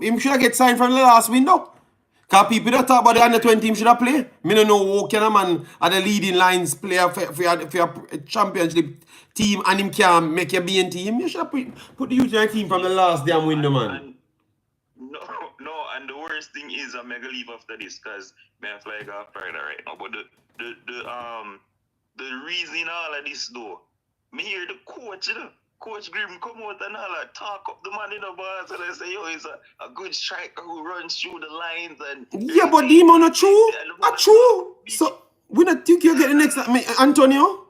him should have get signed from the last window. Because people that talk about the under 20 team should have played. Me don't know who kind of man are the leading lines player for your championship team, and him can make your BN team. You should have put the youth in your team from the last damn window, man. No, and the worst thing is I'm gonna leave after this, because I'm flying off Friday right now. But the reason all of this though, me hear the coach, you know. Coach Grim come out and all that, talk up the man in the bars, and I say, yo, he's a good striker who runs through the lines. And yeah, but him on a true. A true. So, we not think you get the next, Antonio?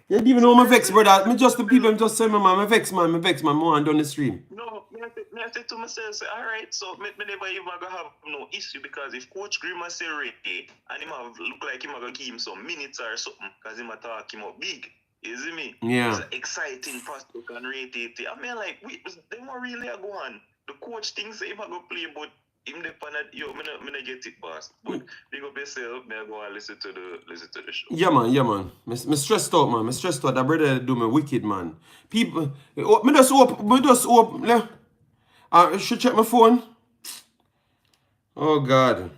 You don't even know my vex, brother. Me just the people just say, man, my vex, man, more and down the stream. No, I say to myself, say, all right, so me never even gonna have no issue, because if Coach Grim say ready, and him have look like him gonna give him some minutes or something, because him talk him up big. You see me? Yeah. It's an exciting prospect and rate it. I mean, like, they won't really go on. The coach thinks him going to play, but him depend on, yo, me not get it, boss. But big up yourself, me go and listen to the show. Yeah, man. Me stressed out, man. Me stressed out. That brother do me wicked, man. People, me just hope. I should check my phone. Oh, God.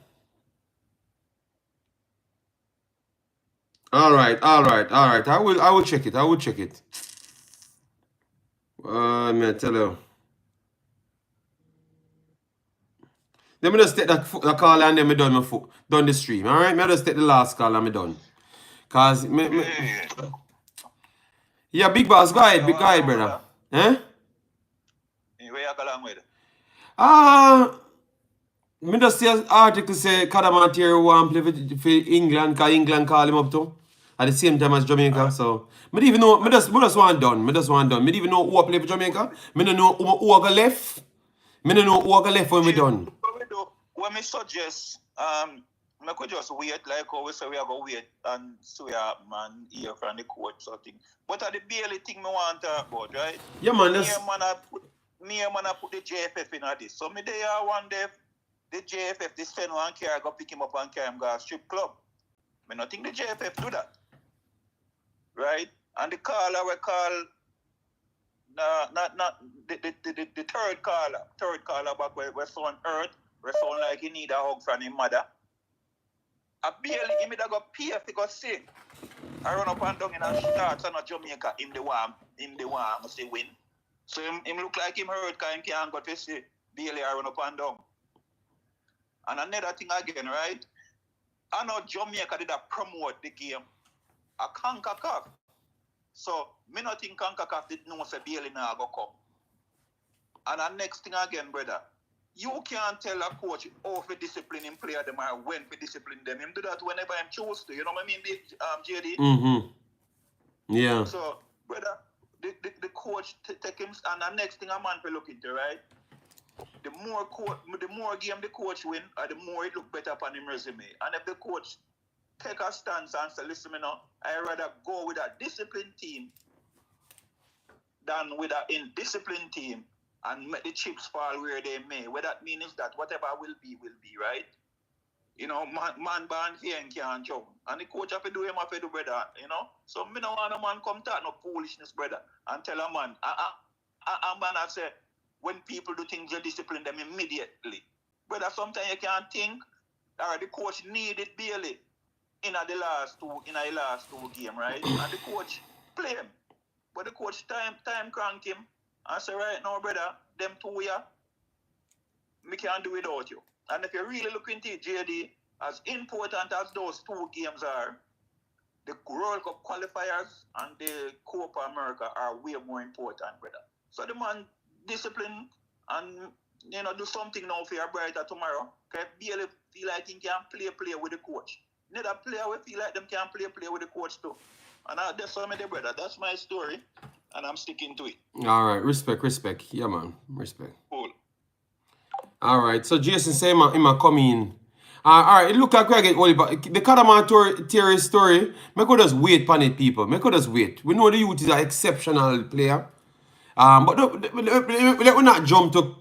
All right. I will check it. Me tell you. Let me just take that call and then me done the stream. All right, me just take the last call and me done. Cause yeah, big boss, go ahead, brother. Eh? Where you go along with? Me just see an article say Kadamari want to play for England, cause England call him up too. At the same time as Jamaica, so me don't even know. Me just want done. Me don't even know who play for Jamaica. Me don't know who go left. Me don't know who go left when we done. What me suggest, me could just wait, like how we say we are going to wait and so we are man hear from the coach something. But at the Bailey thing me want to talk about, right? Yeah, man. Me put the JFF in this. So me there one day the JFF they send one car go pick him up and carry him go to strip club. Me not think the JFF do that. Right? And the caller we call not the third caller back where someone hurt, where someone like he need a hug from his mother. I barely him that go pay to go sing. I run up and down in a start on Jamaica, him the one must say win. So him look like him hurt because him can't go to see barely I run up and down. And another thing again, right? I know Jamaica did promote the game. A Concacaf. So, me not think Concacaf did know say Bailey now go come. And the next thing again, brother, you can't tell a coach how to discipline him player them or when to discipline them. Him do that whenever him choose to. You know what I mean, JD? Mm-hmm. Yeah. So, brother, the coach take him, and the next thing a man to look into, right? The more game the coach win, or the more it look better upon him resume. And if the coach take a stance and say, listen, I rather go with a disciplined team than with an indisciplined team and make the chips fall where they may. What that means is that whatever will be, right? You know, man born here and can't jump. And the coach have to do him, have to do, brother, you know? So, me don't want a man come talk no foolishness, brother, and tell a man, a man I say, when people do things, you discipline them immediately. Brother, sometimes you can't think, or the coach needed Bailey in the last two game, right? And the coach play him. But the coach time crank him and say, right now, brother, them two here, me can't do without you. And if you really look into it, JD, as important as those two games are, the World Cup qualifiers and the Copa America are way more important, brother. So the man discipline and do something now for your brighter tomorrow. Okay, Bailey feel like he can play with the coach. Another player will feel like them can play with the coach too. And that's what I mean, brother. That's my story, and I'm sticking to it. All right, respect. Yeah, man, respect. Cool. All right, so Jason say him come in. All right, it look like we get Oliver. The Kadaman Terry story, we could just wait on it, people. We could just wait. We know the youth is an exceptional player. But let me not jump to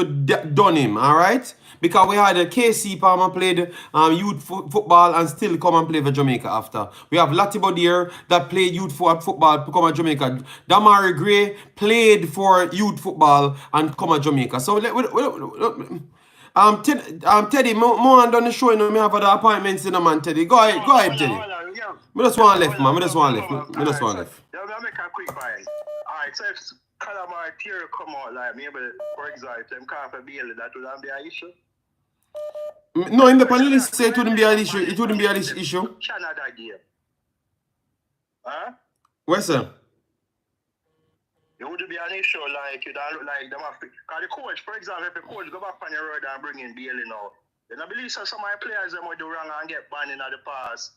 done him, all right? Because we had a KC Palmer played youth football and still come and play for Jamaica after. We have Latibo there that played youth football to come to Jamaica. Damari Gray played for youth football and come to Jamaica. So Teddy, more on the show, me have other appointments in a man, Teddy. Go ahead, Teddy. Me just want left, man. Me just want left. Yeah, I'll make a quick point. Alright, so if Calamar Theory come out, like maybe, for example, them can't for Bailey, that wouldn't be an issue? No, in the panelists say it wouldn't be an issue. It wouldn't be an issue. Canada game. Huh? Where, sir? It wouldn't be an issue like you don't look like them have to. Because the coach, for example, if the coach go back on the road and bring in Bailey now, then I believe some of my players them will do wrong and get banned in the past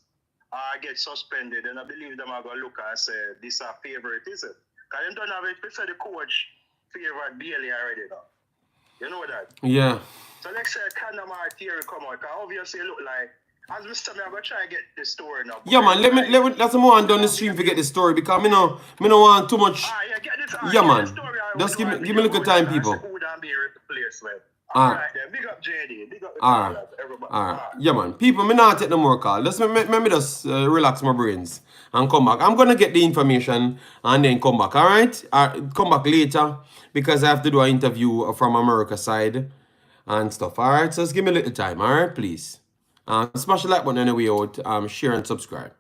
or get suspended, and I believe them are going to look and say this is a favoritism. Because they don't have it, they say the coach favored Bailey already now. You know that? Yeah. So let's say Canamar Theory come out, because obviously it look like, as Mr. I'm going to try and get the story now. Yeah, man, let me that's more on down the stream to get the story, because me no want too much. Get this, yeah, man. Just give me a little time, people. Alright then, big up JD, big up everybody. Alright. Yeah, man. People, me not take no more call. Just let me just relax my brains and come back. I'm gonna get the information and then come back, alright? Come back later because I have to do an interview from America side and stuff. Alright, so just give me a little time, alright, please. Smash the like button on the way out, share and subscribe.